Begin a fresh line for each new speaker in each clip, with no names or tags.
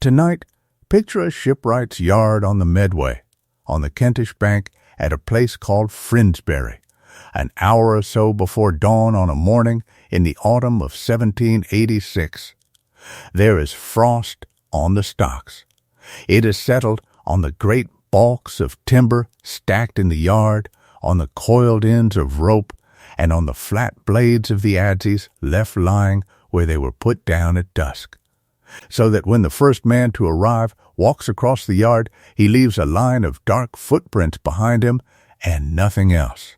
Tonight, picture a shipwright's yard on the Medway, on the Kentish bank at a place called Frinsbury, an hour or so before dawn on a morning in the autumn of 1786. There is frost on the stocks. It is settled on the great balks of timber stacked in the yard, on the coiled ends of rope, and on the flat blades of the adzes left lying where they were put down at dusk, so that when the first man to arrive walks across the yard, he leaves a line of dark footprints behind him and nothing else.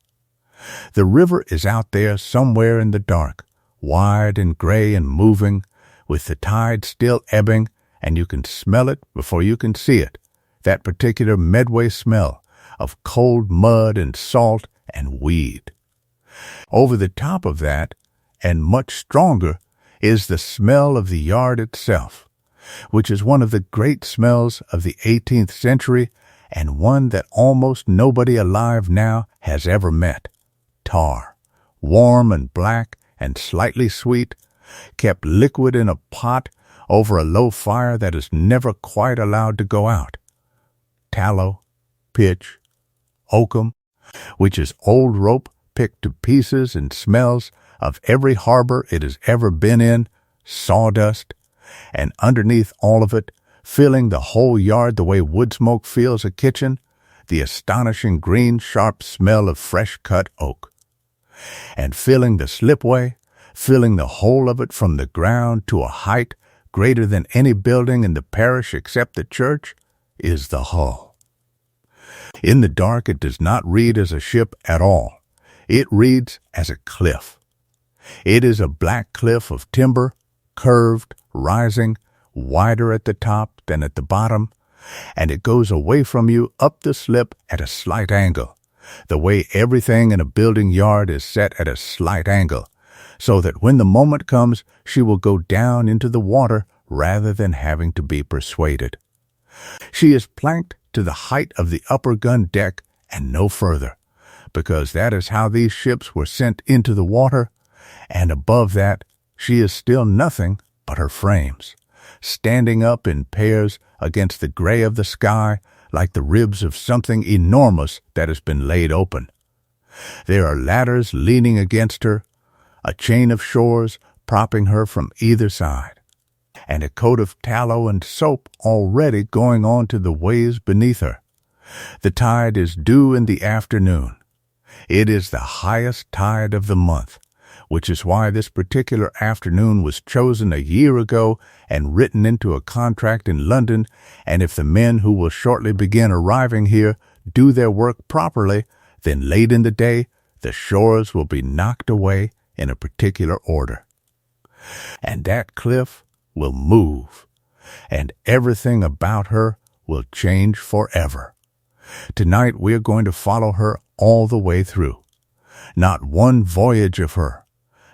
The river is out there somewhere in the dark, wide and gray and moving, with the tide still ebbing, and you can smell it before you can see it, that particular Medway smell of cold mud and salt and weed. Over the top of that, and much stronger, is the smell of the yard itself, which is one of the great smells of the 18th century and one that almost nobody alive now has ever met. Tar, warm and black and slightly sweet, kept liquid in a pot over a low fire that is never quite allowed to go out. Tallow, pitch, oakum, which is old rope picked to pieces and smells of every harbor it has ever been in, sawdust, and underneath all of it, filling the whole yard the way wood smoke fills a kitchen, the astonishing green, sharp smell of fresh-cut oak. And filling the slipway, filling the whole of it from the ground to a height greater than any building in the parish except the church, is the hull. In the dark it does not read as a ship at all. It reads as a cliff. It is a black cliff of timber, curved, rising, wider at the top than at the bottom, and it goes away from you up the slip at a slight angle, the way everything in a building yard is set at a slight angle, so that when the moment comes, she will go down into the water rather than having to be persuaded. She is planked to the height of the upper gun deck and no further, because that is how these ships were sent into the water, and above that she is still nothing but her frames, standing up in pairs against the gray of the sky like the ribs of something enormous that has been laid open. There are ladders leaning against her, a chain of shores propping her from either side, and a coat of tallow and soap already going on to the ways beneath her. The tide is due in the afternoon. It is the highest tide of the month, which is why this particular afternoon was chosen a year ago and written into a contract in London, and if the men who will shortly begin arriving here do their work properly, then late in the day the shores will be knocked away in a particular order. And that cliff will move, and everything about her will change forever. Tonight we are going to follow her all the way through. Not one voyage of her,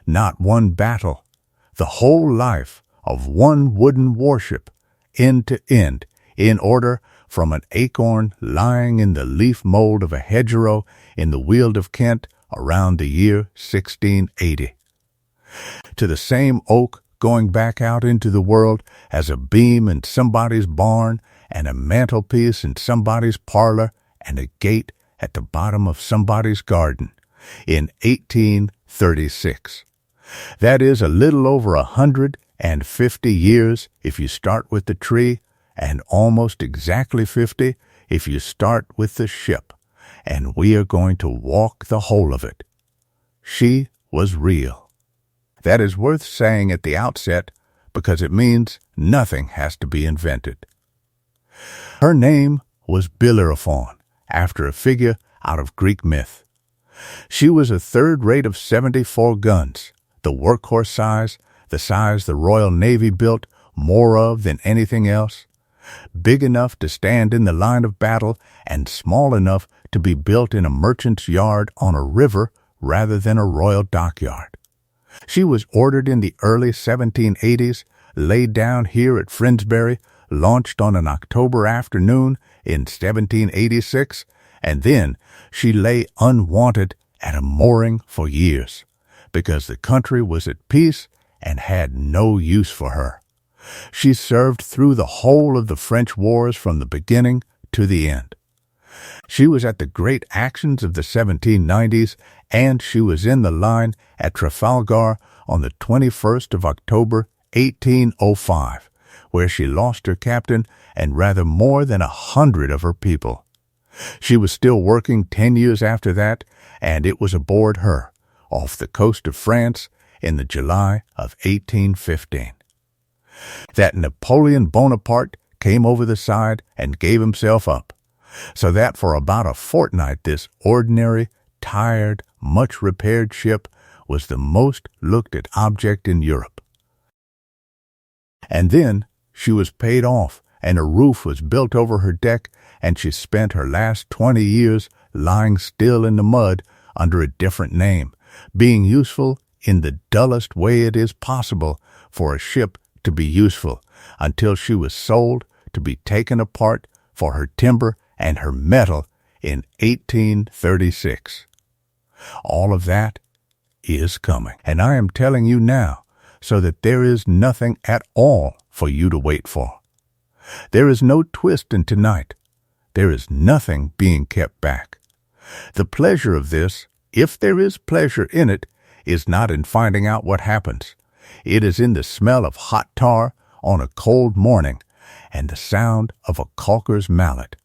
not one battle, the whole life of one wooden warship, end to end, in order from an acorn lying in the leaf mold of a hedgerow in the Weald of Kent around the year 1680. To the same oak going back out into the world as a beam in somebody's barn and a mantelpiece in somebody's parlor and a gate at the bottom of somebody's garden in 1836. That is a little over 150 years if you start with the tree, and almost exactly 50 if you start with the ship, and we are going to walk the whole of it. She was real. That is worth saying at the outset, because it means nothing has to be invented. Her name was Bellerophon, after a figure out of Greek myth. She was a third rate of 74 guns, the workhorse size, the size the Royal Navy built more of than anything else, big enough to stand in the line of battle and small enough to be built in a merchant's yard on a river rather than a royal dockyard. She was ordered in the early 1780s, laid down here at Frinsbury, launched on an October afternoon in 1786, and then she lay unwanted at a mooring for years, because the country was at peace and had no use for her. She served through the whole of the French wars from the beginning to the end. She was at the great actions of the 1790s, and she was in the line at Trafalgar on the 21st of October, 1805, where she lost her captain and rather more than 100 of her people. She was still working 10 years after that, and it was aboard her, off the coast of France, in the July of 1815. That Napoleon Bonaparte came over the side and gave himself up, so that for about a fortnight this ordinary, tired, much-repaired ship was the most looked-at object in Europe. And then she was paid off, and a roof was built over her deck, and she spent her last 20 years lying still in the mud under a different name, being useful in the dullest way it is possible for a ship to be useful, until she was sold to be taken apart for her timber and her metal in 1836. All of that is coming, and I am telling you now so that there is nothing at all for you to wait for. There is no twist in tonight. There is nothing being kept back. The pleasure of this, if there is pleasure in it, is not in finding out what happens. It is in the smell of hot tar on a cold morning and the sound of a caulker's mallet,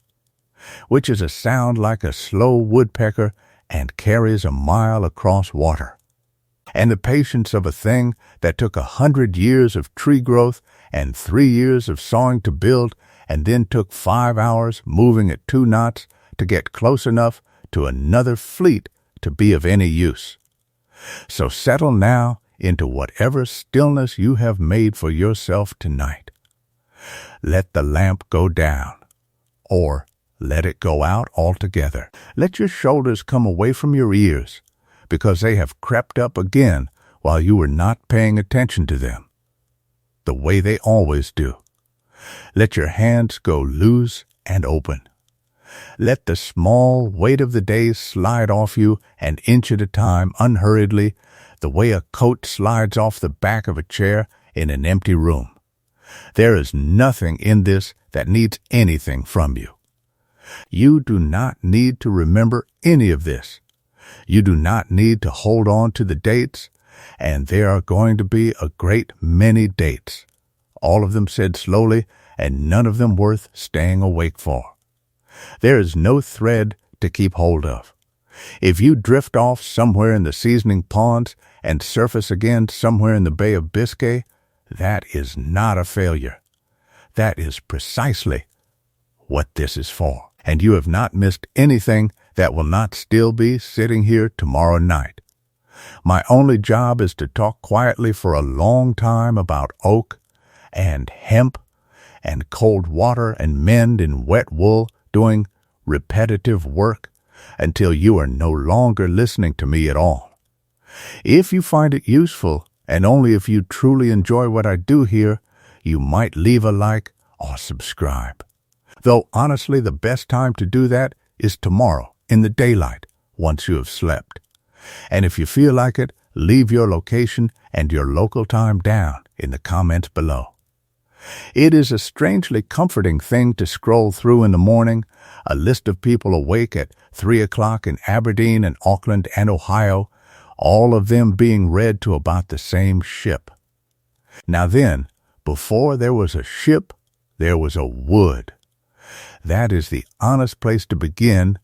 which is a sound like a slow woodpecker and carries a mile across water, and the patience of a thing that took 100 years of tree growth and 3 years of sawing to build, and then took 5 hours moving at 2 knots to get close enough to another fleet to be of any use. So settle now into whatever stillness you have made for yourself tonight. Let the lamp go down, or let it go out altogether. Let your shoulders come away from your ears, because they have crept up again while you were not paying attention to them, the way they always do. Let your hands go loose and open. Let the small weight of the day slide off you an inch at a time unhurriedly, the way a coat slides off the back of a chair in an empty room. There is nothing in this that needs anything from you. You do not need to remember any of this. You do not need to hold on to the dates, and there are going to be a great many dates, all of them said slowly, and none of them worth staying awake for. There is no thread to keep hold of. If you drift off somewhere in the seasoning ponds and surface again somewhere in the Bay of Biscay, that is not a failure. That is precisely what this is for. And you have not missed anything that will not still be sitting here tomorrow night. My only job is to talk quietly for a long time about oak and hemp and cold water and mend in wet wool, doing repetitive work until you are no longer listening to me at all. If you find it useful, and only if you truly enjoy what I do here, you might leave a like or subscribe. Though honestly the best time to do that is tomorrow in the daylight once you have slept. And if you feel like it, leave your location and your local time down in the comments below. It is a strangely comforting thing to scroll through in the morning, a list of people awake at 3 o'clock in Aberdeen and Auckland and Ohio, all of them being read to about the same ship. Now then, before there was a ship, there was a wood. That is the honest place to begin,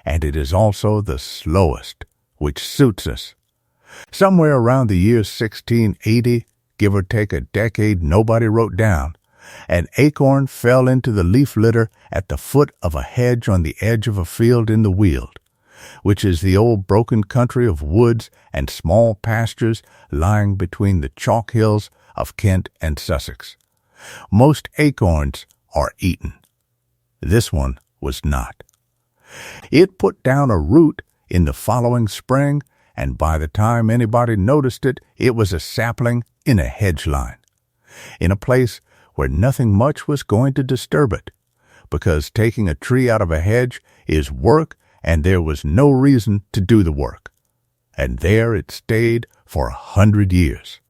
and it is also the slowest, which suits us. Somewhere around the year 1680, give or take a decade nobody wrote down, an acorn fell into the leaf litter at the foot of a hedge on the edge of a field in the Weald, which is the old broken country of woods and small pastures lying between the chalk hills of Kent and Sussex. Most acorns are eaten. This one was not. It put down a root in the following spring, and by the time anybody noticed it, it was a sapling in a hedge line, in a place where nothing much was going to disturb it, because taking a tree out of a hedge is work, and there was no reason to do the work. And there it stayed for 100 years.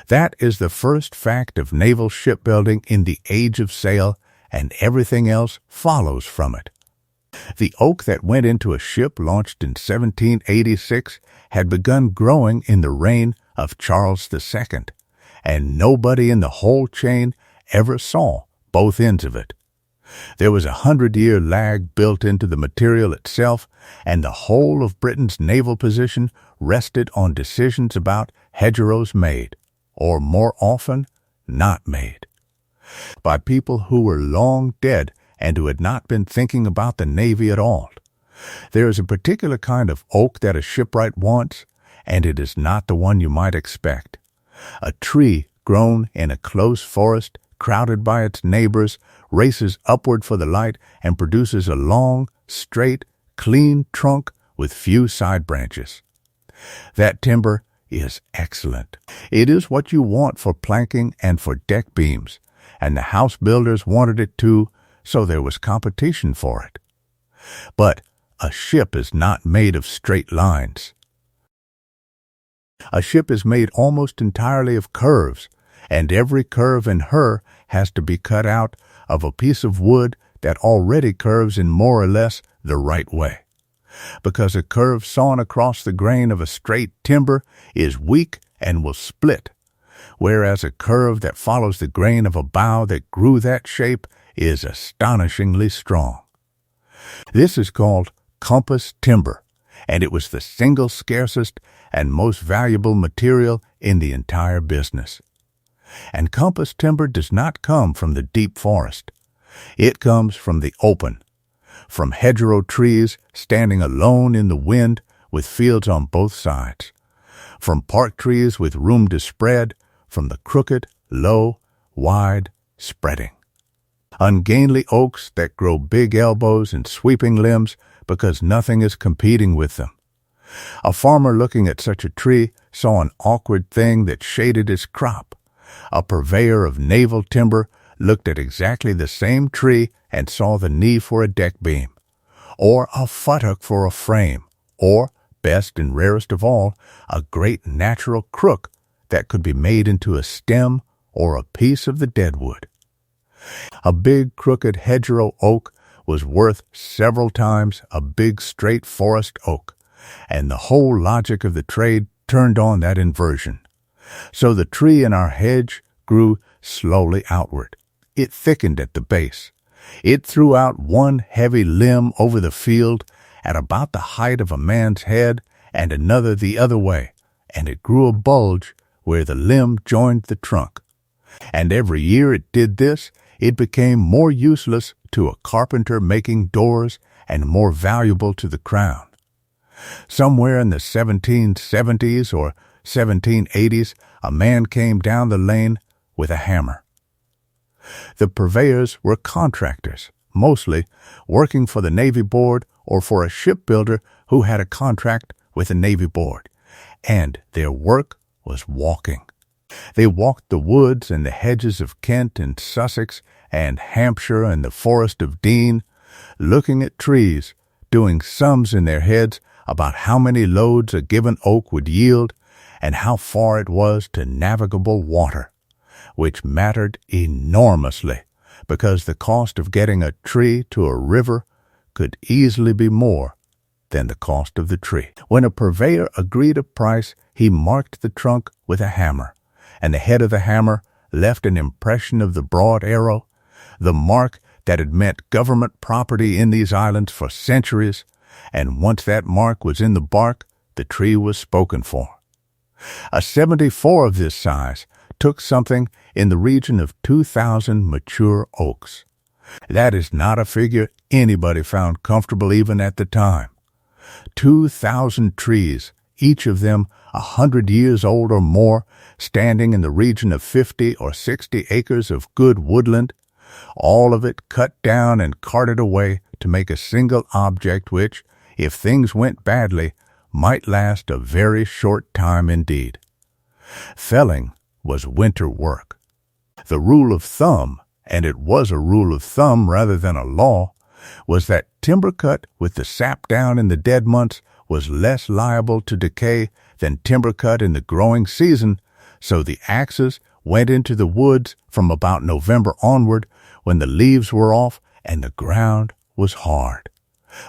That is the first fact of naval shipbuilding in the age of sail, and everything else follows from it. The oak that went into a ship launched in 1786 had begun growing in the reign of Charles II, and nobody in the whole chain ever saw both ends of it. There was 100-year lag built into the material itself, and the whole of Britain's naval position rested on decisions about hedgerows made, or more often, not made, by people who were long dead and who had not been thinking about the Navy at all. There is a particular kind of oak that a shipwright wants, and it is not the one you might expect. A tree grown in a close forest, crowded by its neighbors, races upward for the light and produces a long, straight, clean trunk with few side branches. That timber is excellent. It is what you want for planking and for deck beams, and the house builders wanted it too, so there was competition for it. But a ship is not made of straight lines. A ship is made almost entirely of curves, and every curve in her has to be cut out of a piece of wood that already curves in more or less the right way, because a curve sawn across the grain of a straight timber is weak and will split, whereas a curve that follows the grain of a bough that grew that shape is astonishingly strong. This is called compass timber, and it was the single scarcest and most valuable material in the entire business. And compass timber does not come from the deep forest. It comes from the open, from hedgerow trees standing alone in the wind with fields on both sides, from park trees with room to spread, from the crooked, low, wide, spreading. Ungainly oaks that grow big elbows and sweeping limbs because nothing is competing with them. A farmer looking at such a tree saw an awkward thing that shaded his crop. A purveyor of naval timber looked at exactly the same tree and saw the need for a deck beam, or a futtock for a frame, or, best and rarest of all, a great natural crook that could be made into a stem or a piece of the deadwood. A big crooked hedgerow oak was worth several times a big straight forest oak, and the whole logic of the trade turned on that inversion. So the tree in our hedge grew slowly outward. It thickened at the base. It threw out one heavy limb over the field at about the height of a man's head and another the other way, and it grew a bulge where the limb joined the trunk. And every year it did this, it became more useless to a carpenter making doors and more valuable to the crown. Somewhere in the 1770s or 1780s, a man came down the lane with a hammer. The purveyors were contractors, mostly working for the Navy Board or for a shipbuilder who had a contract with the Navy Board, and their work was walking. They walked the woods and the hedges of Kent and Sussex and Hampshire and the forest of Dean, looking at trees, doing sums in their heads about how many loads a given oak would yield and how far it was to navigable water, which mattered enormously because the cost of getting a tree to a river could easily be more than the cost of the tree. When a purveyor agreed a price, he marked the trunk with a hammer, and the head of the hammer left an impression of the broad arrow, the mark that had meant government property in these islands for centuries, and once that mark was in the bark, the tree was spoken for. A 74 of this size took something in the region of 2,000 mature oaks. That is not a figure anybody found comfortable even at the time. 2,000 trees, each of them 100 years old or more, standing in the region of 50 or 60 acres of good woodland, all of it cut down and carted away to make a single object which, if things went badly, might last a very short time indeed. Felling was winter work. The rule of thumb, and it was a rule of thumb rather than a law, was that timber cut with the sap down in the dead months was less liable to decay than timber cut in the growing season, so the axes went into the woods from about November onward when the leaves were off and the ground was hard.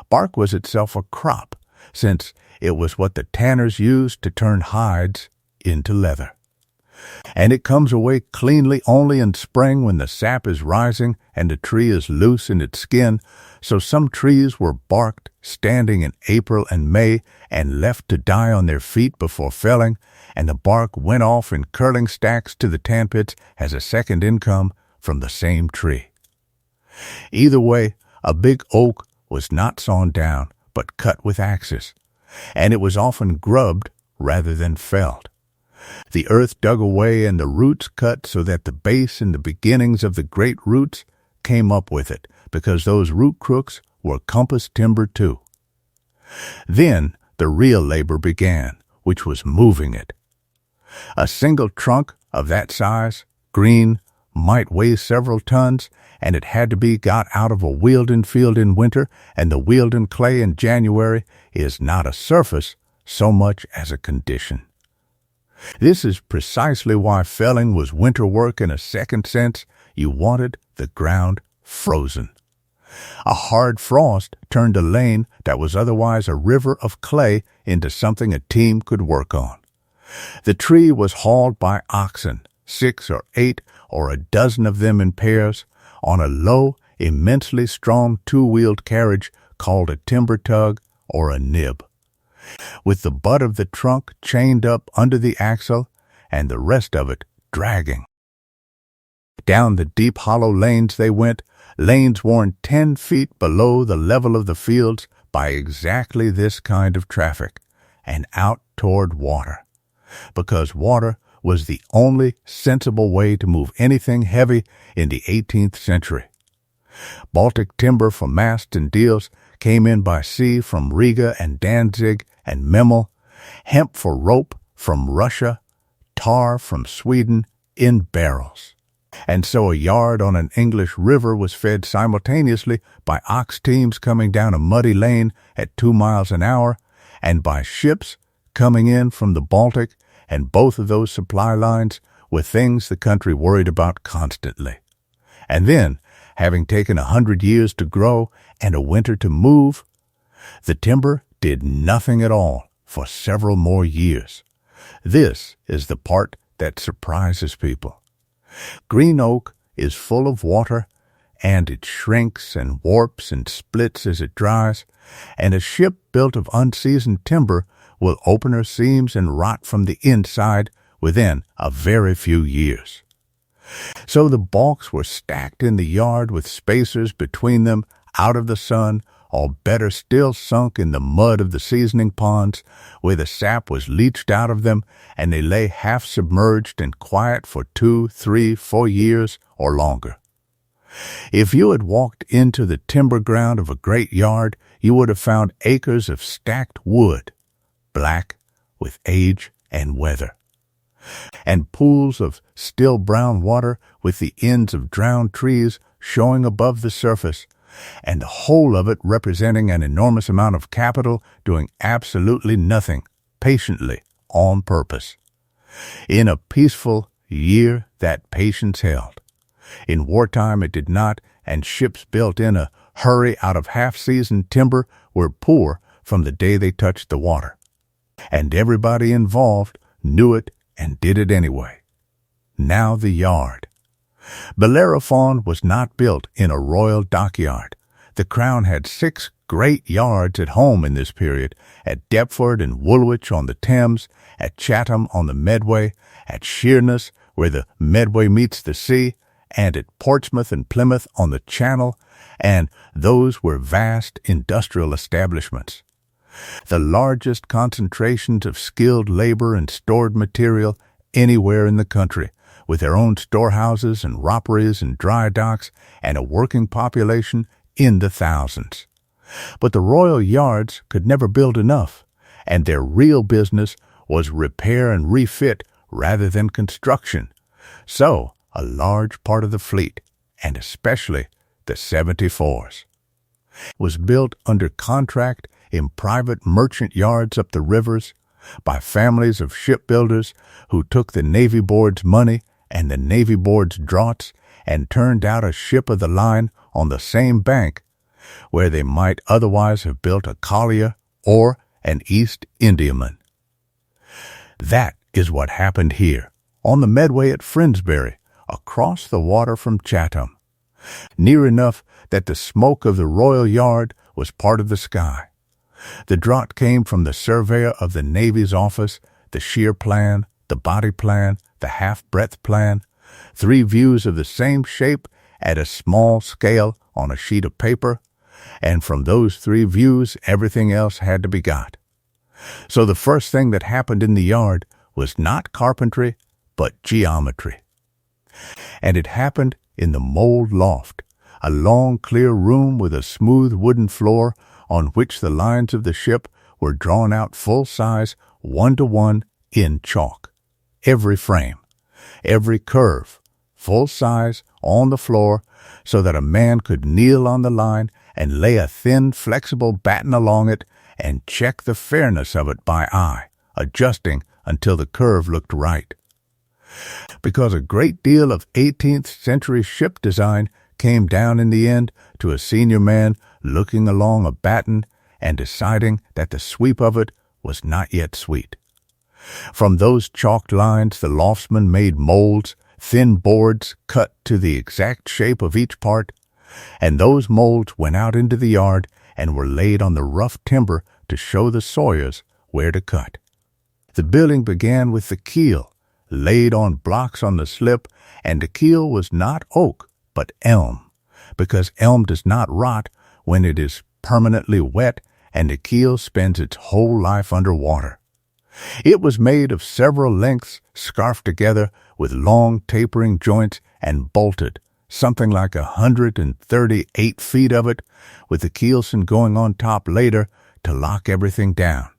Bark was itself a crop, since it was what the tanners used to turn hides into leather. And it comes away cleanly only in spring when the sap is rising and the tree is loose in its skin, so some trees were barked standing in April and May and left to die on their feet before felling, and the bark went off in curling stacks to the tan pits as a second income from the same tree. Either way, a big oak was not sawn down, but cut with axes, and it was often grubbed rather than felled. The earth dug away and the roots cut so that the base and the beginnings of the great roots came up with it, because those root crooks were compass timber too. Then the real labor began, which was moving it. A single trunk of that size, green, might weigh several tons, and it had to be got out of a Wealden field in winter, and the Wealden clay in January is not a surface so much as a condition. This is precisely why felling was winter work in a second sense. You wanted the ground frozen. A hard frost turned a lane that was otherwise a river of clay into something a team could work on. The tree was hauled by oxen, 6 or 8 or a dozen of them in pairs, on a low, immensely strong two-wheeled carriage called a timber tug or a nib, with the butt of the trunk chained up under the axle and the rest of it dragging. Down the deep hollow lanes they went, lanes worn 10 feet below the level of the fields by exactly this kind of traffic, and out toward water, because water was the only sensible way to move anything heavy in the 18th century. Baltic timber for masts and deals came in by sea from Riga and Danzig and Memel, hemp for rope from Russia, tar from Sweden in barrels. And so a yard on an English river was fed simultaneously by ox teams coming down a muddy lane at 2 miles an hour, and by ships coming in from the Baltic, and both of those supply lines were things the country worried about constantly. And then, having taken 100 years to grow and a winter to move, the timber did nothing at all for several more years. This is the part that surprises people. Green oak is full of water, and it shrinks and warps and splits as it dries, and a ship built of unseasoned timber will open her seams and rot from the inside within a very few years. So the balks were stacked in the yard with spacers between them out of the sun, or better still sunk in the mud of the seasoning ponds, where the sap was leached out of them, and they lay half submerged and quiet for 2, 3, 4 years or longer. If you had walked into the timber ground of a great yard, you would have found acres of stacked wood, black with age and weather, and pools of still brown water with the ends of drowned trees showing above the surface, and the whole of it representing an enormous amount of capital doing absolutely nothing, patiently, on purpose. In a peaceful year, that patience held. In wartime it did not, and ships built in a hurry out of half-seasoned timber were poor from the day they touched the water. And everybody involved knew it and did it anyway. Now the yard. Bellerophon was not built in a royal dockyard. The Crown had 6 great yards at home in this period, at Deptford and Woolwich on the Thames, at Chatham on the Medway, at Sheerness, where the Medway meets the sea, and at Portsmouth and Plymouth on the Channel, and those were vast industrial establishments. The largest concentrations of skilled labor and stored material anywhere in the country, with their own storehouses and rockeries and dry docks, and a working population in the thousands. But the royal yards could never build enough, and their real business was repair and refit rather than construction. So, a large part of the fleet, and especially the 74s, was built under contract in private merchant yards up the rivers, by families of shipbuilders who took the Navy Board's money and the Navy Board's draughts and turned out a ship of the line on the same bank where they might otherwise have built a collier or an East Indiaman. That is what happened here, on the Medway at Friendsbury, across the water from Chatham, near enough that the smoke of the Royal Yard was part of the sky. The draught came from the surveyor of the Navy's office, the shear plan, the body plan, the half-breadth plan, 3 views of the same shape at a small scale on a sheet of paper, and from those 3 views everything else had to be got. So the first thing that happened in the yard was not carpentry, but geometry. And it happened in the mold loft, a long clear room with a smooth wooden floor on which the lines of the ship were drawn out full size, 1-to-1 in chalk. Every frame, every curve, full size, on the floor, so that a man could kneel on the line and lay a thin, flexible batten along it and check the fairness of it by eye, adjusting until the curve looked right. Because a great deal of 18th century ship design came down in the end to a senior man looking along a batten and deciding that the sweep of it was not yet sweet. From those chalked lines the loftsman made molds, thin boards cut to the exact shape of each part, and those molds went out into the yard and were laid on the rough timber to show the sawyers where to cut. The building began with the keel, laid on blocks on the slip, and the keel was not oak, but elm, because elm does not rot when it is permanently wet and the keel spends its whole life under water. It was made of several lengths scarfed together with long tapering joints and bolted, something like 138 feet of it, with the keelson going on top later to lock everything down.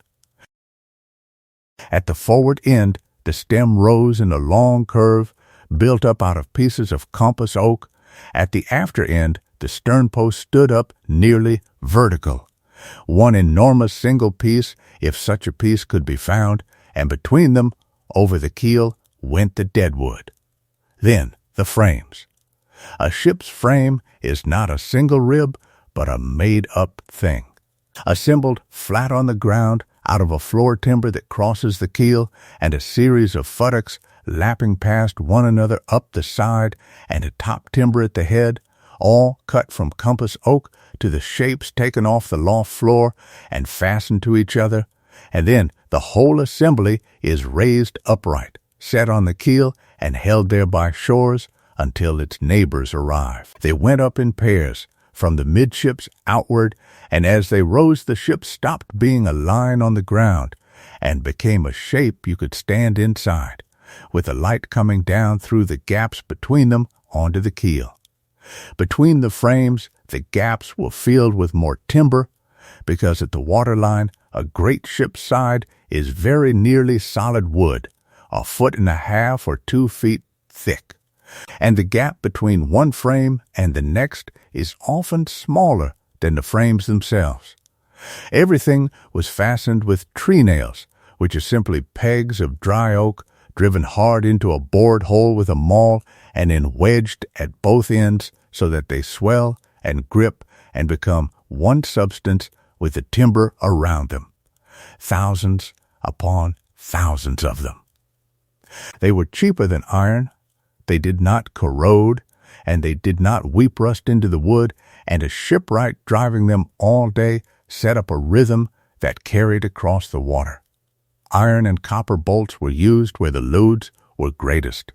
At the forward end, the stem rose in a long curve built up out of pieces of compass oak. At the after end, the sternpost stood up nearly vertical, one enormous single piece, if such a piece could be found, and between them, over the keel, went the deadwood. Then the frames. A ship's frame is not a single rib, but a made-up thing, assembled flat on the ground out of a floor timber that crosses the keel and a series of futtocks lapping past one another up the side and a top timber at the head, all cut from compass oak to the shapes taken off the loft floor and fastened to each other, and then the whole assembly is raised upright, set on the keel, and held there by shores until its neighbors arrive. They went up in pairs, from the midships outward, and as they rose the ship stopped being a line on the ground and became a shape you could stand inside, with the light coming down through the gaps between them onto the keel. Between the frames, the gaps were filled with more timber, because at the waterline a great ship's side is very nearly solid wood, 1.5 feet or 2 feet thick, and the gap between one frame and the next is often smaller than the frames themselves. Everything was fastened with tree nails, which are simply pegs of dry oak driven hard into a bored hole with a maul and then wedged at both ends so that they swell and grip and become one substance with the timber around them. Thousands upon thousands of them. They were cheaper than iron, they did not corrode, and they did not weep rust into the wood, and a shipwright driving them all day set up a rhythm that carried across the water. Iron and copper bolts were used where the loads were greatest.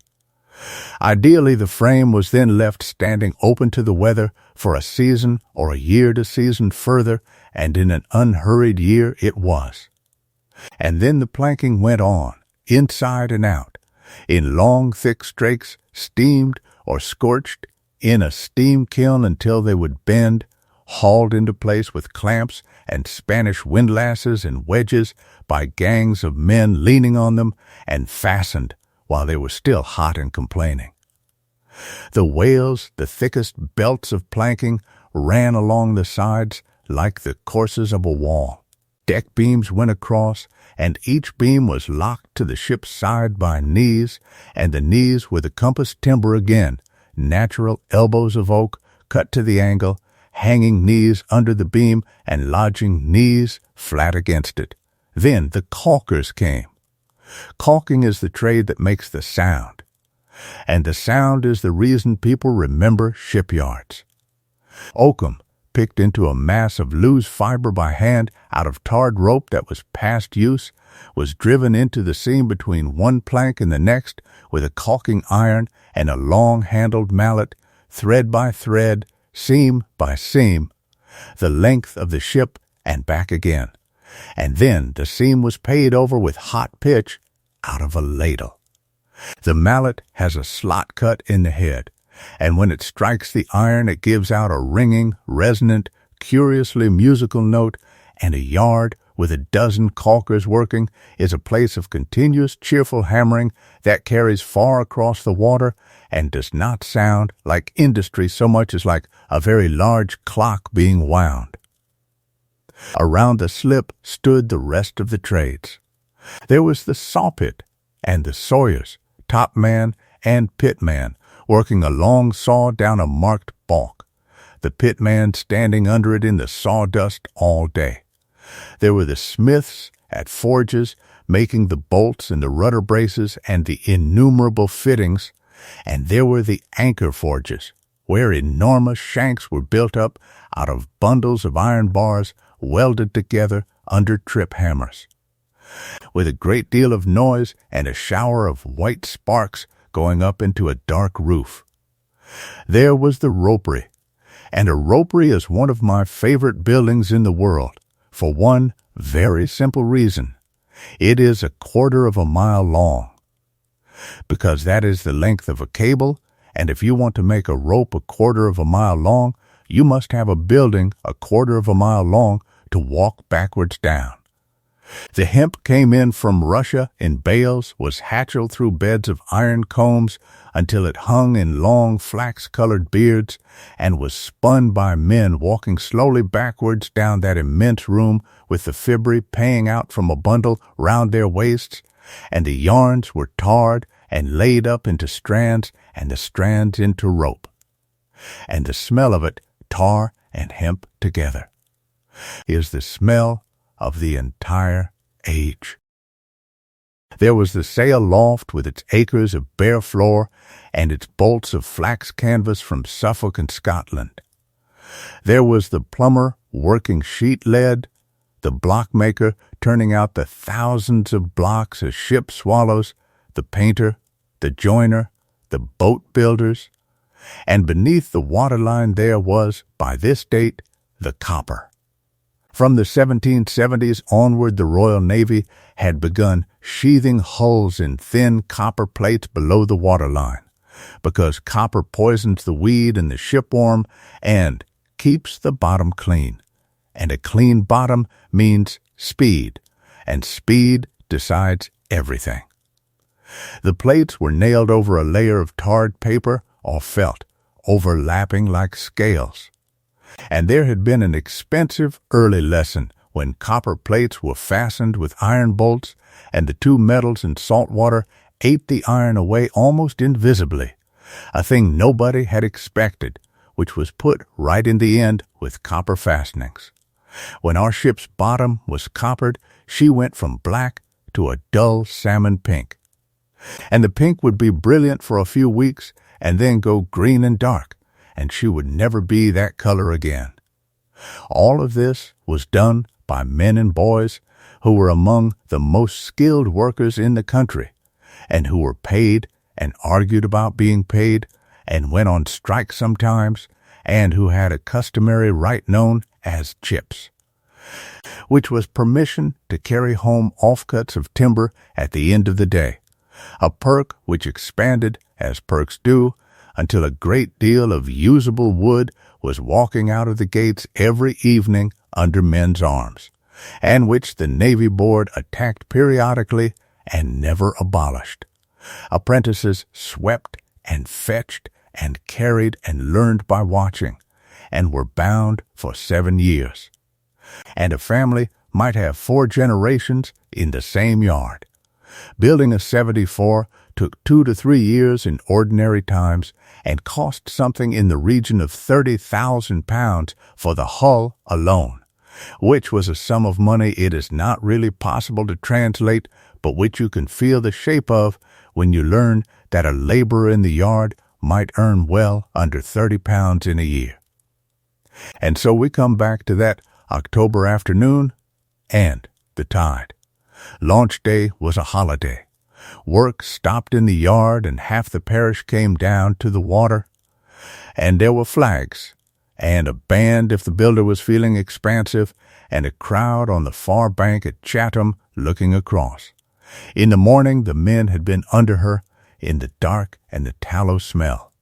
Ideally, the frame was then left standing open to the weather for a season or a year to season further, and in an unhurried year it was. And then the planking went on, inside and out, in long thick strakes, steamed or scorched in a steam kiln until they would bend, hauled into place with clamps and Spanish windlasses and wedges by gangs of men leaning on them, and fastened while they were still hot and complaining. The whales, the thickest belts of planking, ran along the sides like the courses of a wall. Deck beams went across, and each beam was locked to the ship's side by knees, and the knees were the compass timber again, natural elbows of oak cut to the angle, hanging knees under the beam and lodging knees flat against it. Then the caulkers came. Caulking is the trade that makes the sound, and the sound is the reason people remember shipyards. Oakum, picked into a mass of loose fiber by hand out of tarred rope that was past use, was driven into the seam between one plank and the next with a caulking iron and a long-handled mallet, thread by thread, seam by seam, the length of the ship and back again. And then the seam was paid over with hot pitch out of a ladle. The mallet has a slot cut in the head, and when it strikes the iron it gives out a ringing, resonant, curiously musical note, and a yard with a dozen caulkers working is a place of continuous cheerful hammering that carries far across the water and does not sound like industry so much as like a very large clock being wound. Around the slip stood the rest of the trades. There was the sawpit and the sawyers, topman and pitman, working a long saw down a marked balk, the pitman standing under it in the sawdust all day. There were the smiths at forges, making the bolts and the rudder braces and the innumerable fittings, and there were the anchor forges, where enormous shanks were built up out of bundles of iron bars welded together under trip hammers. With a great deal of noise and a shower of white sparks going up into a dark roof. There was the ropery, and a ropery is one of my favorite buildings in the world, for one very simple reason. It is 1/4 of a mile long, because that is the length of a cable, and if you want to make a rope 1/4 of a mile long, you must have a building 1/4 of a mile long to walk backwards down. The hemp came in from Russia in bales, was hatcheled through beds of iron combs until it hung in long flax-colored beards, and was spun by men walking slowly backwards down that immense room with the fibry paying out from a bundle round their waists, and the yarns were tarred and laid up into strands, and the strands into rope. And the smell of it, tar and hemp together, is the smell of the entire age. There was the sail loft with its acres of bare floor and its bolts of flax canvas from Suffolk and Scotland. There was the plumber working sheet lead, the blockmaker turning out the thousands of blocks a ship swallows, the painter, the joiner, the boat builders, and beneath the waterline there was, by this date, the copper. From the 1770s onward, the Royal Navy had begun sheathing hulls in thin copper plates below the waterline, because copper poisons the weed and the shipworm and keeps the bottom clean. And a clean bottom means speed, and speed decides everything. The plates were nailed over a layer of tarred paper or felt, overlapping like scales. And there had been an expensive early lesson when copper plates were fastened with iron bolts, and the two metals in salt water ate the iron away almost invisibly, a thing nobody had expected, which was put right in the end with copper fastenings. When our ship's bottom was coppered, she went from black to a dull salmon pink. And the pink would be brilliant for a few weeks and then go green and dark, and she would never be that color again. All of this was done by men and boys who were among the most skilled workers in the country, and who were paid and argued about being paid, and went on strike sometimes, and who had a customary right known as chips, which was permission to carry home offcuts of timber at the end of the day, a perk which expanded, as perks do, until a great deal of usable wood was walking out of the gates every evening under men's arms, and which the Navy Board attacked periodically and never abolished. Apprentices swept and fetched and carried and learned by watching, and were bound for 7 years. And a family might have 4 generations in the same yard. Building a 74 took 2 to 3 years in ordinary times and cost something in the region of £30,000 for the hull alone, which was a sum of money it is not really possible to translate, but which you can feel the shape of when you learn that a laborer in the yard might earn well under £30 in a year. And so we come back to that October afternoon and the tide. Launch day was a holiday. Work stopped in the yard and half the parish came down to the water. And there were flags, and a band if the builder was feeling expansive, and a crowd on the far bank at Chatham looking across. In the morning the men had been under her, in the dark and the tallow smell,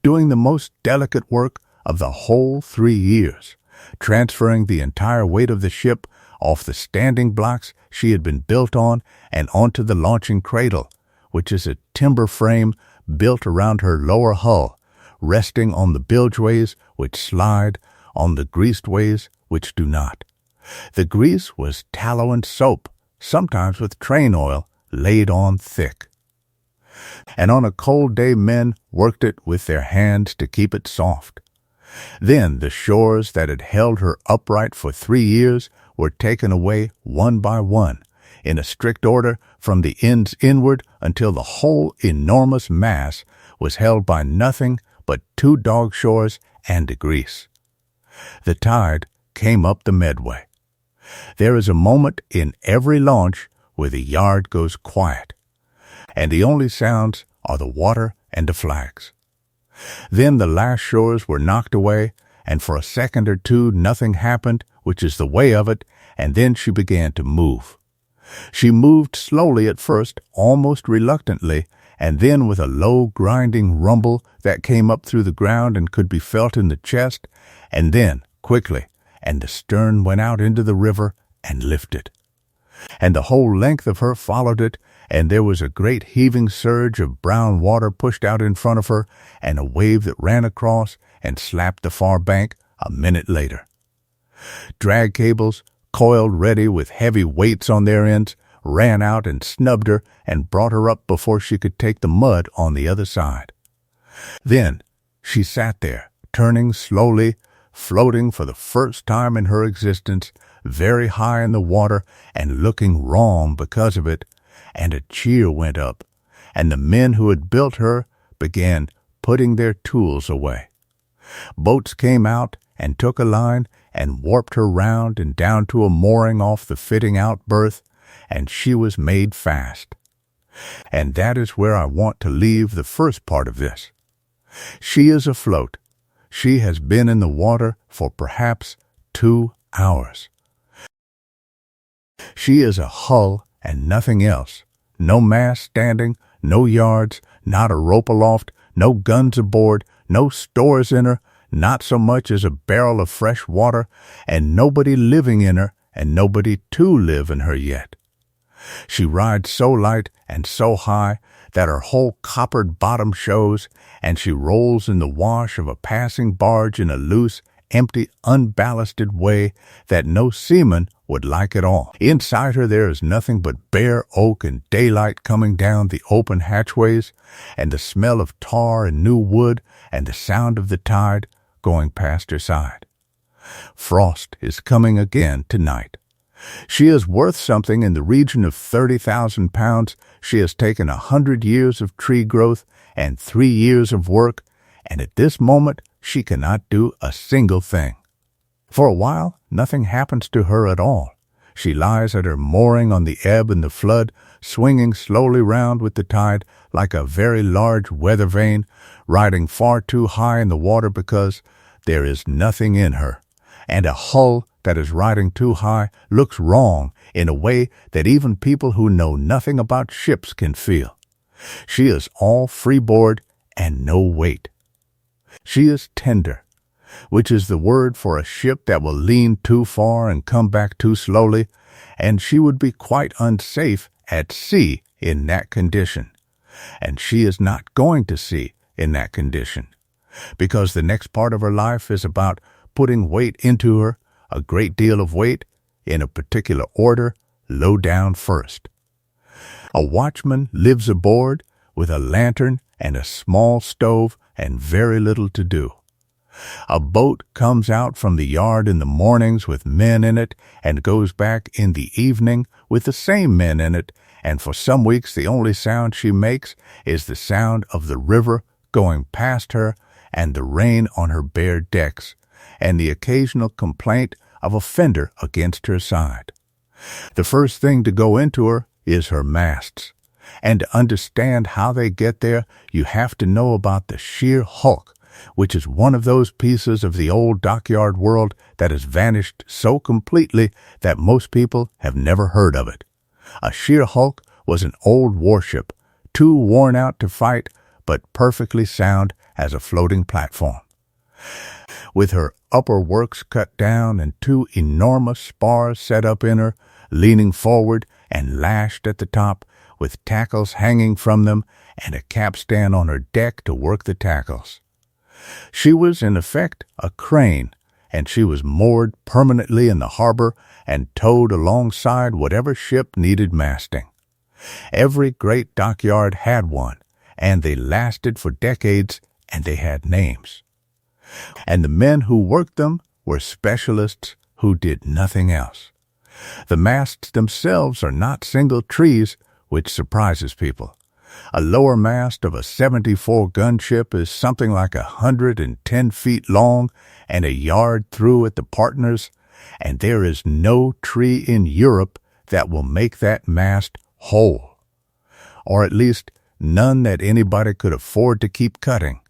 doing the most delicate work of the whole 3 years, transferring the entire weight of the ship off the standing blocks she had been built on and onto the launching cradle, which is a timber frame built around her lower hull, resting on the bilgeways which slide, on the greased ways which do not. The grease was tallow and soap, sometimes with train oil laid on thick. And on a cold day men worked it with their hands to keep it soft. Then the shores that had held her upright for 3 years were taken away one by one, in a strict order from the ends inward until the whole enormous mass was held by nothing but 2 dog shores and a grease. The tide came up the Medway. There is a moment in every launch where the yard goes quiet, and the only sounds are the water and the flags. Then the last shores were knocked away, and for a second or two nothing happened, which is the way of it, and then she began to move. She moved slowly at first, almost reluctantly, and then with a low grinding rumble that came up through the ground and could be felt in the chest, and then quickly, and the stern went out into the river and lifted. And the whole length of her followed it, and there was a great heaving surge of brown water pushed out in front of her, and a wave that ran across and slapped the far bank a minute later. Drag cables, coiled ready with heavy weights on their ends, ran out and snubbed her and brought her up before she could take the mud on the other side. Then she sat there, turning slowly, floating for the first time in her existence, very high in the water and looking wrong because of it, and a cheer went up, and the men who had built her began putting their tools away. Boats came out and took a line and warped her round and down to a mooring off the fitting-out berth, and she was made fast. And that is where I want to leave the first part of this. She is afloat. She has been in the water for perhaps 2 hours. She is a hull and nothing else. No mast standing, no yards, not a rope aloft, no guns aboard, no stores in her, not so much as a barrel of fresh water, and nobody living in her, and nobody to live in her yet. She rides so light and so high that her whole coppered bottom shows, and she rolls in the wash of a passing barge in a loose, empty, unballasted way that no seaman would like at all. Inside her there is nothing but bare oak and daylight coming down the open hatchways, and the smell of tar and new wood, and the sound of the tide going past her side. Frost is coming again tonight. She is worth something in the region of £30,000. She has taken 100 years of tree growth and 3 years of work, and at this moment she cannot do a single thing. For a while, nothing happens to her at all. She lies at her mooring on the ebb and the flood, swinging slowly round with the tide like a very large weather vane, riding far too high in the water because there is nothing in her, and a hull that is riding too high looks wrong in a way that even people who know nothing about ships can feel. She is all freeboard and no weight. She is tender, which is the word for a ship that will lean too far and come back too slowly, and she would be quite unsafe at sea in that condition. And she is not going to sea in that condition, because the next part of her life is about putting weight into her, a great deal of weight, in a particular order, low down first. A watchman lives aboard with a lantern and a small stove and very little to do. A boat comes out from the yard in the mornings with men in it and goes back in the evening with the same men in it, and for some weeks the only sound she makes is the sound of the river going past her and the rain on her bare decks, and the occasional complaint of a fender against her side. The first thing to go into her is her masts, and to understand how they get there, you have to know about the sheer hulk, which is one of those pieces of the old dockyard world that has vanished so completely that most people have never heard of it. A sheer hulk was an old warship, too worn out to fight, but perfectly sound as a floating platform. With her upper works cut down and two enormous spars set up in her, leaning forward and lashed at the top, with tackles hanging from them and a capstan on her deck to work the tackles. She was, in effect, a crane, and she was moored permanently in the harbor and towed alongside whatever ship needed masting. Every great dockyard had one, and they lasted for decades, and they had names. And the men who worked them were specialists who did nothing else. The masts themselves are not single trees, which surprises people. A lower mast of a 74-gun ship is something like 110 feet long and a yard through at the partners, and there is no tree in Europe that will make that mast whole, or at least none that anybody could afford to keep cutting.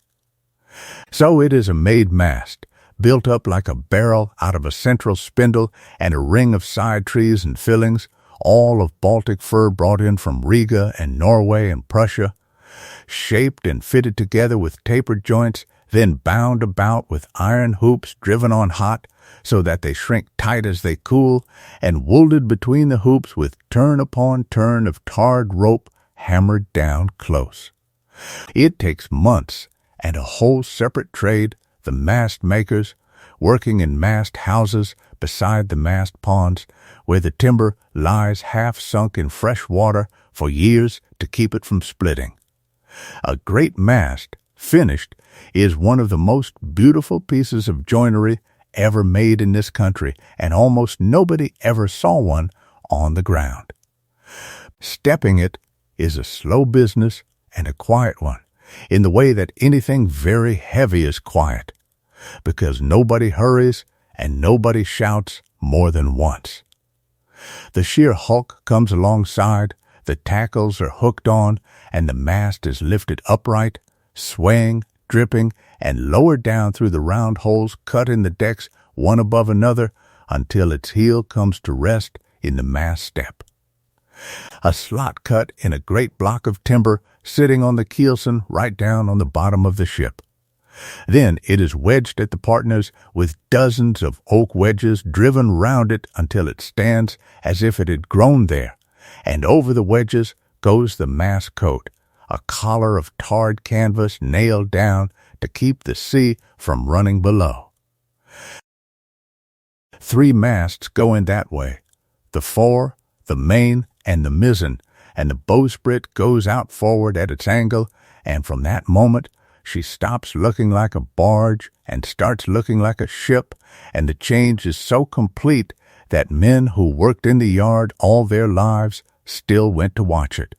So it is a made mast, built up like a barrel out of a central spindle and a ring of side trees and fillings, all of Baltic fir brought in from Riga and Norway and Prussia, shaped and fitted together with tapered joints, then bound about with iron hoops driven on hot so that they shrink tight as they cool, and wolded between the hoops with turn upon turn of tarred rope hammered down close. It takes months and a whole separate trade, the mast makers, working in mast houses beside the mast ponds, where the timber lies half sunk in fresh water for years to keep it from splitting. A great mast, finished, is one of the most beautiful pieces of joinery ever made in this country, and almost nobody ever saw one on the ground. Stepping it is a slow business and a quiet one, in the way that anything very heavy is quiet, because nobody hurries and nobody shouts more than once. The sheer hulk comes alongside, the tackles are hooked on, and the mast is lifted upright, swaying, dripping, and lowered down through the round holes cut in the decks one above another until its heel comes to rest in the mast step. A slot cut in a great block of timber sitting on the keelson right down on the bottom of the ship. Then it is wedged at the partners with dozens of oak wedges driven round it until it stands as if it had grown there, and over the wedges goes the mast coat, a collar of tarred canvas nailed down to keep the sea from running below. 3 masts go in that way, the fore, the main, and the mizzen, and the bowsprit goes out forward at its angle, and from that moment she stops looking like a barge and starts looking like a ship, and the change is so complete that men who worked in the yard all their lives still went to watch it.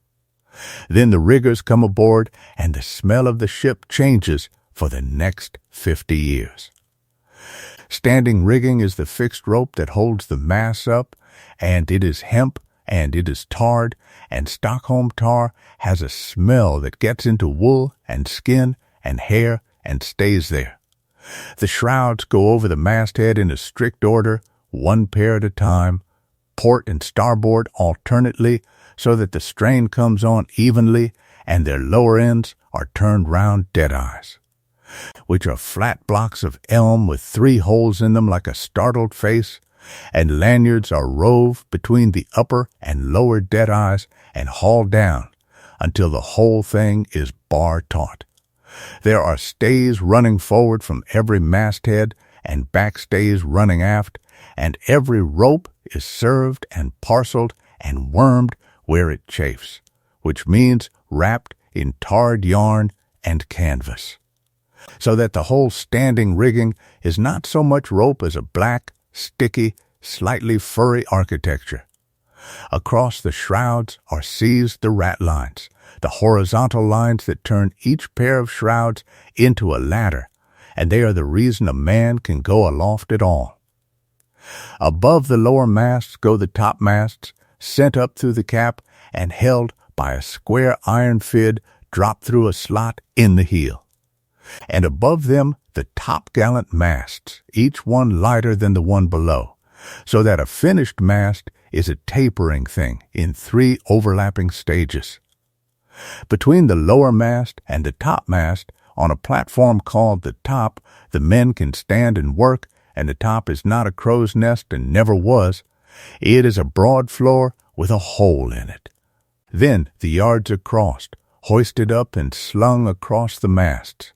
Then the riggers come aboard, and the smell of the ship changes for the next 50 years. Standing rigging is the fixed rope that holds the masts up, and it is hemp, and it is tarred, and Stockholm tar has a smell that gets into wool and skin and hair and stays there. The shrouds go over the masthead in a strict order, one pair at a time, port and starboard alternately, so that the strain comes on evenly and their lower ends are turned round dead-eyes, which are flat blocks of elm with 3 holes in them like a startled face, and lanyards are rove between the upper and lower dead-eyes and hauled down until the whole thing is bar-taut. There are stays running forward from every masthead and back stays running aft, and every rope is served and parceled and wormed where it chafes, which means wrapped in tarred yarn and canvas, so that the whole standing rigging is not so much rope as a black, sticky, slightly furry architecture. Across the shrouds are seized the ratlines, the horizontal lines that turn each pair of shrouds into a ladder, and they are the reason a man can go aloft at all. Above the lower masts go the topmasts, sent up through the cap and held by a square iron fid dropped through a slot in the heel. And above them the topgallant masts, each one lighter than the one below, so that a finished mast is a tapering thing in 3 overlapping stages. Between the lower mast and the topmast, on a platform called the top, the men can stand and work, and the top is not a crow's nest and never was. It is a broad floor with a hole in it. Then the yards are crossed, hoisted up and slung across the masts.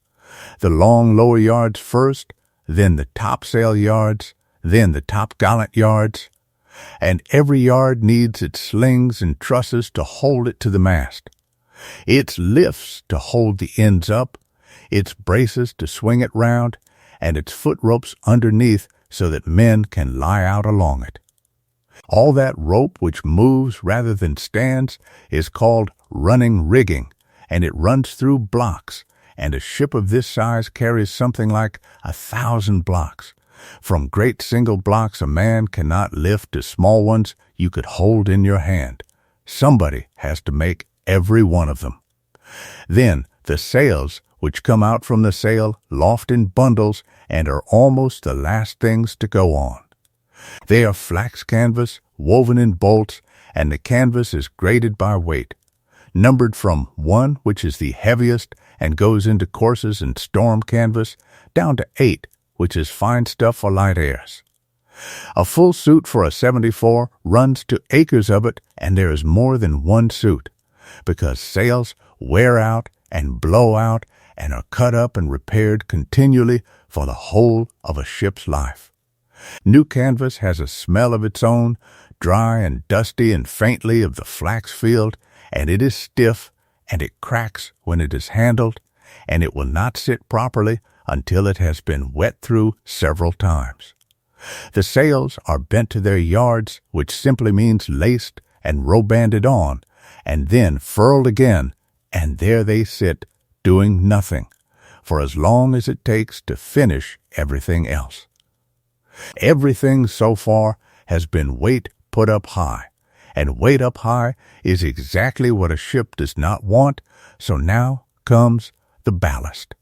The long lower yards first, then the topsail yards, then the topgallant yards, and every yard needs its slings and trusses to hold it to the mast, its lifts to hold the ends up, its braces to swing it round, and its foot ropes underneath so that men can lie out along it. All that rope which moves rather than stands is called running rigging, and it runs through blocks, and a ship of this size carries something like 1,000 blocks. From great single blocks a man cannot lift to small ones you could hold in your hand. Somebody has to make every one of them. Then the sails, which come out from the sail, loft in bundles and are almost the last things to go on. They are flax canvas, woven in bolts, and the canvas is graded by weight, numbered from 1, which is the heaviest and goes into courses and storm canvas, down to 8, which is fine stuff for light airs. A full suit for a 74 runs to acres of it, and there is more than one suit, because sails wear out and blow out and are cut up and repaired continually for the whole of a ship's life. New canvas has a smell of its own, dry and dusty and faintly of the flax field, and it is stiff, and it cracks when it is handled, and it will not sit properly until it has been wet through several times. The sails are bent to their yards, which simply means laced and row-banded on, and then furled again, and there they sit, doing nothing, for as long as it takes to finish everything else. Everything so far has been weight put up high, and weight up high is exactly what a ship does not want, so now comes the ballast,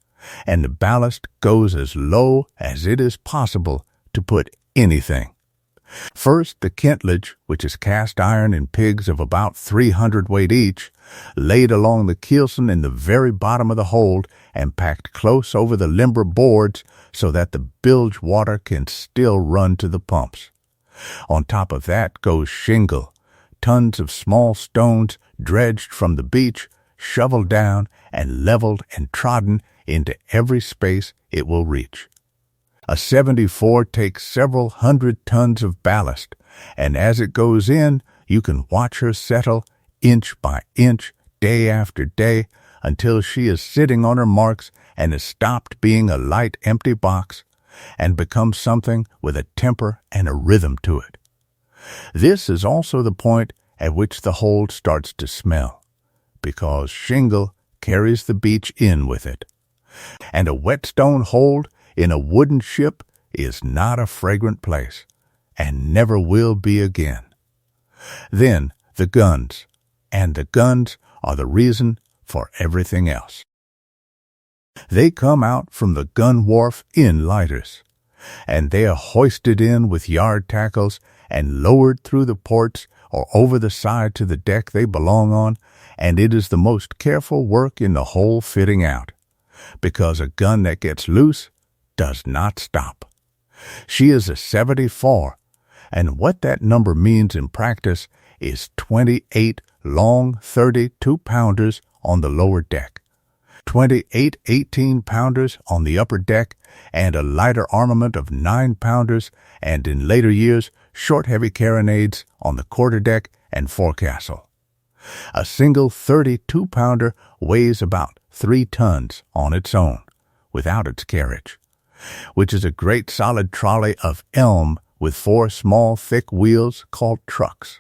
and the ballast goes as low as it is possible to put anything. First, the kentlage, which is cast iron in pigs of about 300 weight each, laid along the keelson in the very bottom of the hold and packed close over the limber boards so that the bilge water can still run to the pumps. On top of that goes shingle, tons of small stones dredged from the beach, shoveled down and leveled and trodden into every space it will reach. A 74 takes several hundred tons of ballast, and as it goes in, you can watch her settle inch by inch, day after day, until she is sitting on her marks and has stopped being a light, empty box and becomes something with a temper and a rhythm to it. This is also the point at which the hold starts to smell, because shingle carries the beach in with it, and a whetstone hold in a wooden ship is not a fragrant place, and never will be again. Then the guns, and the guns are the reason for everything else. They come out from the gun wharf in lighters, and they are hoisted in with yard tackles and lowered through the ports or over the side to the deck they belong on, and it is the most careful work in the whole fitting out, because a gun that gets loose does not stop. She is a 74, and what that number means in practice is 28 long 32-pounders on the lower deck. 28 18-pounders on the upper deck, and a lighter armament of 9-pounders, and in later years, short heavy carronades on the quarterdeck and forecastle. A single 32-pounder weighs about 3 tons on its own, without its carriage, which is a great solid trolley of elm with 4 small thick wheels called trucks.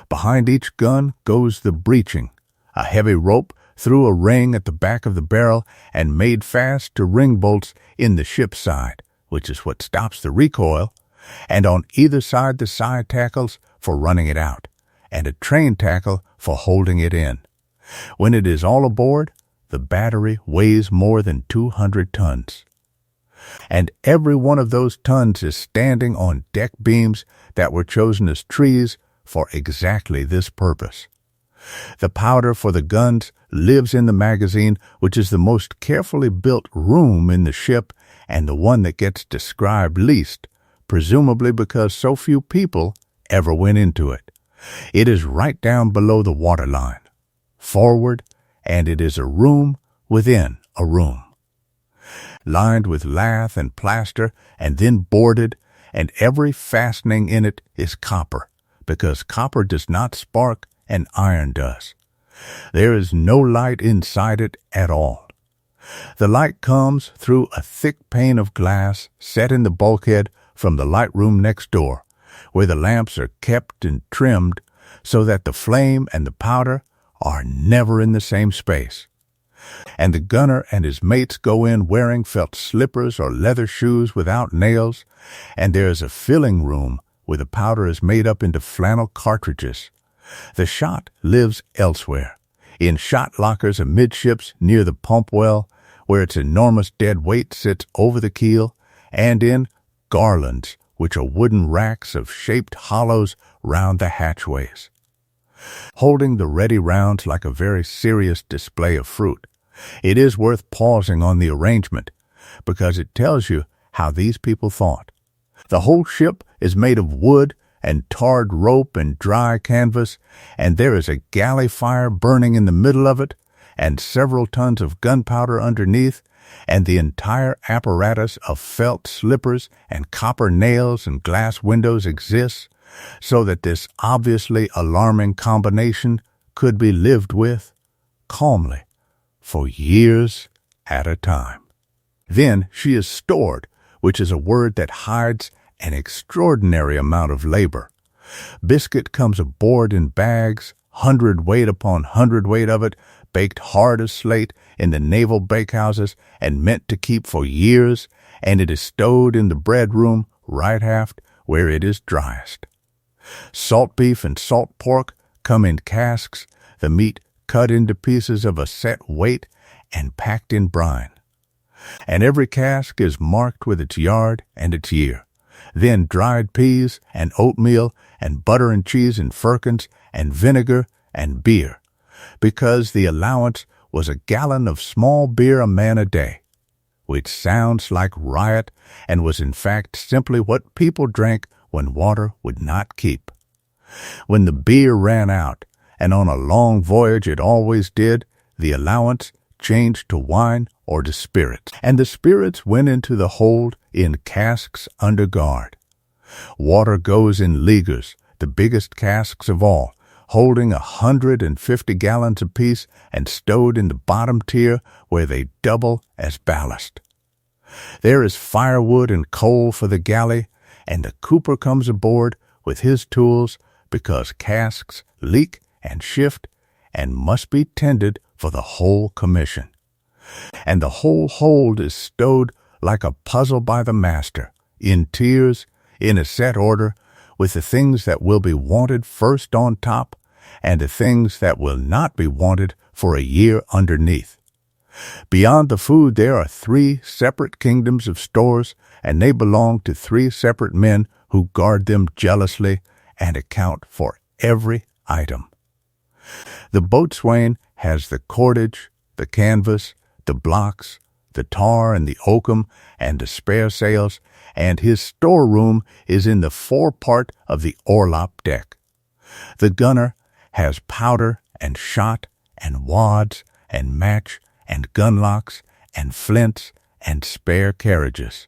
Behind each gun goes the breeching, a heavy rope through a ring at the back of the barrel and made fast to ring bolts in the ship's side, which is what stops the recoil, and on either side the side tackles for running it out, and a train tackle for holding it in. When it is all aboard, the battery weighs more than 200 tons. And every one of those tons is standing on deck beams that were chosen as trees for exactly this purpose. The powder for the guns lives in the magazine, which is the most carefully built room in the ship and the one that gets described least, presumably because so few people ever went into it. It is right down below the waterline, forward, and it is a room within a room, lined with lath and plaster and then boarded, and every fastening in it is copper, because copper does not spark and iron does. There is no light inside it at all. The light comes through a thick pane of glass set in the bulkhead from the light room next door, where the lamps are kept and trimmed so that the flame and the powder are never in the same space. And the gunner and his mates go in wearing felt slippers or leather shoes without nails, and there is a filling room where the powder is made up into flannel cartridges. The shot lives elsewhere, in shot lockers amidships near the pump well, where its enormous dead weight sits over the keel, and in garlands, which are wooden racks of shaped hollows round the hatchways. Holding the ready rounds like a very serious display of fruit, it is worth pausing on the arrangement, because it tells you how these people thought. The whole ship is made of wood and tarred rope and dry canvas, and there is a galley fire burning in the middle of it, and several tons of gunpowder underneath, and the entire apparatus of felt slippers and copper nails and glass windows exists, so that this obviously alarming combination could be lived with calmly for years at a time. Then she is stored, which is a word that hides an extraordinary amount of labor. Biscuit comes aboard in bags, hundredweight upon hundredweight of it, baked hard as slate in the naval bakehouses and meant to keep for years, and it is stowed in the bread room right aft where it is driest. Salt beef and salt pork come in casks, the meat cut into pieces of a set weight and packed in brine. And every cask is marked with its yard and its year. Then dried peas and oatmeal and butter and cheese and firkins and vinegar and beer, because the allowance was a gallon of small beer a man a day, which sounds like riot and was in fact simply what people drank when water would not keep. When the beer ran out, and on a long voyage it always did, the allowance changed to wine or to spirits, and the spirits went into the hold in casks under guard. Water goes in leaguers, the biggest casks of all, holding 150 gallons apiece and stowed in the bottom tier where they double as ballast. There is firewood and coal for the galley, and the cooper comes aboard with his tools because casks leak and shift and must be tended for the whole commission. And the whole hold is stowed like a puzzle by the master, in tiers, in a set order, with the things that will be wanted first on top, and the things that will not be wanted for a year underneath. Beyond the food there are 3 separate kingdoms of stores, and they belong to 3 separate men who guard them jealously and account for every item. The boatswain has the cordage, the canvas, the blocks, the tar and the oakum, and the spare sails, and his storeroom is in the forepart of the orlop deck. The gunner has powder and shot and wads and match and gunlocks and flints and spare carriages.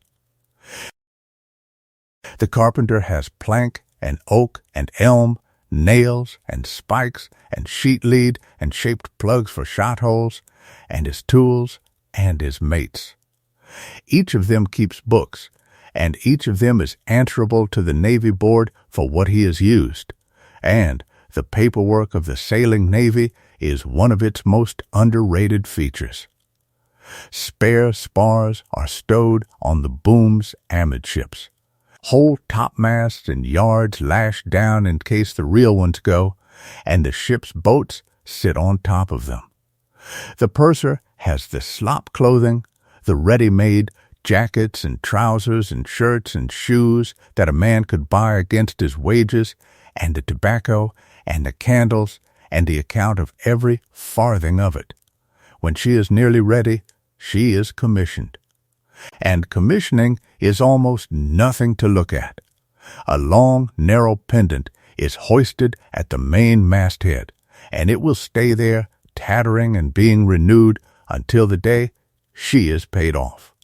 The carpenter has plank and oak and elm, nails and spikes and sheet lead and shaped plugs for shot holes, and his tools and his mates. Each of them keeps books, and each of them is answerable to the Navy Board for what he has used, and the paperwork of the sailing Navy is one of its most underrated features. Spare spars are stowed on the booms amidships. Whole topmasts and yards lashed down in case the real ones go, and the ship's boats sit on top of them. The purser has the slop clothing, the ready-made jackets and trousers and shirts and shoes that a man could buy against his wages, and the tobacco and the candles and the account of every farthing of it. When she is nearly ready, she is commissioned. And commissioning is almost nothing to look at. A long, narrow pendant is hoisted at the main masthead, and it will stay there, tattering and being renewed until the day she is paid off.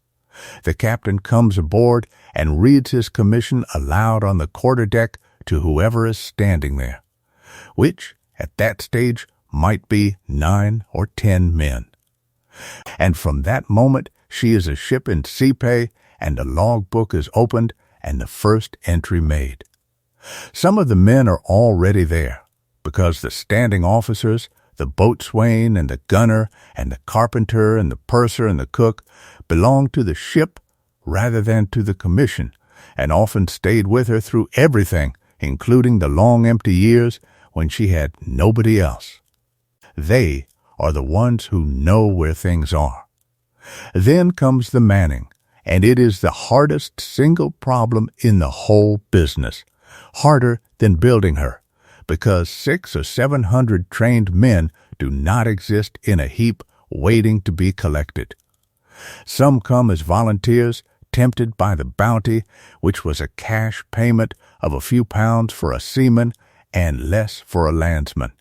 The captain comes aboard and reads his commission aloud on the quarterdeck to whoever is standing there, which, at that stage, might be 9 or 10 men. And from that moment, she is a ship in sea pay, and the logbook is opened and the first entry made. Some of the men are already there, because the standing officers, the boatswain and the gunner and the carpenter and the purser and the cook belong to the ship rather than to the commission, and often stayed with her through everything, including the long empty years when she had nobody else. They are the ones who know where things are. Then comes the manning, and it is the hardest single problem in the whole business, harder than building her, because 600 or 700 trained men do not exist in a heap waiting to be collected. Some come as volunteers, tempted by the bounty, which was a cash payment of a few pounds for a seaman and less for a landsman.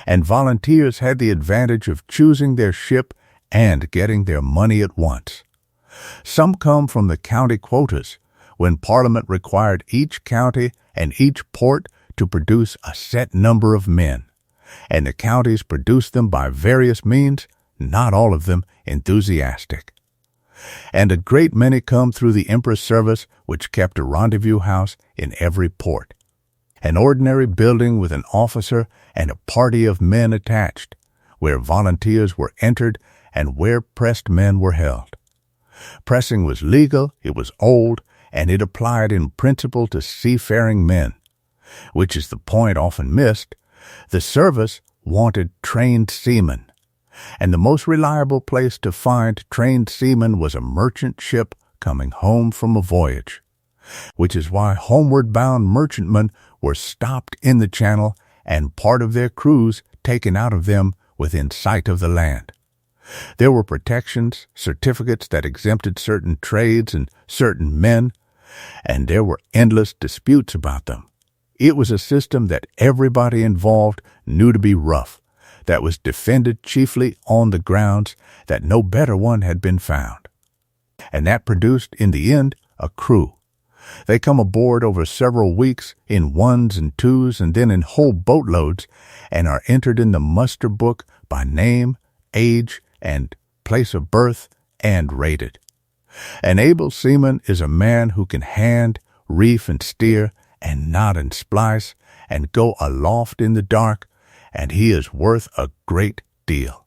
And volunteers had the advantage of choosing their ship and getting their money at once. Some come from the county quotas, when Parliament required each county and each port to produce a set number of men, and the counties produced them by various means, not all of them enthusiastic. And a great many come through the Empress service, which kept a rendezvous house in every port, an ordinary building with an officer and a party of men attached, where volunteers were entered and where pressed men were held. Pressing was legal, it was old, and it applied in principle to seafaring men, which is the point often missed. The service wanted trained seamen, and the most reliable place to find trained seamen was a merchant ship coming home from a voyage, which is why homeward-bound merchantmen were stopped in the channel and part of their crews taken out of them within sight of the land. There were protections, certificates that exempted certain trades and certain men, and there were endless disputes about them. It was a system that everybody involved knew to be rough, that was defended chiefly on the grounds that no better one had been found. And that produced, in the end, a crew. They come aboard over several weeks in ones and twos and then in whole boatloads, and are entered in the muster book by name, age, and place of birth, and rated. An able seaman is a man who can hand, reef, and steer, and knot and splice, and go aloft in the dark, and he is worth a great deal.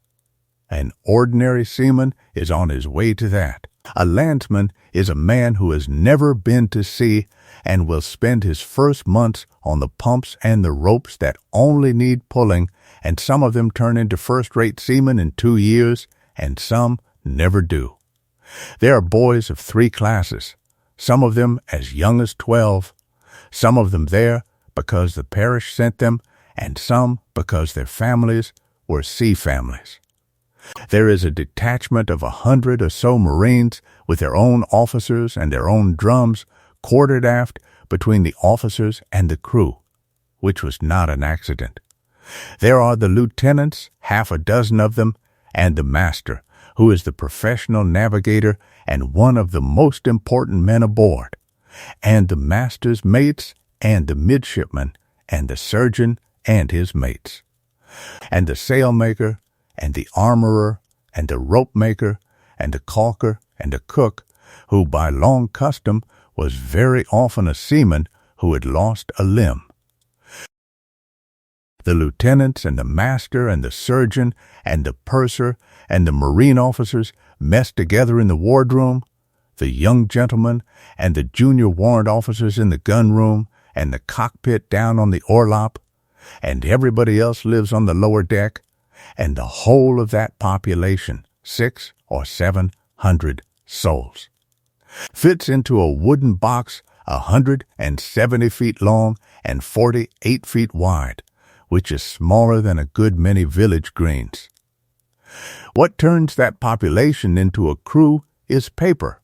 An ordinary seaman is on his way to that. A landsman is a man who has never been to sea and will spend his first months on the pumps and the ropes that only need pulling, and some of them turn into first-rate seamen in 2 years, and some never do. There are boys of 3 classes, some of them as young as 12, some of them there because the parish sent them, and some because their families were sea families. There is a detachment of 100 or so Marines with their own officers and their own drums quartered aft between the officers and the crew, which was not an accident. There are the lieutenants, 6 of them, and the master, who is the professional navigator and one of the most important men aboard, and the master's mates, and the midshipman, and the surgeon and his mates, and the sailmaker, and the armorer, and the rope maker, and the caulker, and the cook, who by long custom was very often a seaman who had lost a limb. The lieutenants and the master and the surgeon and the purser and the marine officers messed together in the wardroom, the young gentlemen and the junior warrant officers in the gunroom and the cockpit down on the orlop, and everybody else lives on the lower deck, and the whole of that population, 600 or 700 souls, fits into a wooden box 170 feet long and 48 feet wide, which is smaller than a good many village greens. What turns that population into a crew is paper,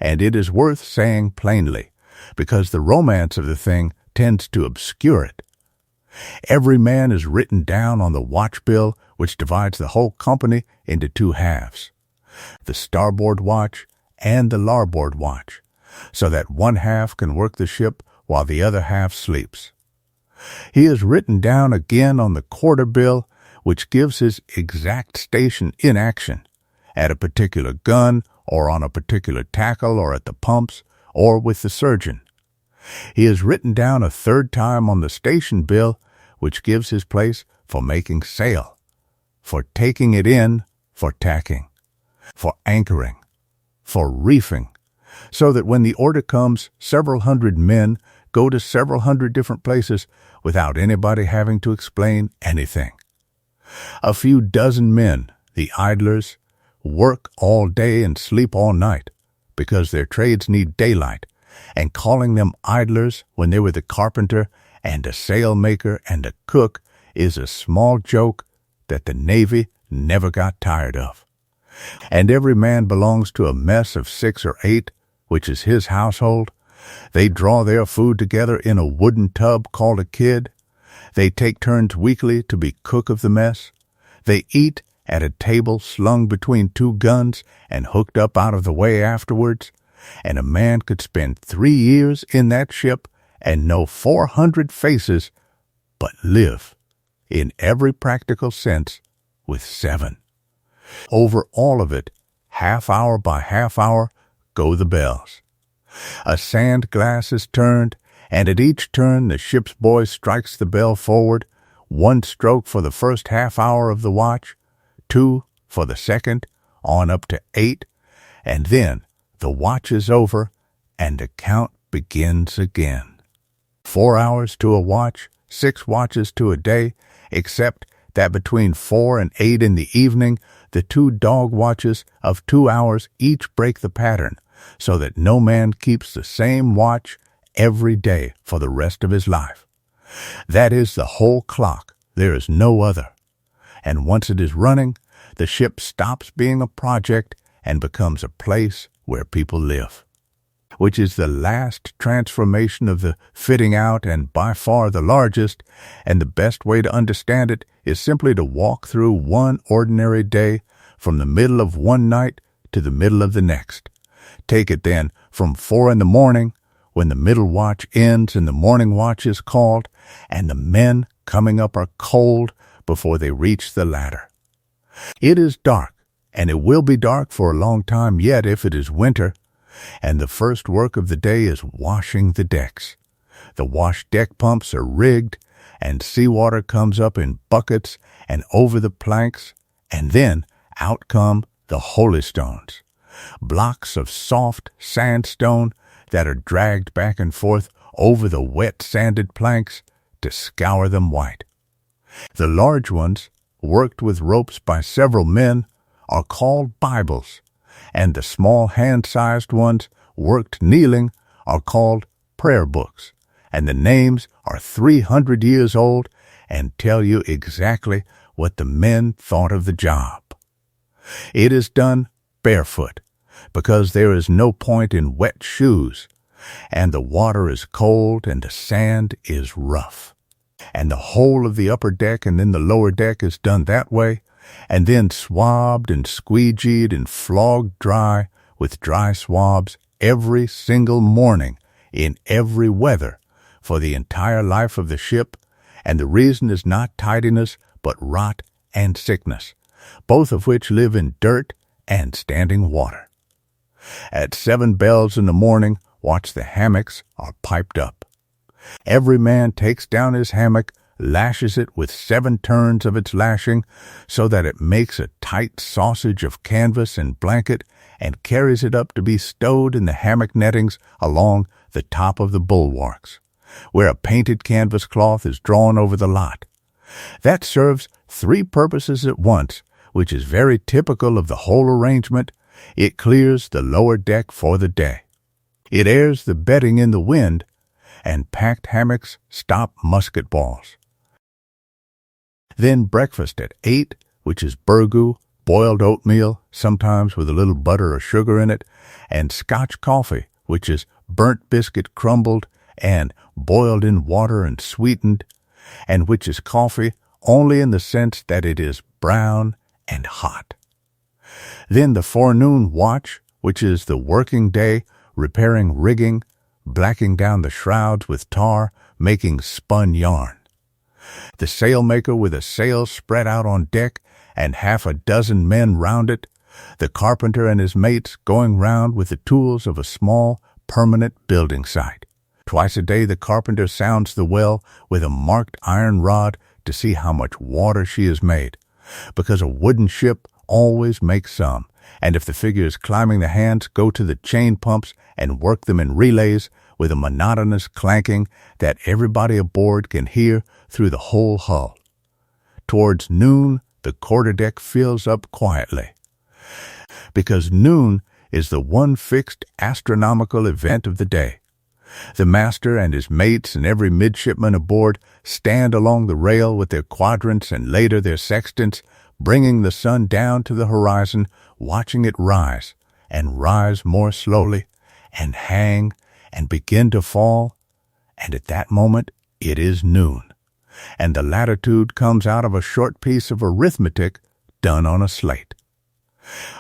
and it is worth saying plainly, because the romance of the thing tends to obscure it. Every man is written down on the watch bill, which divides the whole company into two halves, the starboard watch and the larboard watch, so that one half can work the ship while the other half sleeps. He is written down again on the quarter bill, which gives his exact station in action, at a particular gun, or on a particular tackle, or at the pumps, or with the surgeon. He is written down a third time on the station bill, which gives his place for making sail, for taking it in, for tacking, for anchoring, for reefing, so that when the order comes, several hundred men go to several hundred different places without anybody having to explain anything. A few dozen men, the idlers, work all day and sleep all night, because their trades need daylight, and calling them idlers when they were the carpenter and a sailmaker and a cook is a small joke that the Navy never got tired of. And every man belongs to a mess of 6 or 8, which is his household. They draw their food together in a wooden tub called a kid. They take turns weekly to be cook of the mess. They eat at a table slung between 2 guns and hooked up out of the way afterwards. And a man could spend 3 years in that ship and know 400 faces, but live, in every practical sense, with 7. Over all of it, half hour by half hour, go the bells. A sand glass is turned, and at each turn the ship's boy strikes the bell forward, 1 stroke for the first half hour of the watch, 2 for the second, on up to 8, and then the watch is over, and the count begins again. 4 hours to a watch, 6 watches to a day, except that between 4 and 8 in the evening, the 2 dog watches of 2 hours each break the pattern, so that no man keeps the same watch every day for the rest of his life. That is the whole clock. There is no other. And once it is running, the ship stops being a project and becomes a place where people live, which is the last transformation of the fitting out and by far the largest, and the best way to understand it is simply to walk through one ordinary day from the middle of one night to the middle of the next. Take it then from 4 in the morning, when the middle watch ends and the morning watch is called, and the men coming up are cold before they reach the ladder. It is dark, and it will be dark for a long time yet if it is winter, and the first work of the day is washing the decks. The wash deck pumps are rigged, and seawater comes up in buckets and over the planks, and then out come the holystones, blocks of soft sandstone that are dragged back and forth over the wet sanded planks to scour them white. The large ones, worked with ropes by several men, are called Bibles, and the small hand-sized ones, worked kneeling, are called prayer books, and the names are 300 years old and tell you exactly what the men thought of the job. It is done barefoot, because there is no point in wet shoes, and the water is cold and the sand is rough. And the whole of the upper deck and then the lower deck is done that way, and then swabbed and squeegeed and flogged dry with dry swabs every single morning in every weather for the entire life of the ship, and the reason is not tidiness but rot and sickness, both of which live in dirt and standing water. At 7 bells in the morning, watch the hammocks are piped up. Every man takes down his hammock, lashes it with 7 turns of its lashing so that it makes a tight sausage of canvas and blanket, and carries it up to be stowed in the hammock nettings along the top of the bulwarks, where a painted canvas cloth is drawn over the lot. That serves 3 purposes at once, which is very typical of the whole arrangement. It clears the lower deck for the day. It airs the bedding in the wind, and packed hammocks stop musket balls. Then breakfast at 8, which is burgoo, boiled oatmeal, sometimes with a little butter or sugar in it, and Scotch coffee, which is burnt biscuit crumbled and boiled in water and sweetened, and which is coffee only in the sense that it is brown and hot. Then the forenoon watch, which is the working day, repairing rigging, blacking down the shrouds with tar, making spun yarn. The sailmaker with a sail spread out on deck and half a dozen men round it, the carpenter and his mates going round with the tools of a small, permanent building site. Twice a day the carpenter sounds the well with a marked iron rod to see how much water she has made, because a wooden ship always makes some, and if the figure is climbing the hands, go to the chain pumps and work them in relays with a monotonous clanking that everybody aboard can hear through the whole hull. Towards noon, the quarterdeck fills up quietly, because noon is the one fixed astronomical event of the day. The master and his mates and every midshipman aboard stand along the rail with their quadrants and later their sextants, bringing the sun down to the horizon, watching it rise, and rise more slowly, and hang, and begin to fall, and at that moment it is noon, and the latitude comes out of a short piece of arithmetic done on a slate.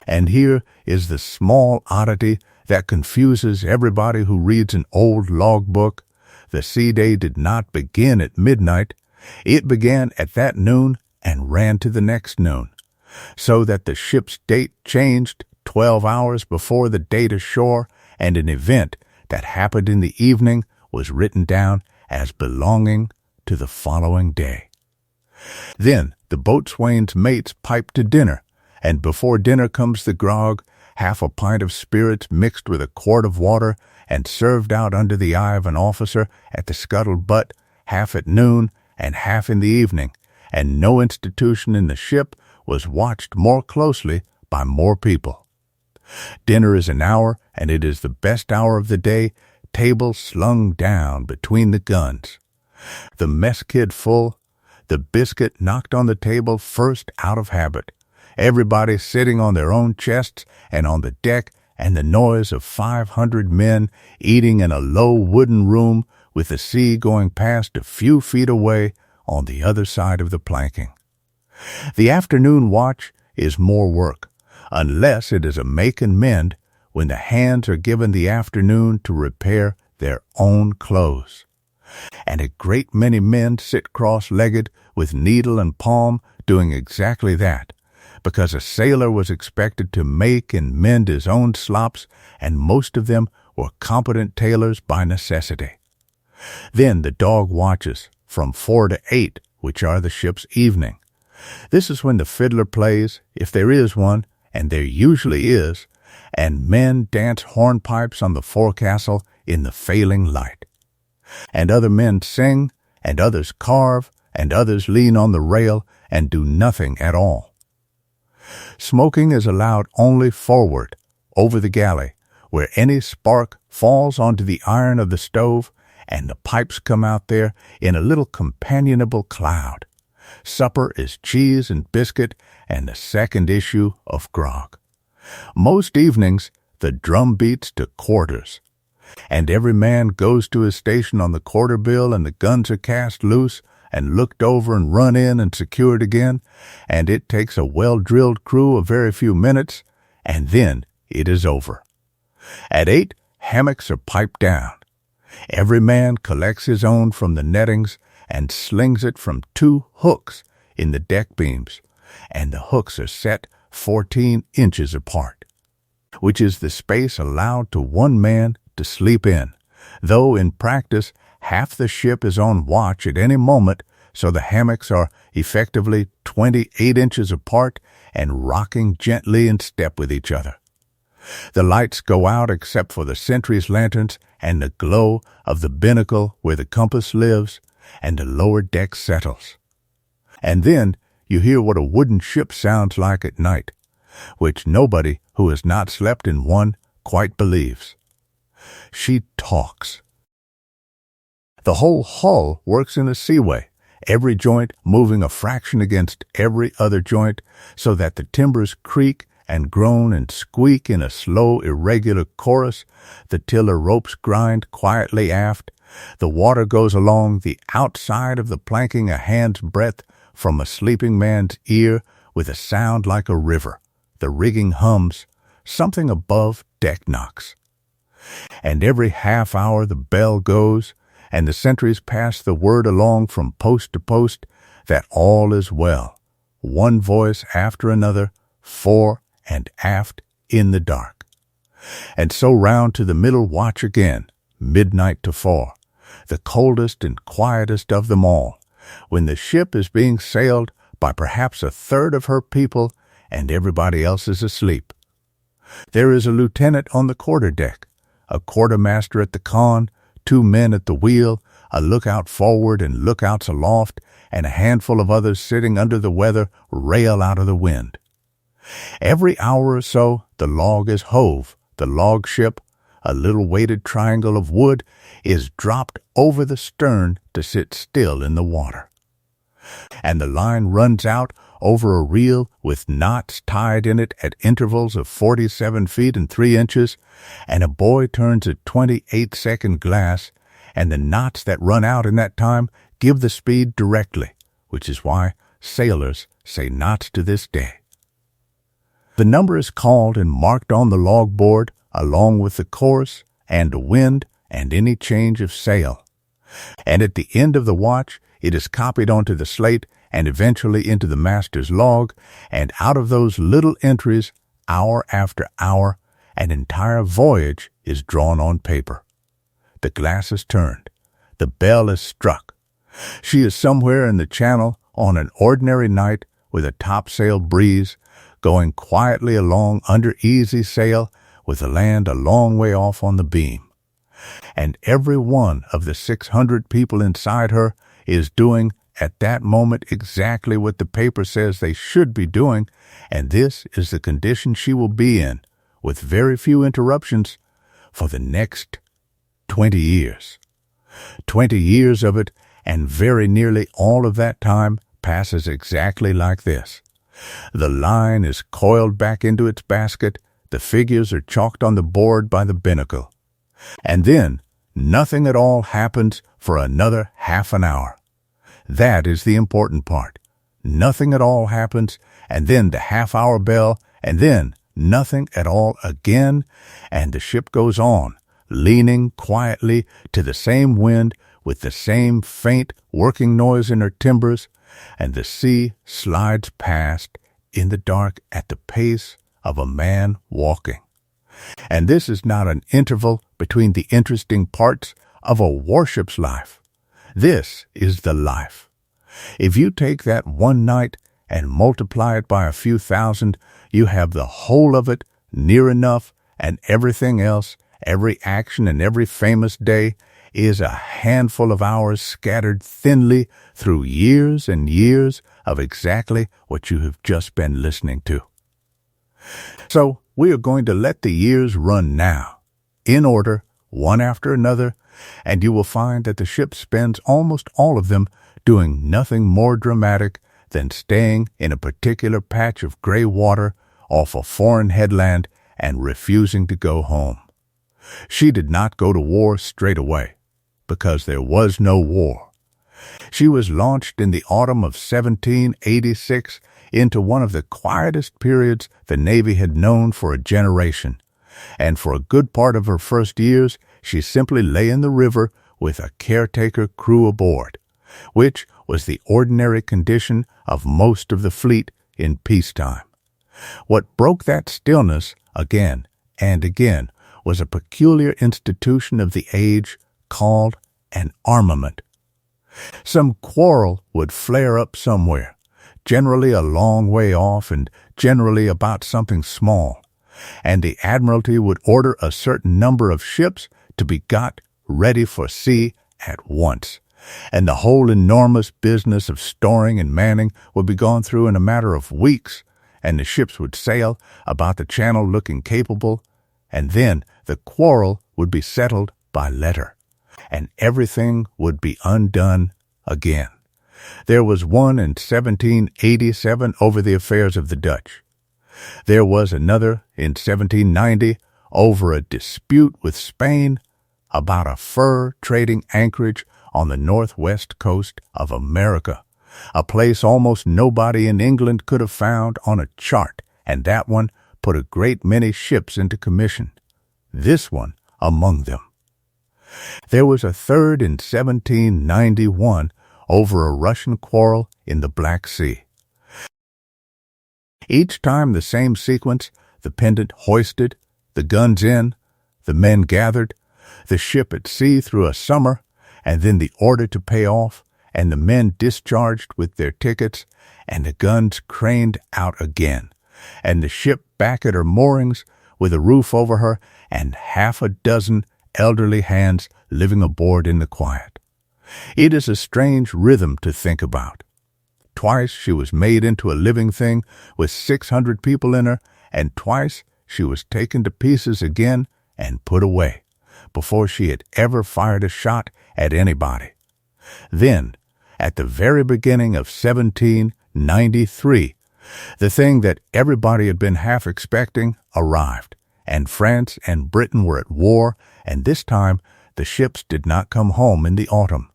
And here is the small oddity that confuses everybody who reads an old logbook. The sea day did not begin at midnight. It began at that noon and ran to the next noon, so that the ship's date changed 12 hours before the date ashore, and an event that happened in the evening was written down as belonging to the following day. Then the boatswain's mates pipe to dinner, and before dinner comes the grog, half a pint of spirits mixed with a quart of water and served out under the eye of an officer at the scuttle-butt, half at noon and half in the evening, and no institution in the ship was watched more closely by more people. Dinner is an hour, and it is the best hour of the day, table slung down between the guns, the mess kid full, the biscuit knocked on the table first out of habit, everybody sitting on their own chests and on the deck, and the noise of 500 men eating in a low wooden room with the sea going past a few feet away on the other side of the planking. The afternoon watch is more work, unless it is a make and mend, when the hands are given the afternoon to repair their own clothes. And a great many men sit cross-legged with needle and palm doing exactly that, because a sailor was expected to make and mend his own slops, and most of them were competent tailors by necessity. Then the dog watches from 4 to 8, which are the ship's evening. This is when the fiddler plays, if there is one, and there usually is, and men dance hornpipes on the forecastle in the failing light. And other men sing, and others carve, and others lean on the rail and do nothing at all. Smoking is allowed only forward, over the galley, where any spark falls onto the iron of the stove, and the pipes come out there in a little companionable cloud. Supper is cheese and biscuit and the second issue of grog. Most evenings the drum beats to quarters, and every man goes to his station on the quarter bill, and the guns are cast loose, and looked over and run in and secured again, and it takes a well-drilled crew a very few minutes, and then it is over. At 8, hammocks are piped down. Every man collects his own from the nettings and slings it from 2 hooks in the deck beams, and the hooks are set 14 inches apart, which is the space allowed to one man to sleep in, though in practice half the ship is on watch at any moment, so the hammocks are effectively 28 inches apart and rocking gently in step with each other. The lights go out except for the sentry's lanterns and the glow of the binnacle where the compass lives, and the lower deck settles. And then you hear what a wooden ship sounds like at night, which nobody who has not slept in one quite believes. She talks. The whole hull works in a seaway, every joint moving a fraction against every other joint, so that the timbers creak and groan and squeak in a slow, irregular chorus. The tiller ropes grind quietly aft. The water goes along the outside of the planking a hand's breadth from a sleeping man's ear with a sound like a river. The rigging hums. Something above deck knocks. And every half hour the bell goes, and the sentries pass the word along from post to post that all is well. One voice after another, fore and aft in the dark. And so round to the middle watch again, midnight to 4, the coldest and quietest of them all, when the ship is being sailed by perhaps a third of her people and everybody else is asleep. There is a lieutenant on the quarterdeck, a quartermaster at the conn, 2 men at the wheel, a lookout forward and lookouts aloft, and a handful of others sitting under the weather rail out of the wind. Every hour or so the log is hove. The log ship, a little weighted triangle of wood, is dropped over the stern to sit still in the water. And the line runs out over a reel with knots tied in it at intervals of 47 feet and 3 inches, and a boy turns a 28-second glass, and the knots that run out in that time give the speed directly, which is why sailors say knots to this day. The number is called and marked on the logboard along with the course and the wind and any change of sail. And at the end of the watch, it is copied onto the slate and eventually into the master's log, and out of those little entries, hour after hour, an entire voyage is drawn on paper. The glass is turned. The bell is struck. She is somewhere in the channel on an ordinary night with a topsail breeze, going quietly along under easy sail with the land a long way off on the beam. And every one of the 600 people inside her is doing at that moment exactly what the paper says they should be doing, and this is the condition she will be in, with very few interruptions, for the next 20 years. 20 years of it, and very nearly all of that time passes exactly like this. The line is coiled back into its basket, the figures are chalked on the board by the binnacle. And then nothing at all happens for another half an hour. That is the important part. Nothing at all happens, and then the half-hour bell, and then nothing at all again, and the ship goes on, leaning quietly to the same wind with the same faint working noise in her timbers, and the sea slides past in the dark at the pace of a man walking. And this is not an interval between the interesting parts of a warship's life. This is the life. If you take that one night and multiply it by a few thousand, you have the whole of it near enough, and everything else, every action and every famous day, is a handful of hours scattered thinly through years and years of exactly what you have just been listening to. So we are going to let the years run now, in order, one after another, and you will find that the ship spends almost all of them doing nothing more dramatic than staying in a particular patch of gray water off a foreign headland and refusing to go home. She did not go to war straight away, because there was no war. She was launched in the autumn of 1786 into one of the quietest periods the Navy had known for a generation, and for a good part of her first years she simply lay in the river with a caretaker crew aboard, which was the ordinary condition of most of the fleet in peacetime. What broke that stillness again and again was a peculiar institution of the age called an armament. Some quarrel would flare up somewhere, generally a long way off and generally about something small, and the Admiralty would order a certain number of ships to be got ready for sea at once, and the whole enormous business of storing and manning would be gone through in a matter of weeks, and the ships would sail about the channel looking capable, and then the quarrel would be settled by letter, and everything would be undone again. There was one in 1787 over the affairs of the Dutch. There was another in 1790 over a dispute with Spain about a fur trading anchorage on the northwest coast of America, a place almost nobody in England could have found on a chart, and that one put a great many ships into commission, this one among them. There was a third in 1791 over a Russian quarrel in the Black Sea. Each time the same sequence, the pendant hoisted, the guns in, the men gathered, the ship at sea through a summer, and then the order to pay off, and the men discharged with their tickets, and the guns craned out again, and the ship back at her moorings with a roof over her, and half a dozen elderly hands living aboard in the quiet. It is a strange rhythm to think about. Twice she was made into a living thing with 600 people in her, and twice she was taken to pieces again and put away, before she had ever fired a shot at anybody. Then, at the very beginning of 1793, the thing that everybody had been half expecting arrived, and France and Britain were at war, and this time the ships did not come home in the autumn.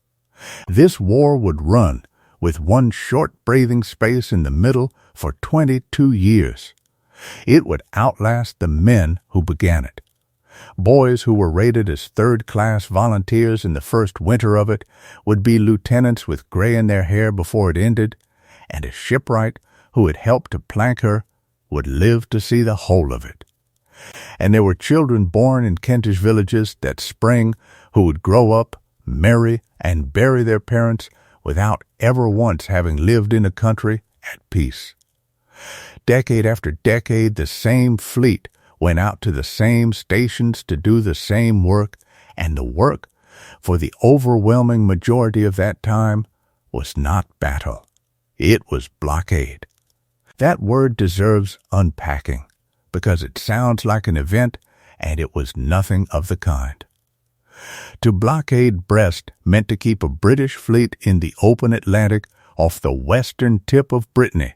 This war would run, with one short breathing space in the middle, for 22 years. It would outlast the men who began it. Boys who were rated as third-class volunteers in the first winter of it would be lieutenants with gray in their hair before it ended, and a shipwright who had helped to plank her would live to see the whole of it. And there were children born in Kentish villages that spring who would grow up, marry, and bury their parents without ever once having lived in a country at peace. Decade after decade, the same fleet went out to the same stations to do the same work, and the work, for the overwhelming majority of that time, was not battle. It was blockade. That word deserves unpacking, because it sounds like an event, and it was nothing of the kind. To blockade Brest meant to keep a British fleet in the open Atlantic off the western tip of Brittany,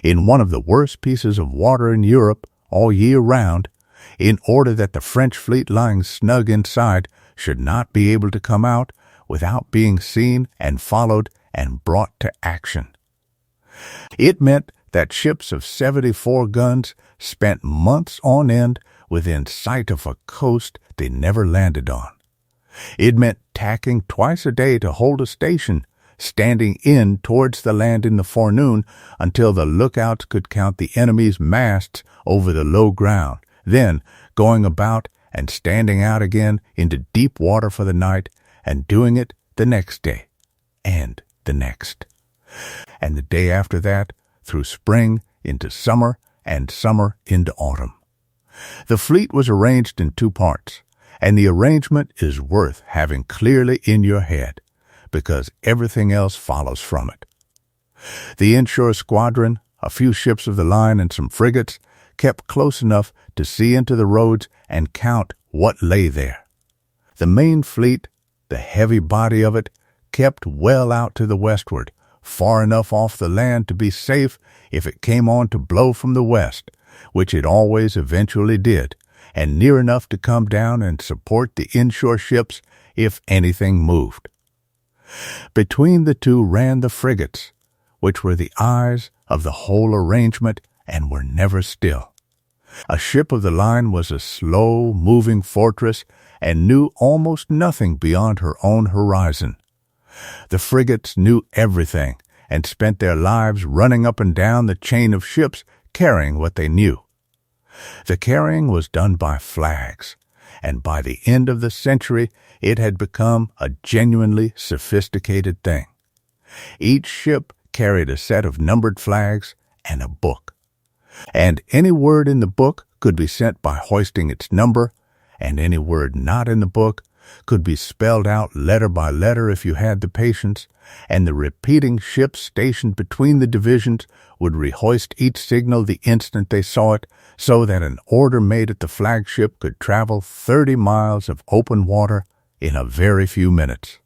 in one of the worst pieces of water in Europe all year round, in order that the French fleet lying snug inside should not be able to come out without being seen and followed and brought to action. It meant that ships of 74 guns spent months on end within sight of a coast they never landed on. It meant tacking twice a day to hold a station, standing in towards the land in the forenoon until the lookouts could count the enemy's masts over the low ground, then going about and standing out again into deep water for the night, and doing it the next day, and the next, and the day after that, through spring into summer, and summer into autumn. The fleet was arranged in two parts, and the arrangement is worth having clearly in your head, because everything else follows from it. The inshore squadron, a few ships of the line and some frigates, kept close enough to see into the roads and count what lay there. The main fleet, the heavy body of it, kept well out to the westward, far enough off the land to be safe if it came on to blow from the west, which it always eventually did, and near enough to come down and support the inshore ships if anything moved. Between the two ran the frigates, which were the eyes of the whole arrangement and were never still. A ship of the line was a slow-moving fortress and knew almost nothing beyond her own horizon. The frigates knew everything and spent their lives running up and down the chain of ships carrying what they knew. The carrying was done by flags, and by the end of the century it had become a genuinely sophisticated thing. Each ship carried a set of numbered flags and a book, and any word in the book could be sent by hoisting its number, and any word not in the book could be spelled out letter by letter if you had the patience, and the repeating ships stationed between the divisions would rehoist each signal the instant they saw it, so that an order made at the flagship could travel 30 miles of open water in a very few minutes.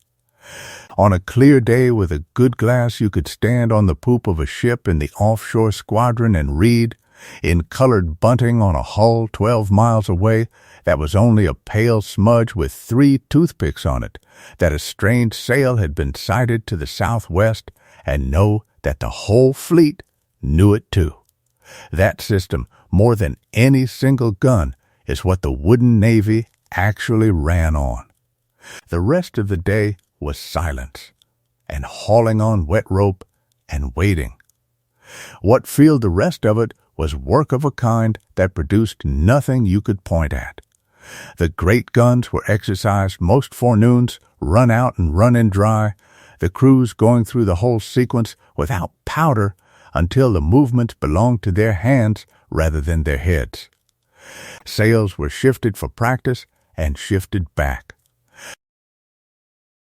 On a clear day with a good glass, you could stand on the poop of a ship in the offshore squadron and read, in colored bunting on a hull 12 miles away that was only a pale smudge with 3 toothpicks on it, that a strange sail had been sighted to the southwest, and know that the whole fleet knew it too. That system, more than any single gun, is what the wooden navy actually ran on. The rest of the day was silence, and hauling on wet rope, and waiting. What filled the rest of it was work of a kind that produced nothing you could point at. The great guns were exercised most forenoons, run out and run in dry, the crews going through the whole sequence without powder until the movements belonged to their hands rather than their heads. Sails were shifted for practice and shifted back.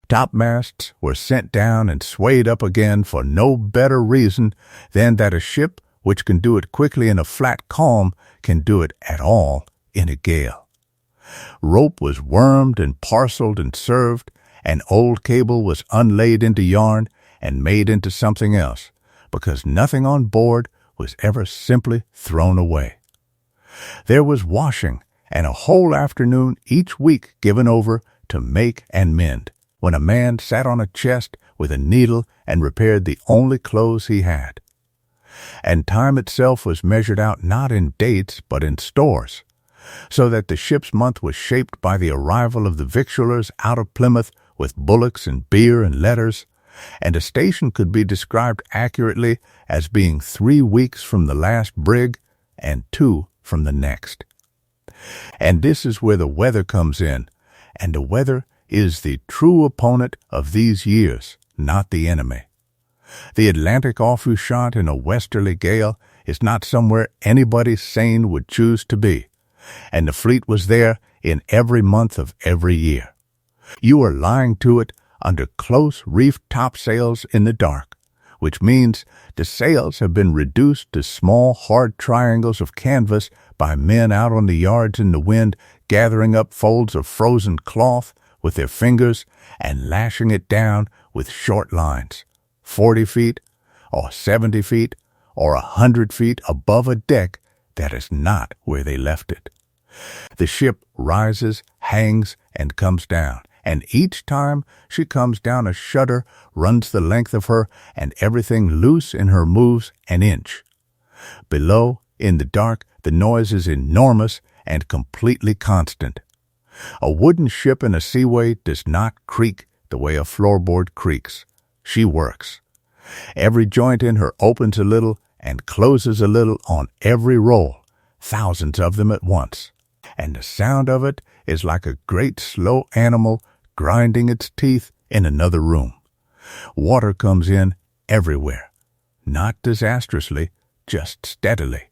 Topmasts were sent down and swayed up again for no better reason than that a ship which can do it quickly in a flat calm can do it at all in a gale. Rope was wormed and parceled and served, and old cable was unlaid into yarn and made into something else, because nothing on board was ever simply thrown away. There was washing, and a whole afternoon each week given over to make and mend, when a man sat on a chest with a needle and repaired the only clothes he had. And time itself was measured out not in dates but in stores, so that the ship's month was shaped by the arrival of the victuallers out of Plymouth with bullocks and beer and letters, and a station could be described accurately as being 3 weeks from the last brig and 2 from the next. And this is where the weather comes in, and the weather is the true opponent of these years, not the enemy. The Atlantic offshot in a westerly gale is not somewhere anybody sane would choose to be, and the fleet was there in every month of every year. You are lying to it under close reefed topsails in the dark, which means the sails have been reduced to small hard triangles of canvas by men out on the yards in the wind, gathering up folds of frozen cloth with their fingers and lashing it down with short lines, 40 feet or 70 feet or 100 feet above a deck that is not where they left it. The ship rises, hangs, and comes down, and each time she comes down a shudder runs the length of her, and everything loose in her moves an inch. Below, in the dark, the noise is enormous and completely constant. A wooden ship in a seaway does not creak the way a floorboard creaks. She works. Every joint in her opens a little and closes a little on every roll, thousands of them at once. And the sound of it is like a great slow animal grinding its teeth in another room. Water comes in everywhere, not disastrously, just steadily.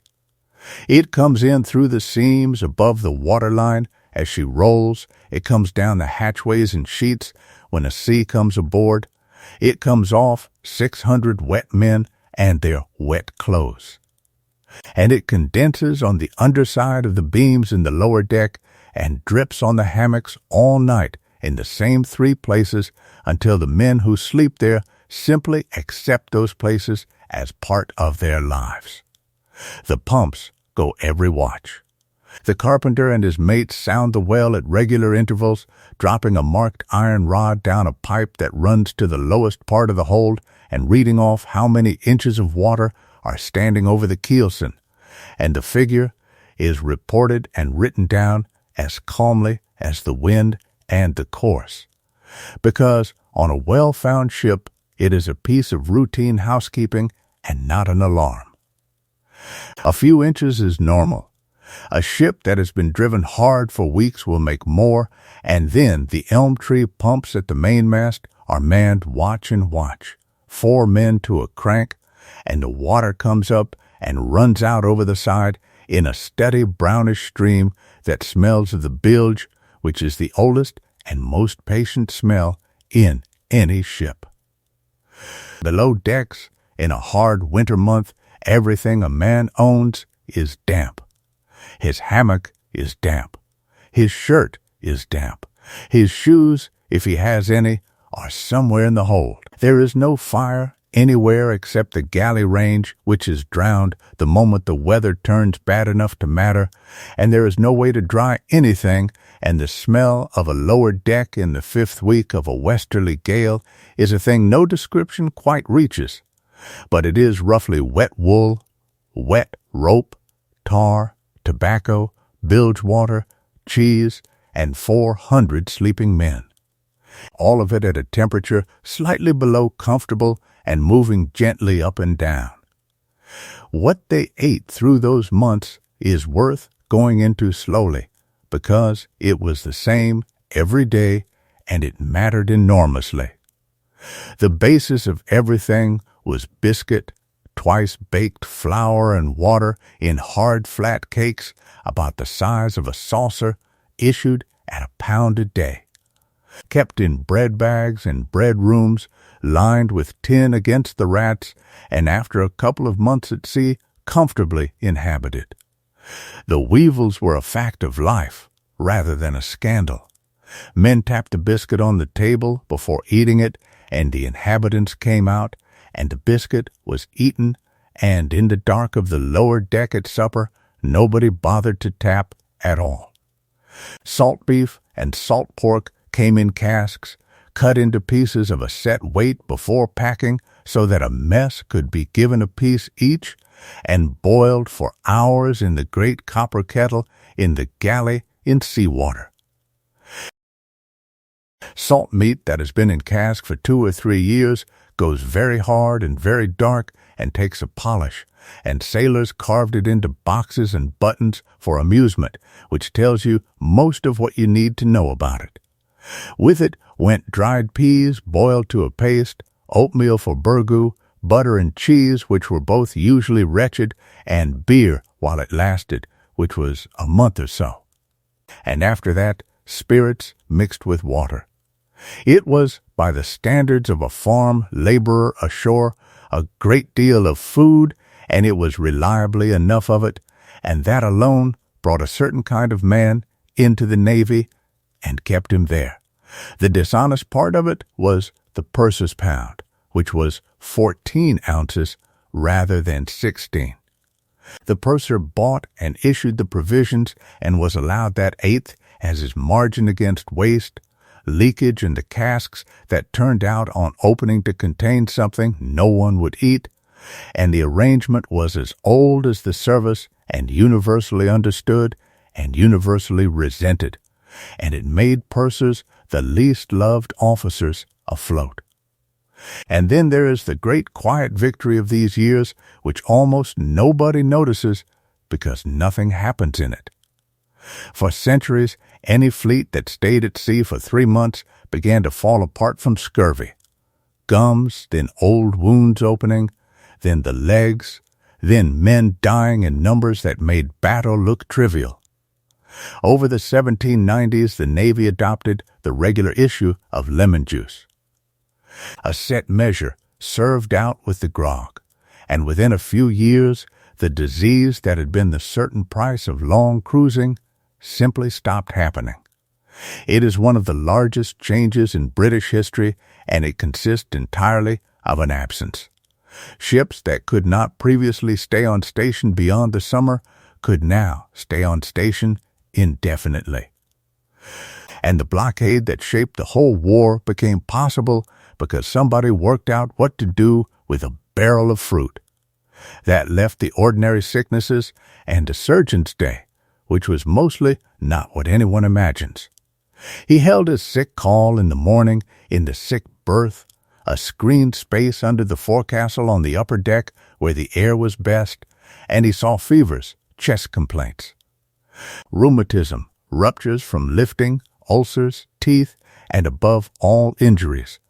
It comes in through the seams above the waterline as she rolls. It comes down the hatchways in sheets when a sea comes aboard. It comes off 600 wet men and their wet clothes. And it condenses on the underside of the beams in the lower deck and drips on the hammocks all night in the same 3 places until the men who sleep there simply accept those places as part of their lives. The pumps go every watch. The carpenter and his mates sound the well at regular intervals, dropping a marked iron rod down a pipe that runs to the lowest part of the hold and reading off how many inches of water are standing over the keelson, and the figure is reported and written down as calmly as the wind and the course. Because on a well-found ship, it is a piece of routine housekeeping and not an alarm. A few inches is normal. A ship that has been driven hard for weeks will make more, and then the elm tree pumps at the mainmast are manned watch and watch, 4 men to a crank, and the water comes up and runs out over the side in a steady brownish stream that smells of the bilge, which is the oldest and most patient smell in any ship. Below decks, in a hard winter month, everything a man owns is damp. His hammock is damp. His shirt is damp. His shoes, if he has any, are somewhere in the hold. There is no fire anywhere except the galley range, which is drowned the moment the weather turns bad enough to matter, and there is no way to dry anything, and the smell of a lower deck in the 5th week of a westerly gale is a thing no description quite reaches. But it is roughly wet wool, wet rope, tar, tobacco, bilge water, cheese, and 400 sleeping men. All of it at a temperature slightly below comfortable and moving gently up and down. What they ate through those months is worth going into slowly, because it was the same every day and it mattered enormously. The basis of everything was biscuit, twice-baked flour and water in hard flat cakes about the size of a saucer, issued at £1 a day, kept in bread bags and bread rooms, lined with tin against the rats, and after a couple of months at sea, comfortably inhabited. The weevils were a fact of life, rather than a scandal. Men tapped the biscuit on the table before eating it, and the inhabitants came out, and the biscuit was eaten, and in the dark of the lower deck at supper, nobody bothered to tap at all. Salt beef and salt pork came in casks, cut into pieces of a set weight before packing so that a mess could be given a piece each, and boiled for hours in the great copper kettle in the galley in seawater. Salt meat that has been in cask for 2 or 3 years goes very hard and very dark and takes a polish, and sailors carved it into boxes and buttons for amusement, which tells you most of what you need to know about it. With it went dried peas boiled to a paste, oatmeal for burgoo, butter and cheese, which were both usually wretched, and beer while it lasted, which was a month or so. And after that, spirits mixed with water. It was, by the standards of a farm laborer ashore, a great deal of food, and it was reliably enough of it, and that alone brought a certain kind of man into the Navy and kept him there. The dishonest part of it was the purser's pound, which was 14 ounces rather than 16. The purser bought and issued the provisions and was allowed that eighth as his margin against waste, leakage in the casks that turned out on opening to contain something no one would eat, and the arrangement was as old as the service and universally understood and universally resented, and it made pursers the least loved officers afloat. And then there is the great quiet victory of these years, which almost nobody notices because nothing happens in it. For centuries, any fleet that stayed at sea for 3 months began to fall apart from scurvy. Gums, then old wounds opening, then the legs, then men dying in numbers that made battle look trivial. Over the 1790s, the Navy adopted the regular issue of lemon juice. A set measure served out with the grog, and within a few years, the disease that had been the certain price of long cruising simply stopped happening. It is one of the largest changes in British history, and it consists entirely of an absence. Ships that could not previously stay on station beyond the summer could now stay on station indefinitely. And the blockade that shaped the whole war became possible because somebody worked out what to do with a barrel of fruit. That left the ordinary sicknesses and the surgeon's day, which was mostly not what anyone imagines. He held his sick call in the morning in the sick berth, a screened space under the forecastle on the upper deck where the air was best, and he saw fevers, chest complaints, rheumatism, ruptures from lifting, ulcers, teeth, and above all injuries,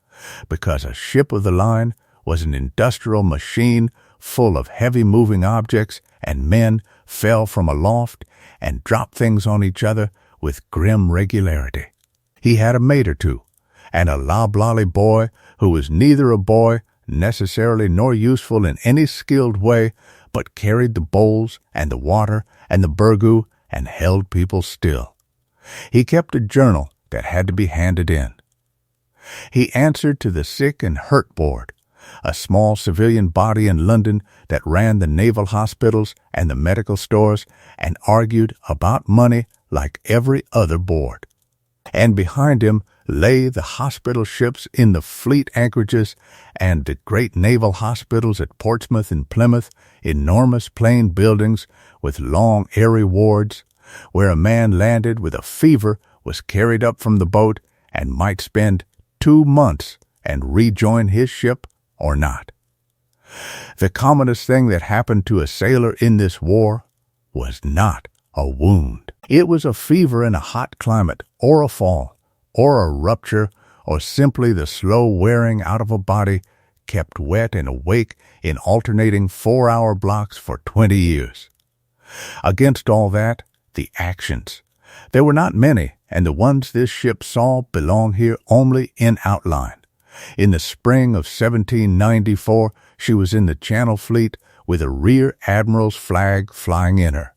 because a ship of the line was an industrial machine full of heavy moving objects, and men fell from aloft and dropped things on each other with grim regularity. He had a mate or two, and a loblolly boy who was neither a boy necessarily nor useful in any skilled way, but carried the bowls and the water and the burgoo and held people still. He kept a journal that had to be handed in. He answered to the Sick and Hurt Board, a small civilian body in London that ran the naval hospitals and the medical stores and argued about money like every other board. And behind him lay the hospital ships in the fleet anchorages and the great naval hospitals at Portsmouth and Plymouth, enormous plain buildings with long airy wards, where a man landed with a fever was carried up from the boat and might spend 2 months and rejoin his ship or not. The commonest thing that happened to a sailor in this war was not a wound. It was a fever in a hot climate, or a fall, or a rupture, or simply the slow wearing out of a body kept wet and awake in alternating 4-hour blocks for 20 years. Against all that, the actions. There were not many, and the ones this ship saw belong here only in outline. In the spring of 1794, she was in the Channel Fleet with a rear admiral's flag flying in her,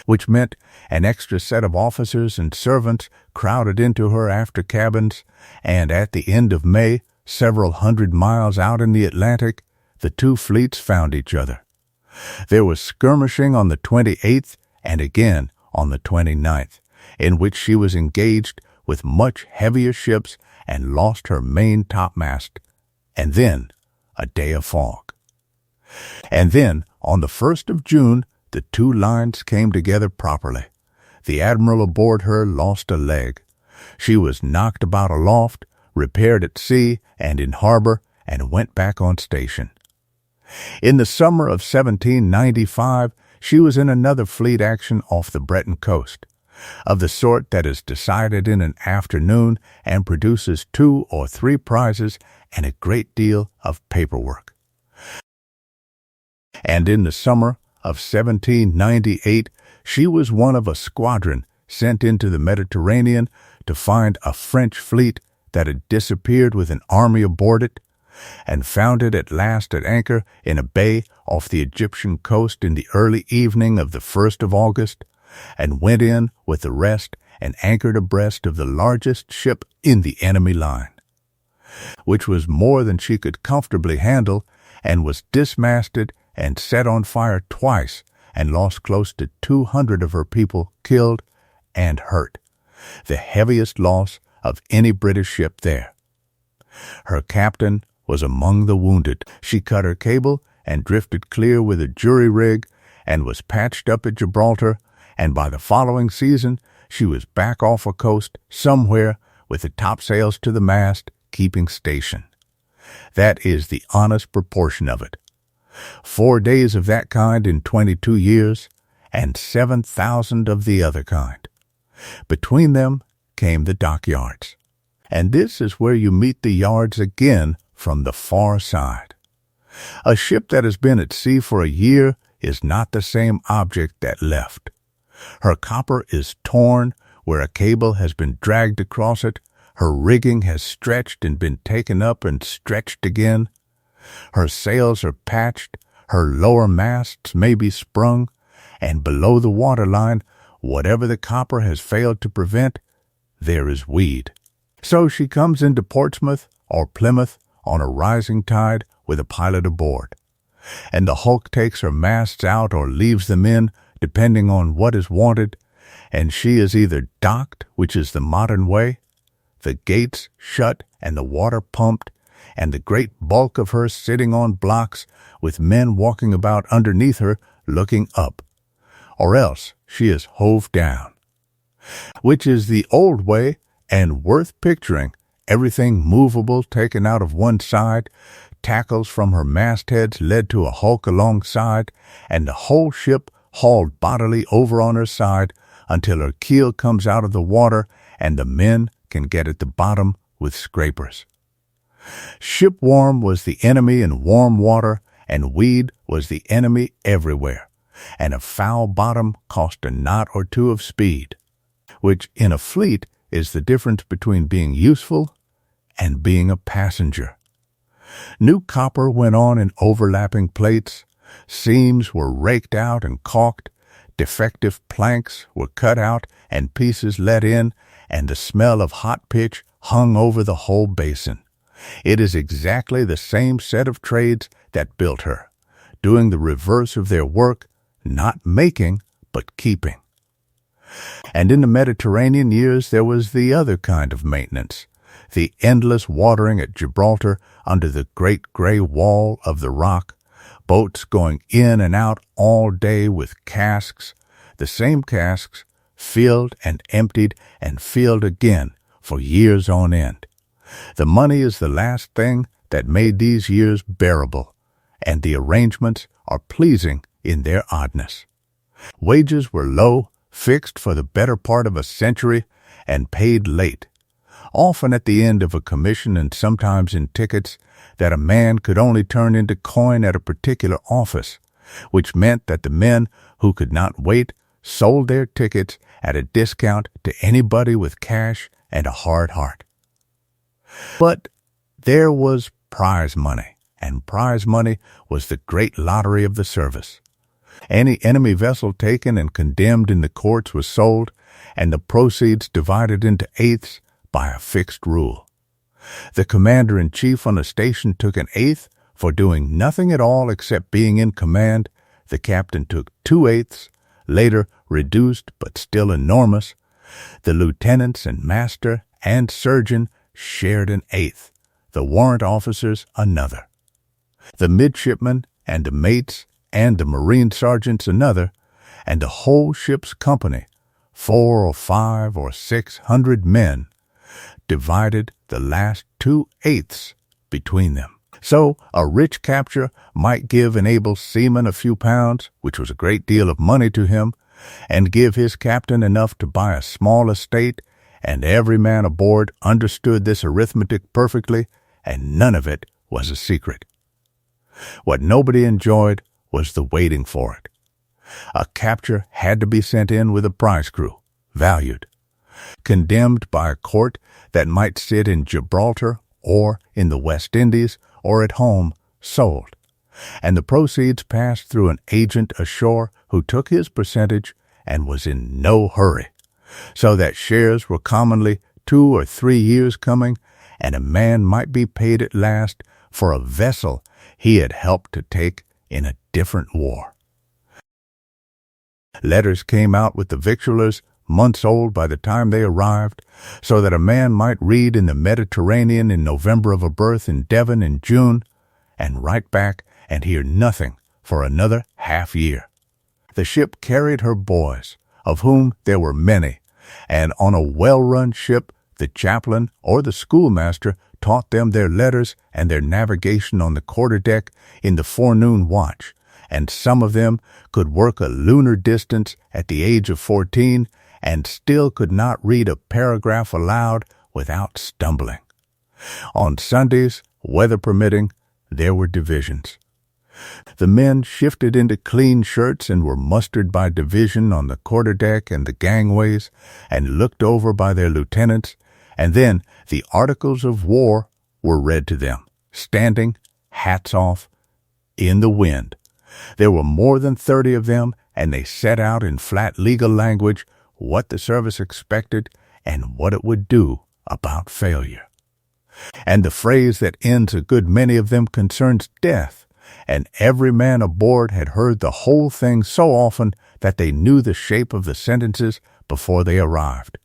which meant an extra set of officers and servants crowded into her after cabins, and at the end of May, several hundred miles out in the Atlantic, the two fleets found each other. There was skirmishing on the 28th and again on the 29th, in which she was engaged with much heavier ships and lost her main topmast, and then a day of fog. And then, on the 1st of June, the two lines came together properly. The admiral aboard her lost a leg. She was knocked about aloft, repaired at sea and in harbor, and went back on station. In the summer of 1795, she was in another fleet action off the Breton coast, of the sort that is decided in an afternoon and produces 2 or 3 prizes and a great deal of paperwork. And in the summer of 1798, she was one of a squadron sent into the Mediterranean to find a French fleet that had disappeared with an army aboard it, and found it at last at anchor in a bay off the Egyptian coast in the early evening of the 1st of August, and went in with the rest and anchored abreast of the largest ship in the enemy line, which was more than she could comfortably handle, and was dismasted and set on fire twice, and lost close to 200 of her people killed and hurt, the heaviest loss of any British ship there. Her captain was among the wounded. She cut her cable and drifted clear with a jury rig and was patched up at Gibraltar, and by the following season she was back off a coast somewhere with the topsails to the mast, keeping station. That is the honest proportion of it. 4 days of that kind in 22 years, and 7,000 of the other kind. Between them came the dockyards. And this is where you meet the yards again from the far side. A ship that has been at sea for a year is not the same object that left. Her copper is torn where a cable has been dragged across it. Her rigging has stretched and been taken up and stretched again. Her sails are patched, her lower masts may be sprung, and below the waterline, whatever the copper has failed to prevent, there is weed. So she comes into Portsmouth or Plymouth on a rising tide with a pilot aboard, and the hulk takes her masts out or leaves them in, depending on what is wanted, and she is either docked, which is the modern way, the gates shut and the water pumped, and the great bulk of her sitting on blocks with men walking about underneath her looking up, or else she is hove down, which is the old way and worth picturing, everything movable taken out of one side, tackles from her mastheads led to a hulk alongside, and the whole ship hauled bodily over on her side until her keel comes out of the water and the men can get at the bottom with scrapers. Shipworm was the enemy in warm water, and weed was the enemy everywhere, and a foul bottom cost a knot or two of speed, which in a fleet is the difference between being useful and being a passenger. New copper went on in overlapping plates, seams were raked out and caulked, defective planks were cut out and pieces let in, and the smell of hot pitch hung over the whole basin. It is exactly the same set of trades that built her, doing the reverse of their work, not making, but keeping. And in the Mediterranean years there was the other kind of maintenance, the endless watering at Gibraltar under the great gray wall of the rock, boats going in and out all day with casks, the same casks, filled and emptied and filled again for years on end. The money is the last thing that made these years bearable, and the arrangements are pleasing in their oddness. Wages were low, fixed for the better part of a century, and paid late, often at the end of a commission and sometimes in tickets that a man could only turn into coin at a particular office, which meant that the men who could not wait sold their tickets at a discount to anybody with cash and a hard heart. But there was prize money, and prize money was the great lottery of the service. Any enemy vessel taken and condemned in the courts was sold, and the proceeds divided into eighths by a fixed rule. The commander-in-chief on a station took an eighth for doing nothing at all except being in command. The captain took 2/8, later reduced but still enormous. The lieutenants and master and surgeon shared an eighth, the warrant officers another. The midshipmen and the mates and the marine sergeants another, and the whole ship's company, 400 or 500 or 600 men, divided the last 2/8 between them. So a rich capture might give an able seaman a few pounds, which was a great deal of money to him, and give his captain enough to buy a small estate, and every man aboard understood this arithmetic perfectly, and none of it was a secret. What nobody enjoyed was the waiting for it. A capture had to be sent in with a prize crew, valued, condemned by a court that might sit in Gibraltar or in the West Indies or at home, sold, and the proceeds passed through an agent ashore who took his percentage and was in no hurry, so that shares were commonly 2 or 3 years coming, and a man might be paid at last for a vessel he had helped to take in a different war. Letters came out with the victualers, months old by the time they arrived, so that a man might read in the Mediterranean in November of a berth in Devon in June, and write back and hear nothing for another half-year. The ship carried her boys, of whom there were many, and on a well-run ship the chaplain or the schoolmaster taught them their letters and their navigation on the quarterdeck in the forenoon watch, and some of them could work a lunar distance at the age of 14 and still could not read a paragraph aloud without stumbling. On Sundays, weather permitting, there were divisions. The men shifted into clean shirts and were mustered by division on the quarterdeck and the gangways and looked over by their lieutenants, and then the articles of war were read to them, standing, hats off, in the wind. There were more than 30 of them, and they set out in flat legal language what the service expected and what it would do about failure. And the phrase that ends a good many of them concerns death, and every man aboard had heard the whole thing so often that they knew the shape of the sentences before they arrived.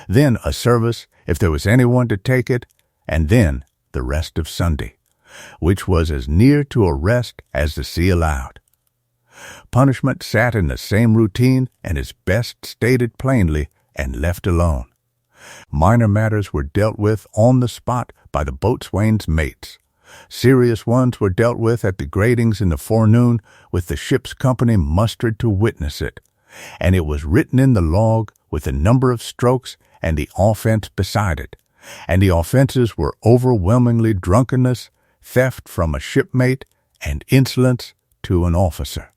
Then a service, if there was anyone to take it, and then the rest of Sunday, which was as near to a rest as the sea allowed. Punishment sat in the same routine and is best stated plainly and left alone. Minor matters were dealt with on the spot by the boatswain's mates. Serious ones were dealt with at the gratings in the forenoon, with the ship's company mustered to witness it, and it was written in the log with the number of strokes and the offense beside it, and the offenses were overwhelmingly drunkenness, theft from a shipmate, and insolence to an officer.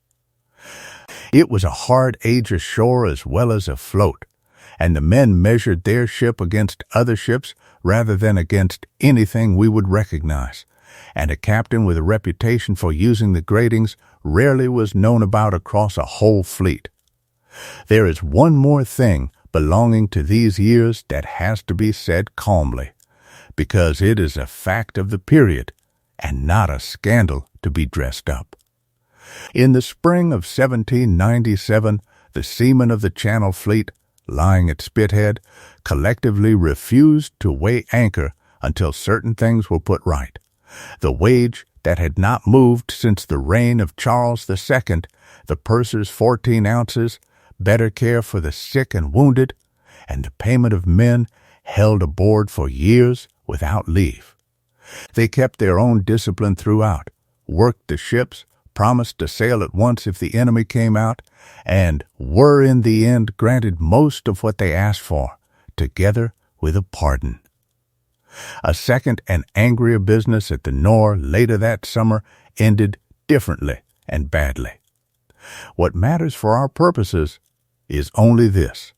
It was a hard age ashore as well as afloat, and the men measured their ship against other ships rather than against anything we would recognize, and a captain with a reputation for using the gratings rarely was known about across a whole fleet. There is one more thing belonging to these years that has to be said calmly, because it is a fact of the period and not a scandal to be dressed up. In the spring of 1797, the seamen of the Channel Fleet, lying at Spithead, collectively refused to weigh anchor until certain things were put right. The wage that had not moved since the reign of Charles II, the purser's 14 ounces, better care for the sick and wounded, and the payment of men held aboard for years without leave. They kept their own discipline throughout, worked the ships, promised to sail at once if the enemy came out, and were in the end granted most of what they asked for, together with a pardon. A second and angrier business at the Nore later that summer ended differently and badly. What matters for our purposes is only this,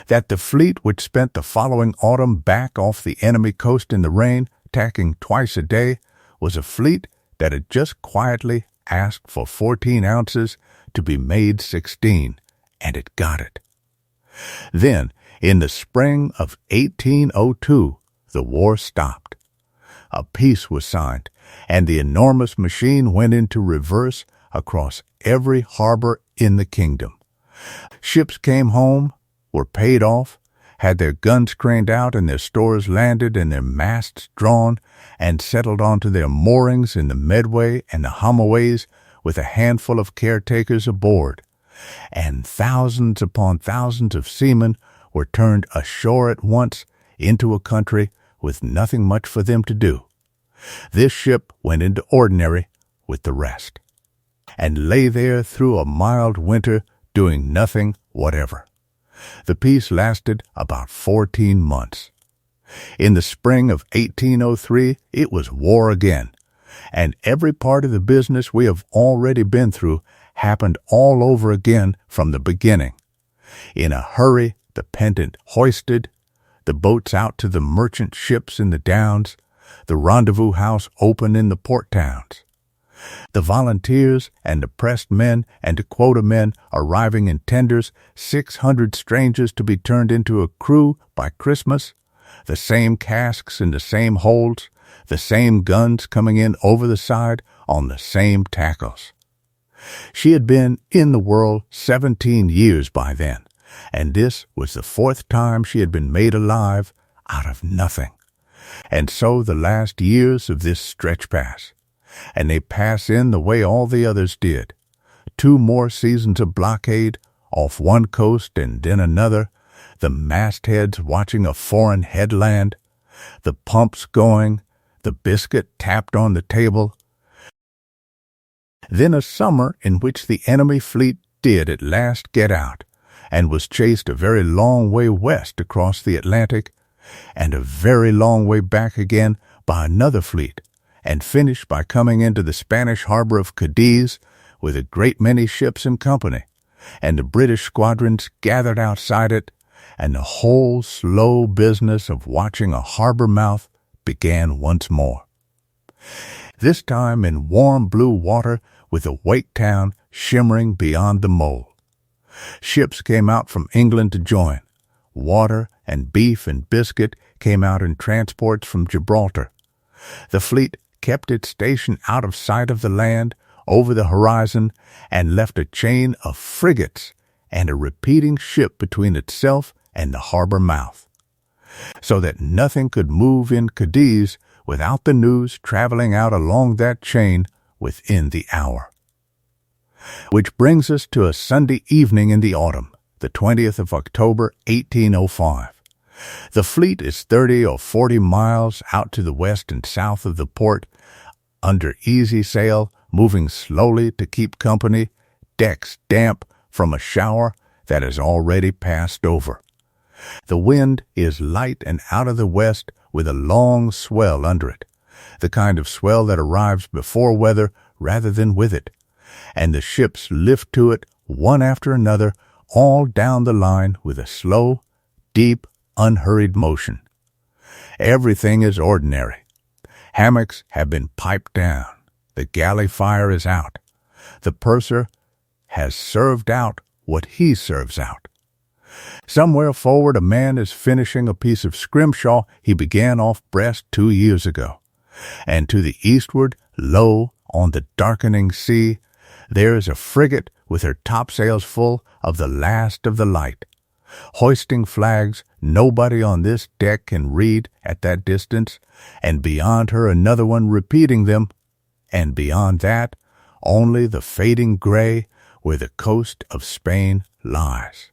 that the fleet which spent the following autumn back off the enemy coast in the rain, tacking twice a day, was a fleet that had just quietly asked for 14 ounces to be made 16, and it got it. Then, in the spring of 1802, the war stopped. A peace was signed, and the enormous machine went into reverse across every harbor in the kingdom. Ships came home, were paid off, had their guns craned out and their stores landed and their masts drawn, and settled onto their moorings in the Medway and the Homaways with a handful of caretakers aboard. And thousands upon thousands of seamen were turned ashore at once into a country with nothing much for them to do. This ship went into ordinary with the rest, and lay there through a mild winter doing nothing whatever. The peace lasted about 14 months. In the spring of 1803, it was war again, and every part of the business we have already been through happened all over again from the beginning. In a hurry, the pendant hoisted, the boats out to the merchant ships in the Downs, the rendezvous house open in the port towns. The volunteers and the pressed men and the quota men arriving in tenders, 600 strangers to be turned into a crew by Christmas, the same casks in the same holds, the same guns coming in over the side on the same tackles. She had been in the world 17 years by then, and this was the 4th time she had been made alive out of nothing. And so the last years of this stretch pass, and they pass in the way all the others did. 2 more seasons of blockade, off one coast and then another, the mastheads watching a foreign headland, the pumps going, the biscuit tapped on the table. Then a summer in which the enemy fleet did at last get out, and was chased a very long way west across the Atlantic, and a very long way back again by another fleet, and finished by coming into the Spanish harbor of Cadiz with a great many ships and company, and the British squadrons gathered outside it, and the whole slow business of watching a harbor mouth began once more. This time in warm blue water with a Wake Town shimmering beyond the mole. Ships came out from England to join. Water and beef and biscuit came out in transports from Gibraltar. The fleet kept its station out of sight of the land, over the horizon and left a chain of frigates and a repeating ship between itself and the harbor mouth, so that nothing could move in Cadiz without the news traveling out along that chain within the hour. Which brings us to a Sunday evening in the autumn, the 20th of October, 1805. The fleet is 30 or 40 miles out to the west and south of the port, under easy sail, moving slowly to keep company, decks damp from a shower that has already passed over. The wind is light and out of the west with a long swell under it, the kind of swell that arrives before weather rather than with it, and the ships lift to it one after another all down the line with a slow, deep, unhurried motion. Everything is ordinary. Hammocks have been piped down. The galley fire is out. The purser has served out what he serves out. Somewhere forward a man is finishing a piece of scrimshaw he began off Brest 2 years ago. And to the eastward, low on the darkening sea, there is a frigate with her topsails full of the last of the light. Hoisting flags nobody on this deck can read at that distance, and beyond her another one repeating them, and beyond that only the fading gray where the coast of Spain lies.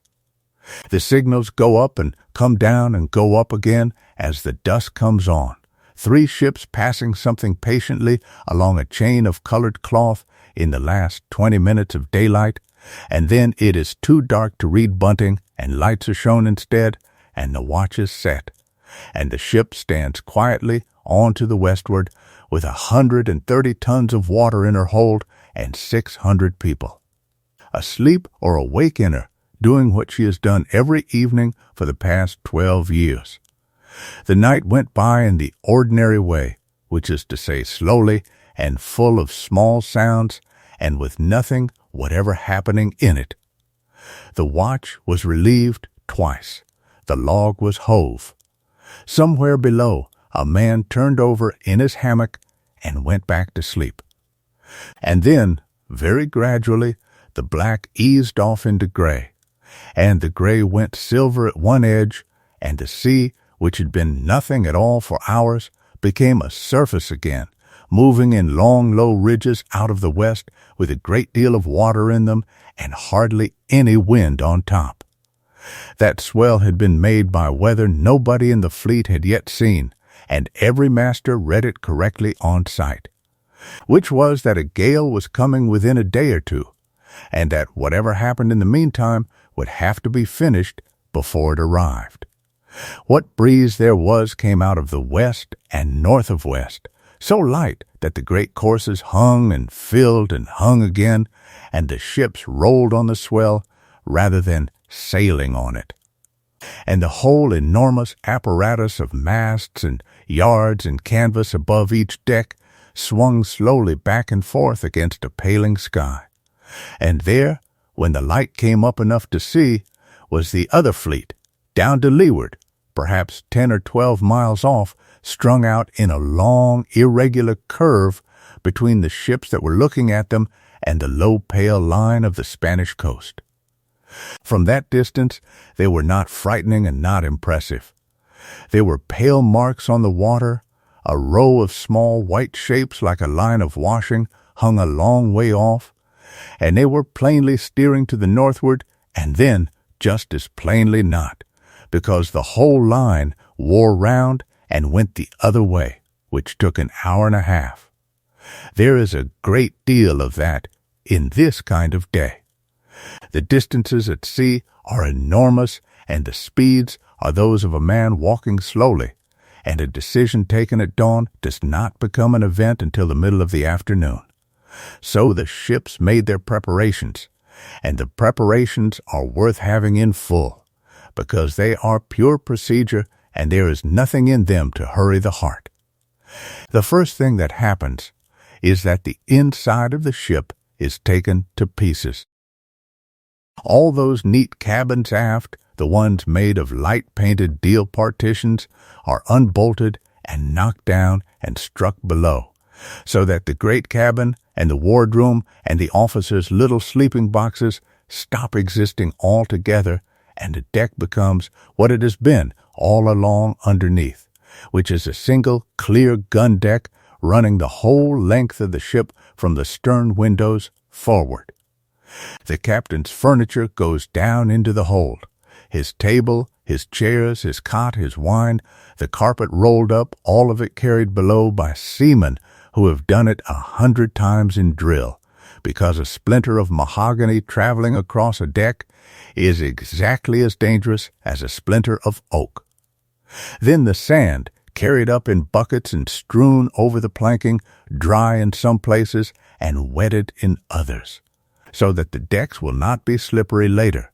The signals go up and come down and go up again as the dusk comes on. 3 ships passing something patiently along a chain of colored cloth in the last 20 minutes of daylight, and then it is too dark to read bunting, and lights are shown instead, and the watch is set, and the ship stands quietly on to the westward with 130 tons of water in her hold and 600 people, asleep or awake in her, doing what she has done every evening for the past 12 years. The night went by in the ordinary way, which is to say slowly and full of small sounds and with nothing whatever happening in it. The watch was relieved twice. The log was hove. Somewhere below, a man turned over in his hammock and went back to sleep. And then, very gradually, the black eased off into gray, and the gray went silver at one edge, and the sea, which had been nothing at all for hours, became a surface again, moving in long, low ridges out of the west with a great deal of water in them and hardly any wind on top. That swell had been made by weather nobody in the fleet had yet seen, and every master read it correctly on sight, which was that a gale was coming within a day or two, and that whatever happened in the meantime would have to be finished before it arrived. What breeze there was came out of the west and north of west, so light that the great courses hung and filled and hung again, and the ships rolled on the swell rather than sailing on it. And the whole enormous apparatus of masts and yards and canvas above each deck swung slowly back and forth against a paling sky. And there, when the light came up enough to see, was the other fleet, down to leeward, perhaps 10 or 12 miles off, strung out in a long, irregular curve between the ships that were looking at them and the low pale line of the Spanish coast. From that distance, they were not frightening and not impressive. They were pale marks on the water, a row of small white shapes like a line of washing hung a long way off, and they were plainly steering to the northward, and then just as plainly not, because the whole line wore round and went the other way, which took an hour and a half. There is a great deal of that in this kind of day. The distances at sea are enormous, and the speeds are those of a man walking slowly, and a decision taken at dawn does not become an event until the middle of the afternoon. So the ships made their preparations, and the preparations are worth having in full, because they are pure procedure, and there is nothing in them to hurry the heart. The first thing that happens is that the inside of the ship is taken to pieces. All those neat cabins aft, the ones made of light-painted deal partitions, are unbolted and knocked down and struck below, so that the great cabin and the wardroom and the officers' little sleeping boxes stop existing altogether, and the deck becomes what it has been all along underneath, which is a single clear gun deck running the whole length of the ship from the stern windows forward. The captain's furniture goes down into the hold. His table, his chairs, his cot, his wine, the carpet rolled up, all of it carried below by seamen who have done it 100 times in drill, because a splinter of mahogany traveling across a deck is exactly as dangerous as a splinter of oak. Then the sand, carried up in buckets and strewn over the planking, dry in some places and wetted in others, so that the decks will not be slippery later.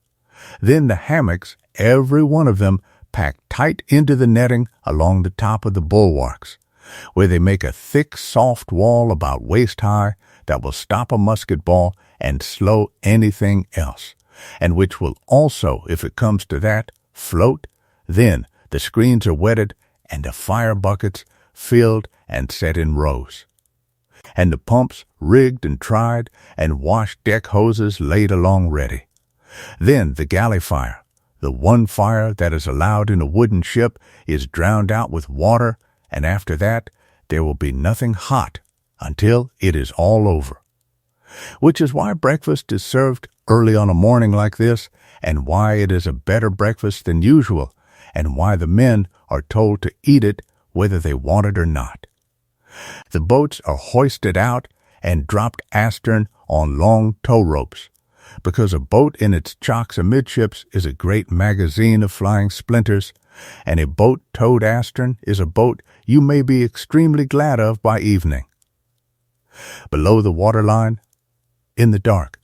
Then the hammocks, every one of them, packed tight into the netting along the top of the bulwarks, where they make a thick, soft wall about waist-high that will stop a musket ball and slow anything else, and which will also, if it comes to that, float. Then the screens are wetted and the fire buckets filled and set in rows, and the pumps rigged and tried, and wash deck hoses laid along ready. Then the galley fire, the one fire that is allowed in a wooden ship, is drowned out with water, and after that there will be nothing hot until it is all over. Which is why breakfast is served early on a morning like this, and why it is a better breakfast than usual, and why the men are told to eat it whether they want it or not. The boats are hoisted out and dropped astern on long tow ropes, because a boat in its chocks amidships is a great magazine of flying splinters, and a boat towed astern is a boat you may be extremely glad of by evening. Below the waterline, in the dark,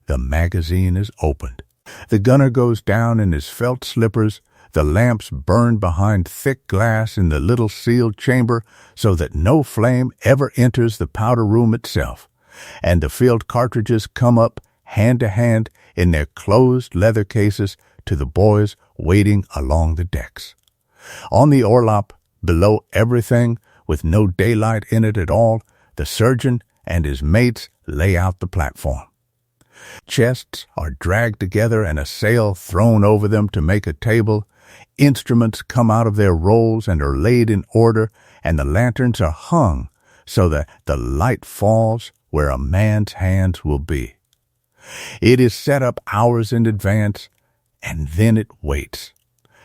the magazine is opened. The gunner goes down in his felt slippers, the lamps burn behind thick glass in the little sealed chamber so that no flame ever enters the powder room itself, and the filled cartridges come up hand to hand in their closed leather cases to the boys waiting along the decks. On the orlop, below everything, with no daylight in it at all, the surgeon and his mates lay out the platform. Chests are dragged together and a sail thrown over them to make a table. Instruments come out of their rolls and are laid in order, and the lanterns are hung so that the light falls where a man's hands will be. It is set up hours in advance, and then it waits.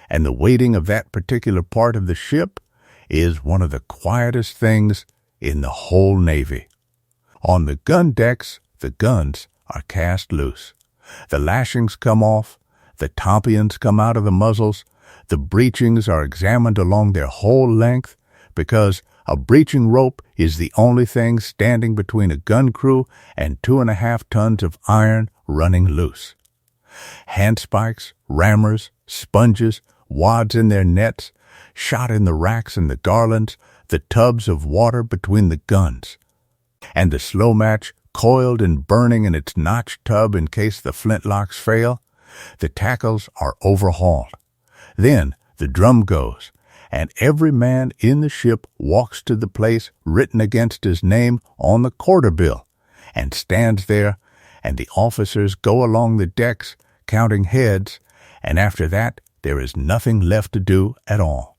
And the waiting of that particular part of the ship is one of the quietest things in the whole Navy. On the gun decks, the guns are cast loose. The lashings come off, the tompions come out of the muzzles, the breechings are examined along their whole length, because a breeching rope is the only thing standing between a gun crew and 2.5 tons of iron running loose. Handspikes, rammers, sponges, wads in their nets, shot in the racks and the garlands, the tubs of water between the guns, and the slow match coiled and burning in its notched tub in case the flintlocks fail. The tackles are overhauled. Then the drum goes, and every man in the ship walks to the place written against his name on the quarter bill, and stands there, and the officers go along the decks counting heads, and after that there is nothing left to do at all.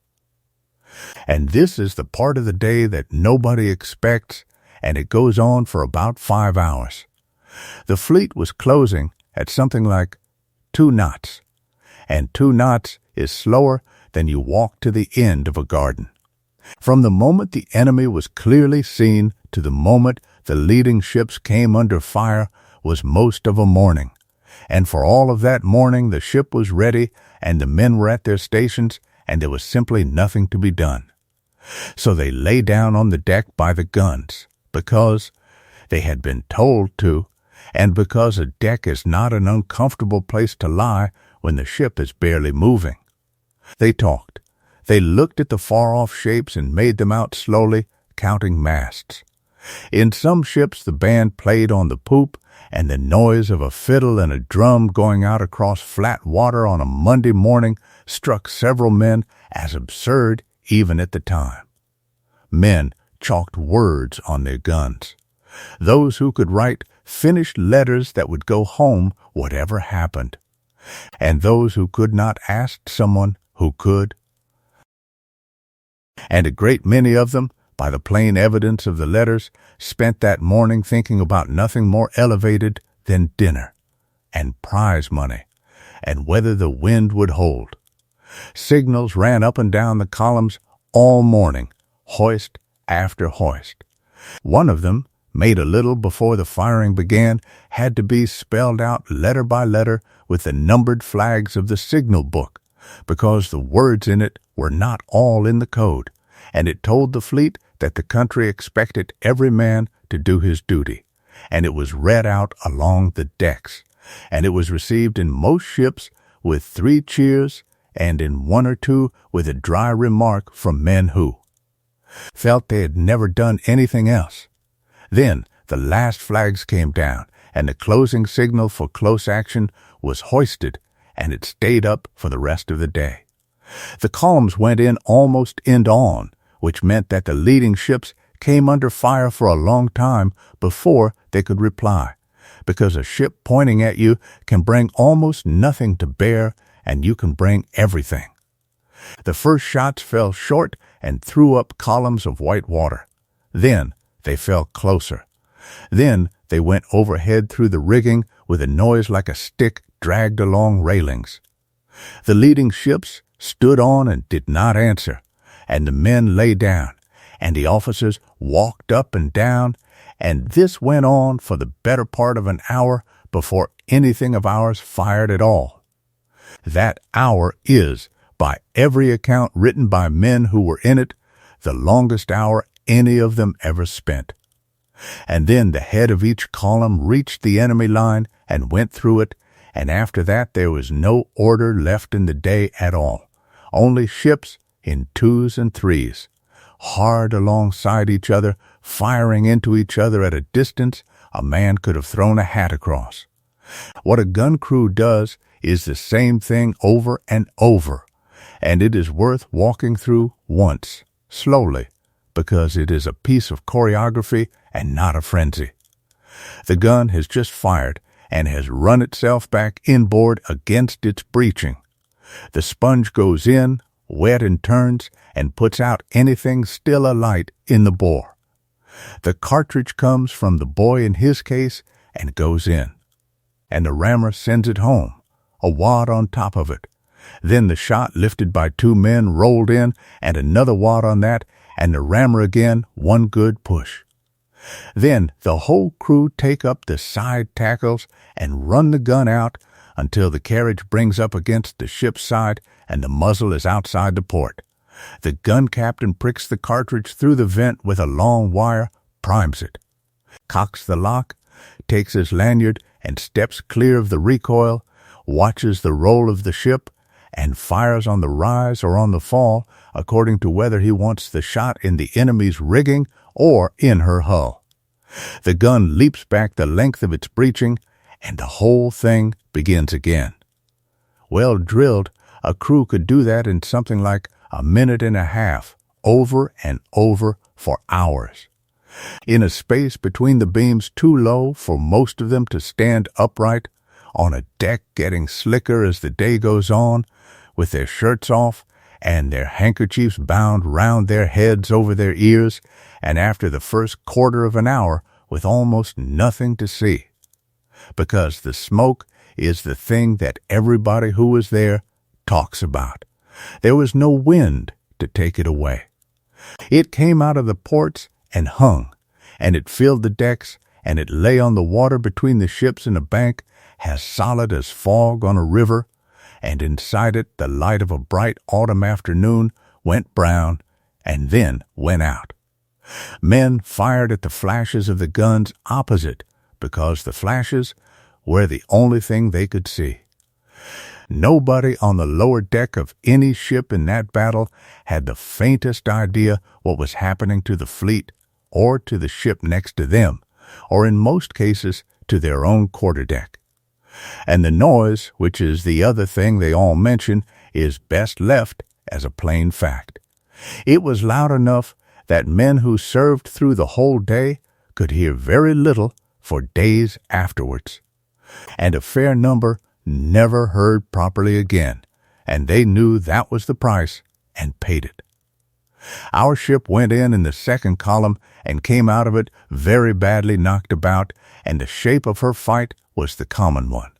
And this is the part of the day that nobody expects, and it goes on for about 5 hours. The fleet was closing at something like 2 knots, and 2 knots is slower than you walk to the end of a garden. From the moment the enemy was clearly seen to the moment the leading ships came under fire was most of a morning, and for all of that morning the ship was ready and the men were at their stations, and there was simply nothing to be done. So they lay down on the deck by the guns, because they had been told to, and because a deck is not an uncomfortable place to lie when the ship is barely moving. They talked. They looked at the far-off shapes and made them out slowly, counting masts. In some ships the band played on the poop, and the noise of a fiddle and a drum going out across flat water on a Monday morning struck several men as absurd even at the time. Men chalked words on their guns. Those who could write finished letters that would go home whatever happened. And those who could not asked someone who could. And a great many of them, by the plain evidence of the letters, spent that morning thinking about nothing more elevated than dinner, and prize money, and whether the wind would hold. Signals ran up and down the columns all morning, hoist after hoist. One of them, made a little before the firing began, had to be spelled out letter by letter with the numbered flags of the signal book, because the words in it were not all in the code, and it told the fleet that the country expected every man to do his duty, and it was read out along the decks, and it was received in most ships with 3 cheers, and in 1 or 2 with a dry remark from men who felt they had never done anything else. Then the last flags came down, and the closing signal for close action was hoisted, and it stayed up for the rest of the day. The columns went in almost end on, which meant that the leading ships came under fire for a long time before they could reply, because a ship pointing at you can bring almost nothing to bear, and you can bring everything. The first shots fell short and threw up columns of white water. Then they fell closer. Then they went overhead through the rigging with a noise like a stick dragged along railings. The leading ships stood on and did not answer, and the men lay down, and the officers walked up and down, and this went on for the better part of an hour before anything of ours fired at all. That hour is, by every account written by men who were in it, the longest hour any of them ever spent. And then the head of each column reached the enemy line and went through it, and after that there was no order left in the day at all, only ships in 2s and 3s, hard alongside each other, firing into each other at a distance a man could have thrown a hat across. What a gun crew does is the same thing over and over, and it is worth walking through once, slowly, because it is a piece of choreography and not a frenzy. The gun has just fired and has run itself back inboard against its breeching. The sponge goes in, wet and turns, and puts out anything still alight in the bore. The cartridge comes from the boy in his case and goes in, and the rammer sends it home, a wad on top of it. Then the shot lifted by 2 men rolled in, and another wad on that, and the rammer again, one good push. Then the whole crew take up the side tackles and run the gun out until the carriage brings up against the ship's side and the muzzle is outside the port. The gun captain pricks the cartridge through the vent with a long wire, primes it, cocks the lock, takes his lanyard and steps clear of the recoil, watches the roll of the ship, and fires on the rise or on the fall according to whether he wants the shot in the enemy's rigging or in her hull. The gun leaps back the length of its breeching, and the whole thing begins again. Well drilled, a crew could do that in something like a minute and a half, over and over for hours. In a space between the beams too low for most of them to stand upright, on a deck getting slicker as the day goes on, with their shirts off and their handkerchiefs bound round their heads over their ears, and after the first quarter of an hour with almost nothing to see. Because the smoke is the thing that everybody who was there talks about. There was no wind to take it away. It came out of the ports and hung, and it filled the decks, and it lay on the water between the ships in a bank, as solid as fog on a river, and inside it the light of a bright autumn afternoon went brown and then went out. Men fired at the flashes of the guns opposite, because the flashes were the only thing they could see. Nobody on the lower deck of any ship in that battle had the faintest idea what was happening to the fleet or to the ship next to them, or in most cases to their own quarterdeck. And the noise, which is the other thing they all mention, is best left as a plain fact. It was loud enough that men who served through the whole day could hear very little for days afterwards. And a fair number never heard properly again, and they knew that was the price and paid it. Our ship went in the second column and came out of it very badly knocked about, and the shape of her fight was the common one.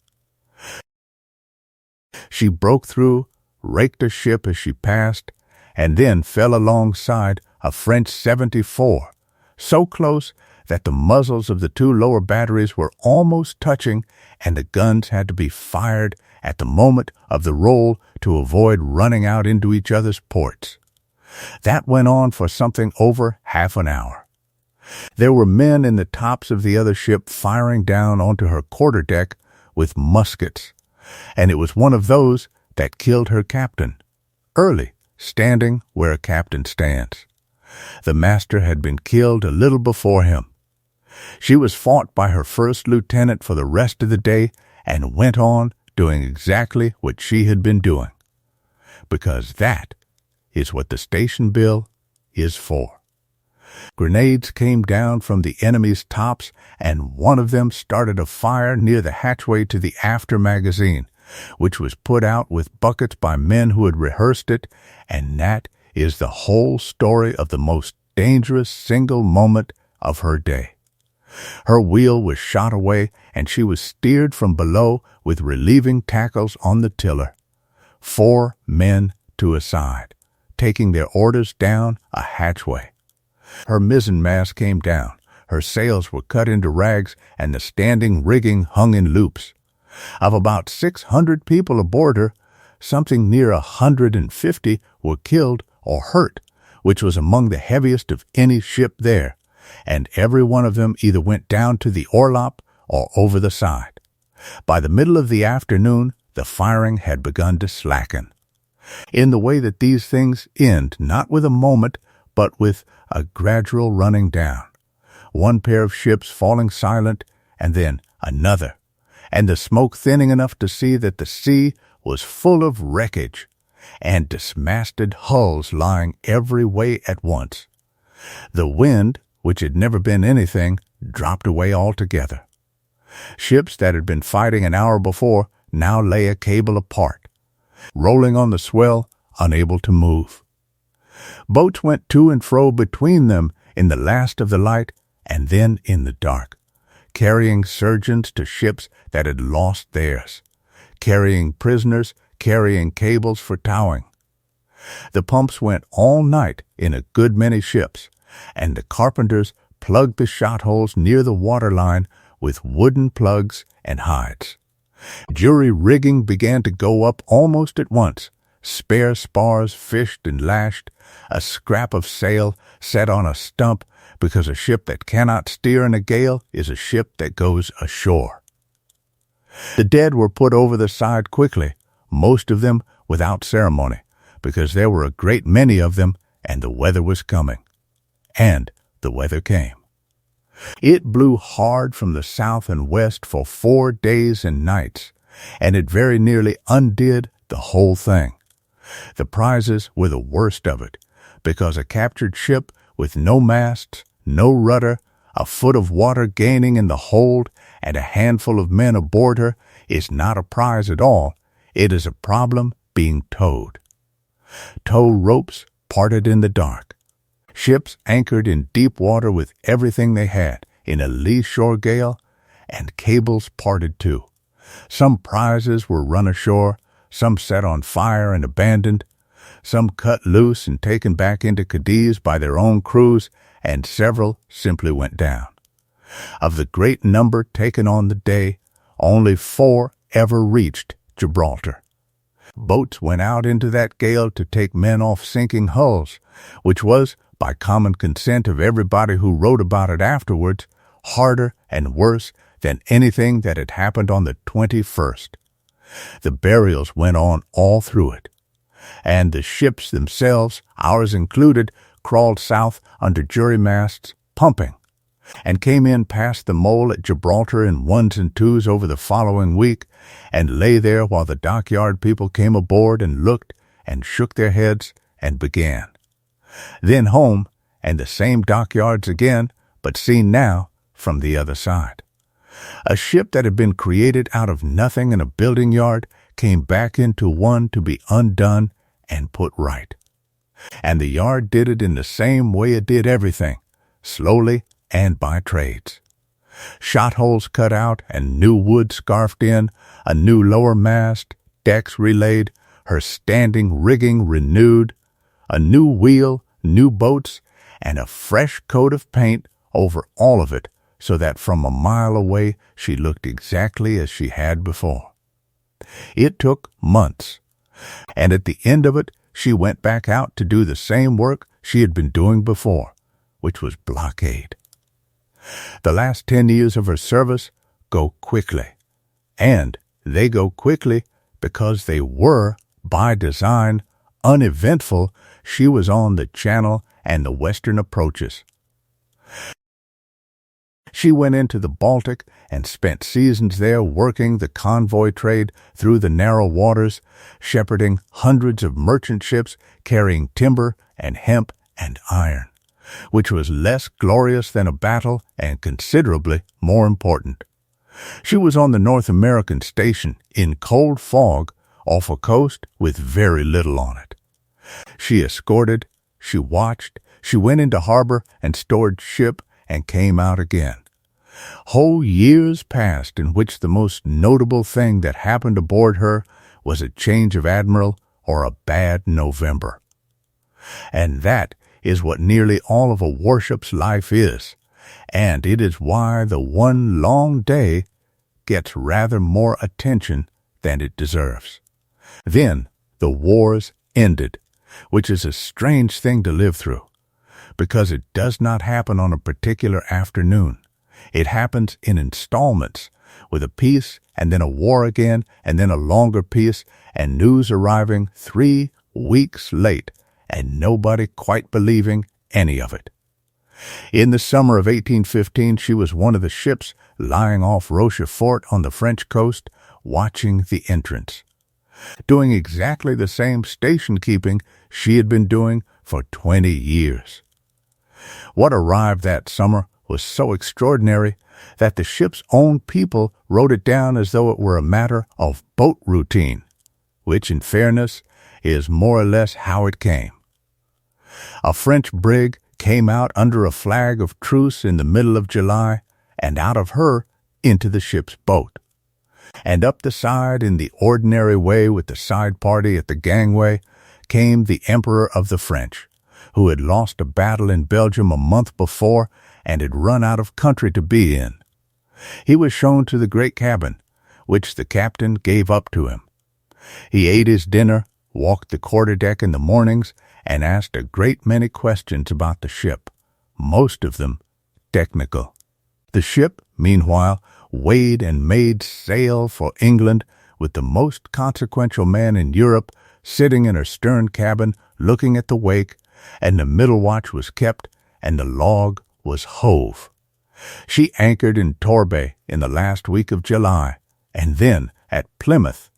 She broke through, raked a ship as she passed, and then fell alongside a French 74, so close that the muzzles of the two lower batteries were almost touching, and the guns had to be fired at the moment of the roll to avoid running out into each other's ports. That went on for something over half an hour. There were men in the tops of the other ship firing down onto her quarterdeck with muskets, and it was one of those that killed her captain, early, standing where a captain stands. The master had been killed a little before him. She was fought by her first lieutenant for the rest of the day and went on doing exactly what she had been doing, because that is what the station bill is for. Grenades came down from the enemy's tops, and one of them started a fire near the hatchway to the after magazine, which was put out with buckets by men who had rehearsed it, and that is the whole story of the most dangerous single moment of her day. Her wheel was shot away, and she was steered from below with relieving tackles on the tiller. 4 men to a side, taking their orders down a hatchway. Her mizzenmast came down, her sails were cut into rags, and the standing rigging hung in loops. Of about 600 people aboard her, something near 150 were killed or hurt, which was among the heaviest of any ship there, and every one of them either went down to the orlop or over the side. By the middle of the afternoon, the firing had begun to slacken, in the way that these things end, not with a moment, but with a gradual running down. One pair of ships falling silent, and then another, and the smoke thinning enough to see that the sea was full of wreckage, and dismasted hulls lying every way at once. The wind, which had never been anything, dropped away altogether. Ships that had been fighting an hour before now lay a cable apart, rolling on the swell, unable to move. Boats went to and fro between them in the last of the light and then in the dark, carrying surgeons to ships that had lost theirs, carrying prisoners, carrying cables for towing. The pumps went all night in a good many ships, and the carpenters plugged the shot holes near the waterline with wooden plugs and hides. Jury rigging began to go up almost at once, spare spars fished and lashed, a scrap of sail set on a stump, because a ship that cannot steer in a gale is a ship that goes ashore. The dead were put over the side quickly, most of them without ceremony, because there were a great many of them, and the weather was coming. And the weather came. It blew hard from the south and west for 4 days and nights, and it very nearly undid the whole thing. The prizes were the worst of it, because a captured ship with no masts, no rudder, a foot of water gaining in the hold, and a handful of men aboard her is not a prize at all. It is a problem being towed. Tow ropes parted in the dark. Ships anchored in deep water with everything they had in a lee shore gale, and cables parted too. Some prizes were run ashore, some set on fire and abandoned, some cut loose and taken back into Cadiz by their own crews, and several simply went down. Of the great number taken on the day, only 4 ever reached Gibraltar. Boats went out into that gale to take men off sinking hulls, which was, by common consent of everybody who wrote about it afterwards, harder and worse than anything that had happened on the 21st. The burials went on all through it, and the ships themselves, ours included, crawled south under jury masts, pumping, and came in past the mole at Gibraltar in 1s and 2s over the following week, and lay there while the dockyard people came aboard and looked and shook their heads and began. Then home, and the same dockyards again, but seen now from the other side. A ship that had been created out of nothing in a building yard came back into one to be undone and put right. And the yard did it in the same way it did everything, slowly and by trades. Shot holes cut out and new wood scarfed in, a new lower mast, decks relaid, her standing rigging renewed, a new wheel, new boats, and a fresh coat of paint over all of it, so that from a mile away she looked exactly as she had before. It took months, and at the end of it she went back out to do the same work she had been doing before, which was blockade. The last 10 years of her service go quickly, and they go quickly because they were, by design, uneventful. She was on the Channel and the western approaches. She went into the Baltic and spent seasons there working the convoy trade through the narrow waters, shepherding hundreds of merchant ships carrying timber and hemp and iron, which was less glorious than a battle and considerably more important. She was on the North American station in cold fog off a coast with very little on it. She escorted, she watched, she went into harbor and stored ship and came out again. Whole years passed in which the most notable thing that happened aboard her was a change of admiral or a bad November. And that is what nearly all of a warship's life is, and it is why the one long day gets rather more attention than it deserves. Then the wars ended, which is a strange thing to live through, because it does not happen on a particular afternoon. It happens in installments, with a peace and then a war again and then a longer peace, and news arriving 3 weeks late and nobody quite believing any of it. In the summer of 1815, she was one of the ships lying off Rochefort on the French coast, watching the entrance, doing exactly the same station-keeping she had been doing for 20 years. What arrived that summer was so extraordinary that the ship's own people wrote it down as though it were a matter of boat routine, which, in fairness, is more or less how it came. A French brig came out under a flag of truce in the middle of July, and out of her into the ship's boat. And up the side in the ordinary way with the side party at the gangway came the Emperor of the French, who had lost a battle in Belgium a month before and had run out of country to be in. He was shown to the great cabin, which the captain gave up to him. He ate his dinner, walked the quarterdeck in the mornings, and asked a great many questions about the ship, most of them technical. The ship, meanwhile, weighed and made sail for England with the most consequential man in Europe sitting in her stern cabin looking at the wake, and the middle watch was kept, and the log was hove. She anchored in Torbay in the last week of July, and then at Plymouth,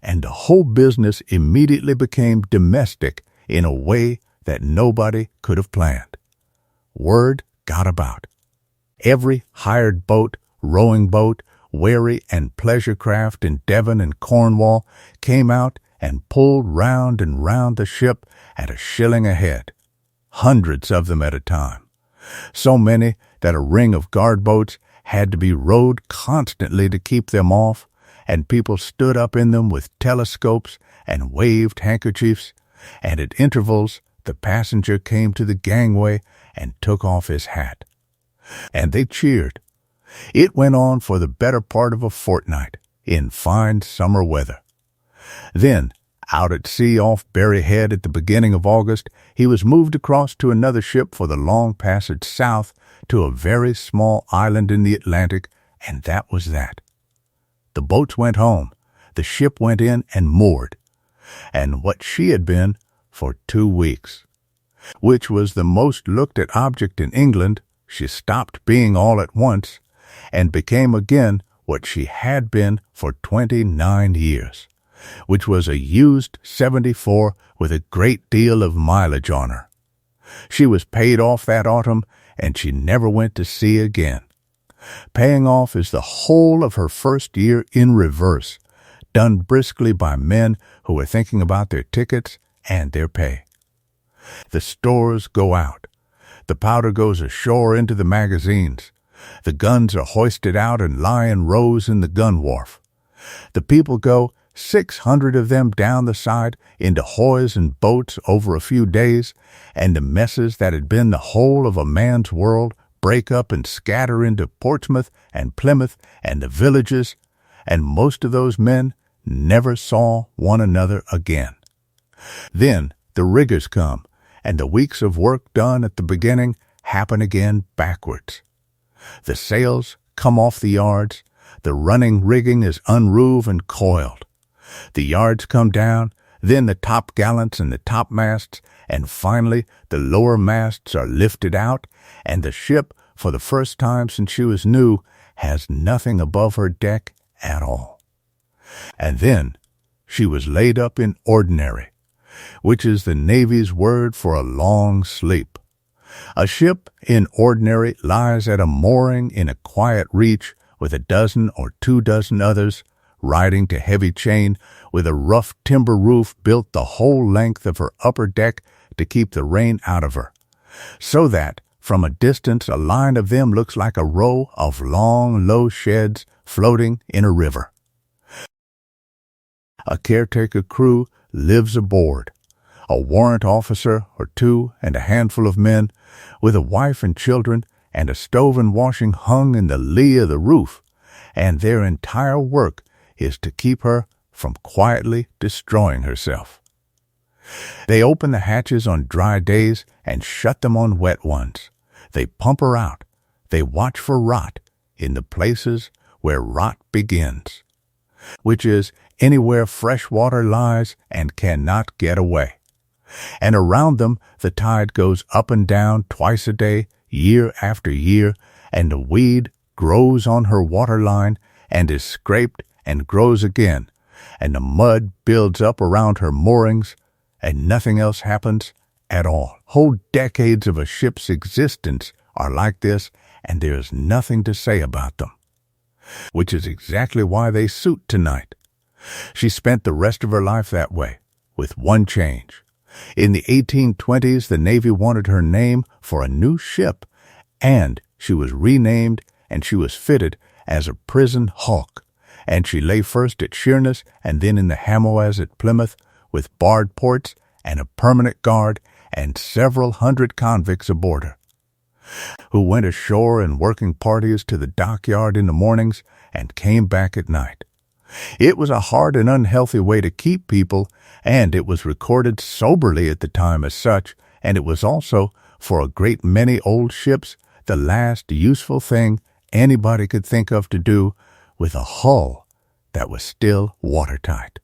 and the whole business immediately became domestic in a way that nobody could have planned. Word got about. Every hired boat, rowing boat, wherry and pleasure craft in Devon and Cornwall came out and pulled round and round the ship at a shilling a head, hundreds of them at a time, so many that a ring of guard boats had to be rowed constantly to keep them off, and people stood up in them with telescopes and waved handkerchiefs, and at intervals the passenger came to the gangway and took off his hat. And they cheered. It went on for the better part of a fortnight, in fine summer weather. Then, out at sea off Berry Head at the beginning of August, he was moved across to another ship for the long passage south to a very small island in the Atlantic, and that was that. The boats went home, the ship went in and moored, and what she had been for 2 weeks, which was the most looked-at object in England, she stopped being all at once and became again what she had been for 29 years, which was a used 74 with a great deal of mileage on her. She was paid off that autumn, and she never went to sea again. Paying off is the whole of her first year in reverse, done briskly by men who were thinking about their tickets and their pay. The stores go out. The powder goes ashore into the magazines. The guns are hoisted out and lie in rows in the gun wharf. The people go, 600 of them down the side, into hoys and boats over a few days, and the messes that had been the whole of a man's world break up and scatter into Portsmouth and Plymouth and the villages, and most of those men never saw one another again. Then the riggers come, and the weeks of work done at the beginning happen again backwards. The sails come off the yards, the running rigging is unroofed and coiled. The yards come down, then the topgallants and the topmasts, and finally the lower masts are lifted out, and the ship, for the first time since she was new, has nothing above her deck at all. And then she was laid up in ordinary, which is the Navy's word for a long sleep. A ship in ordinary lies at a mooring in a quiet reach with a dozen or 24 others, riding to heavy chain, with a rough timber roof built the whole length of her upper deck to keep the rain out of her, so that from a distance a line of them looks like a row of long, low sheds floating in a river. A caretaker crew lives aboard, a warrant officer or two and a handful of men, with a wife and children, and a stove and washing hung in the lee of the roof, and their entire work is to keep her from quietly destroying herself. They open the hatches on dry days and shut them on wet ones. They pump her out. They watch for rot in the places where rot begins, which is anywhere fresh water lies and cannot get away. And around them the tide goes up and down twice a day, year after year, and the weed grows on her waterline and is scraped and grows again, and the mud builds up around her moorings, and nothing else happens at all. Whole decades of a ship's existence are like this, and there is nothing to say about them, which is exactly why they suit tonight. She spent the rest of her life that way, with one change. In the 1820s, the Navy wanted her name for a new ship, and she was renamed, and she was fitted as a prison hulk, and she lay first at Sheerness and then in the Hamoas at Plymouth, with barred ports and a permanent guard and several hundred convicts aboard her, who went ashore in working parties to the dockyard in the mornings and came back at night. It was a hard and unhealthy way to keep people, and it was recorded soberly at the time as such, and it was also, for a great many old ships, the last useful thing anybody could think of to do with a hull that was still watertight.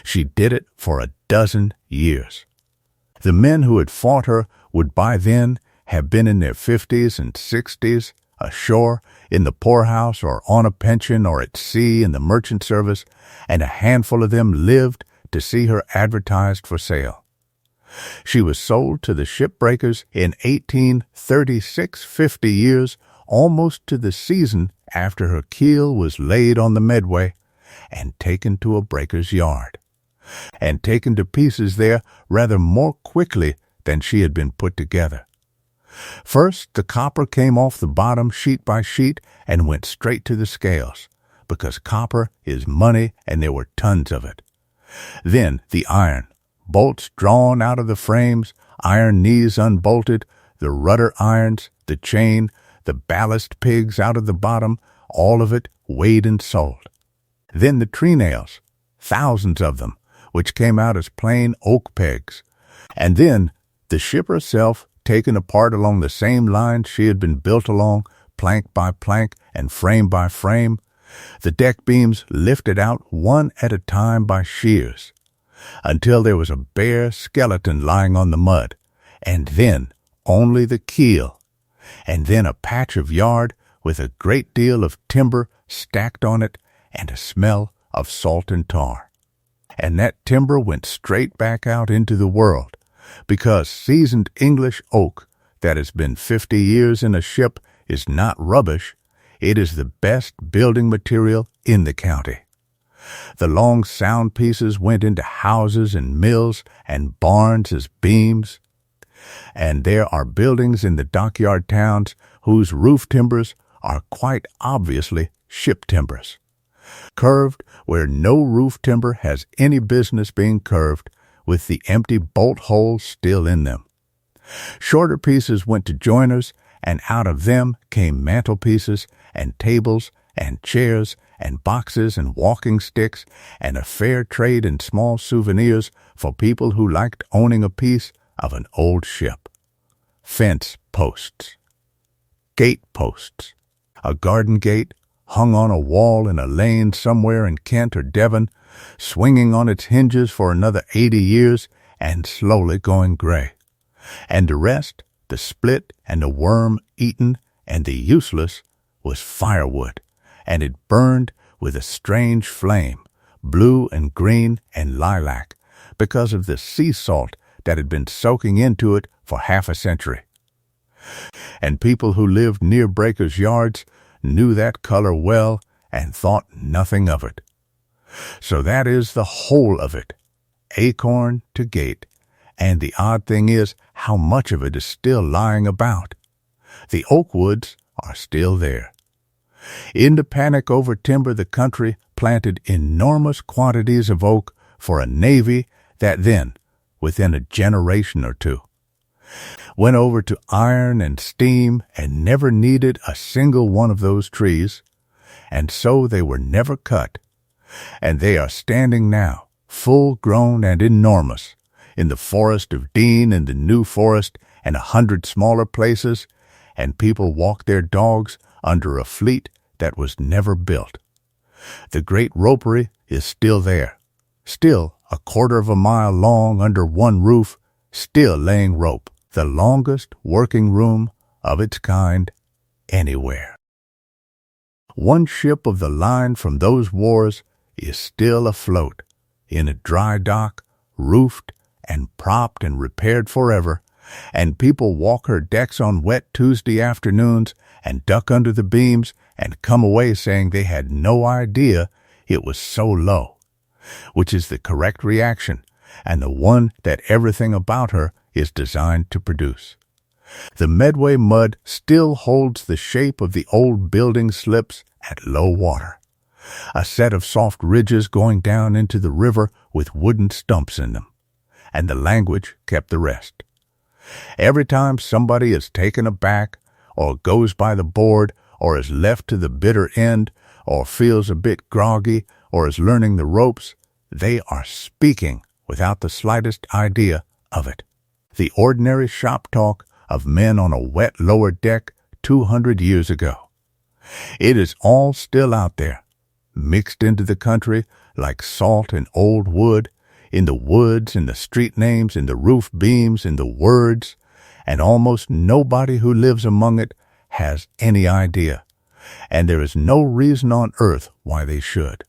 She did it for 12 years. The men who had fought her would by then have been in their 50s and 60s, ashore, in the poorhouse, or on a pension, or at sea in the merchant service, and a handful of them lived to see her advertised for sale. She was sold to the shipbreakers in 1836, 50 years, almost to the season after her keel was laid on the Medway, and taken to a breaker's yard, and taken to pieces there rather more quickly than she had been put together. First, the copper came off the bottom sheet by sheet and went straight to the scales, because copper is money and there were tons of it. Then the iron, bolts drawn out of the frames, iron knees unbolted, the rudder irons, the chain, the ballast pigs out of the bottom, all of it weighed and sold. Then the treenails, thousands of them, which came out as plain oak pegs. And then the ship herself, taken apart along the same lines she had been built along, plank by plank and frame by frame, the deck beams lifted out one at a time by shears, until there was a bare skeleton lying on the mud, and then only the keel, and then a patch of yard with a great deal of timber stacked on it and a smell of salt and tar. And that timber went straight back out into the world, because seasoned English oak that has been 50 years in a ship is not rubbish. It is the best building material in the county. The long sound pieces went into houses and mills and barns as beams. And there are buildings in the dockyard towns whose roof timbers are quite obviously ship timbers, curved where no roof timber has any business being curved, with the empty bolt holes still in them. Shorter pieces went to joiners, and out of them came mantelpieces and tables and chairs and boxes and walking sticks, and a fair trade in small souvenirs for people who liked owning a piece of an old ship. Fence posts, gate posts, a garden gate hung on a wall in a lane somewhere in Kent or Devon, swinging on its hinges for another 80 years and slowly going gray. And the rest, the split and the worm-eaten and the useless, was firewood, and it burned with a strange flame, blue and green and lilac, because of the sea salt that had been soaking into it for half a century. And people who lived near breakers' yards knew that color well and thought nothing of it. So that is the whole of it, acorn to gate, and the odd thing is how much of it is still lying about. The oak woods are still there. In the panic over timber, the country planted enormous quantities of oak for a navy that then, within a generation or two, went over to iron and steam and never needed a single one of those trees, and so they were never cut. And they are standing now, full-grown and enormous, in the Forest of Dean and the New Forest and 100 smaller places, and people walk their dogs under a fleet that was never built. The great ropery is still there, still a quarter of a mile long under one roof, still laying rope, the longest working room of its kind anywhere. One ship of the line from those wars is still afloat, in a dry dock, roofed and propped and repaired forever, and people walk her decks on wet Tuesday afternoons and duck under the beams and come away saying they had no idea it was so low, which is the correct reaction and the one that everything about her is designed to produce. The Medway mud still holds the shape of the old building slips at low water, a set of soft ridges going down into the river with wooden stumps in them, and the language kept the rest. Every time somebody is taken aback, or goes by the board, or is left to the bitter end, or feels a bit groggy, or is learning the ropes, they are speaking without the slightest idea of it. The ordinary shop talk of men on a wet lower deck 200 years ago. It is all still out there, mixed into the country like salt and old wood, in the woods, in the street names, in the roof beams, in the words, and almost nobody who lives among it has any idea, and there is no reason on earth why they should.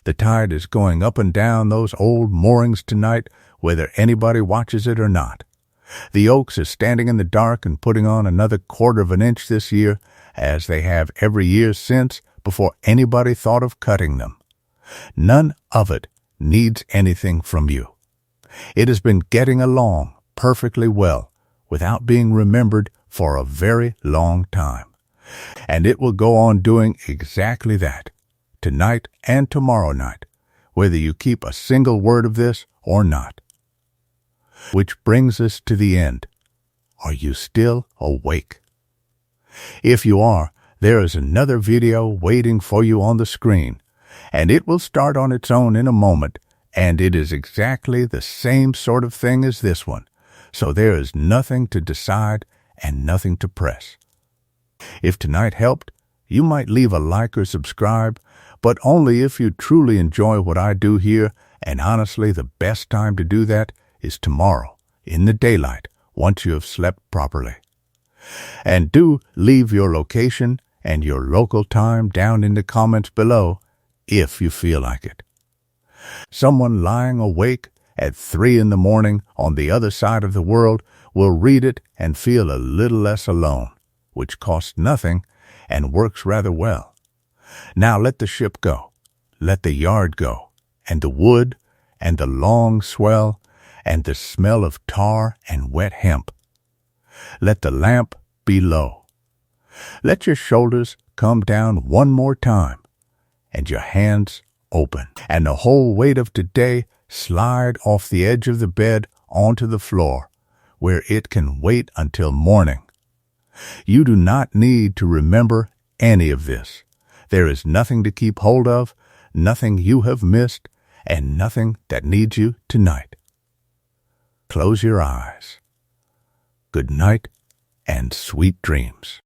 The tide is going up and down those old moorings tonight, whether anybody watches it or not. The oaks are standing in the dark and putting on another quarter of an inch this year, as they have every year since, before anybody thought of cutting them. None of it needs anything from you. It has been getting along perfectly well without being remembered for a very long time. And it will go on doing exactly that, tonight and tomorrow night, whether you keep a single word of this or not. Which brings us to the end. Are you still awake? If you are, there is another video waiting for you on the screen, and it will start on its own in a moment, and it is exactly the same sort of thing as this one, so there is nothing to decide and nothing to press. If tonight helped, you might leave a like or subscribe, but only if you truly enjoy what I do here, and honestly the best time to do that is tomorrow, in the daylight, once you have slept properly. And do leave your location and your local time down in the comments below, if you feel like it. Someone lying awake at 3 in the morning on the other side of the world will read it and feel a little less alone, which costs nothing and works rather well. Now let the ship go, let the yard go, and the wood, and the long swell, and the smell of tar and wet hemp. Let the lamp be low. Let your shoulders come down one more time, and your hands open, and the whole weight of today slide off the edge of the bed onto the floor, where it can wait until morning. You do not need to remember any of this. There is nothing to keep hold of, nothing you have missed, and nothing that needs you tonight. Close your eyes. Good night and sweet dreams.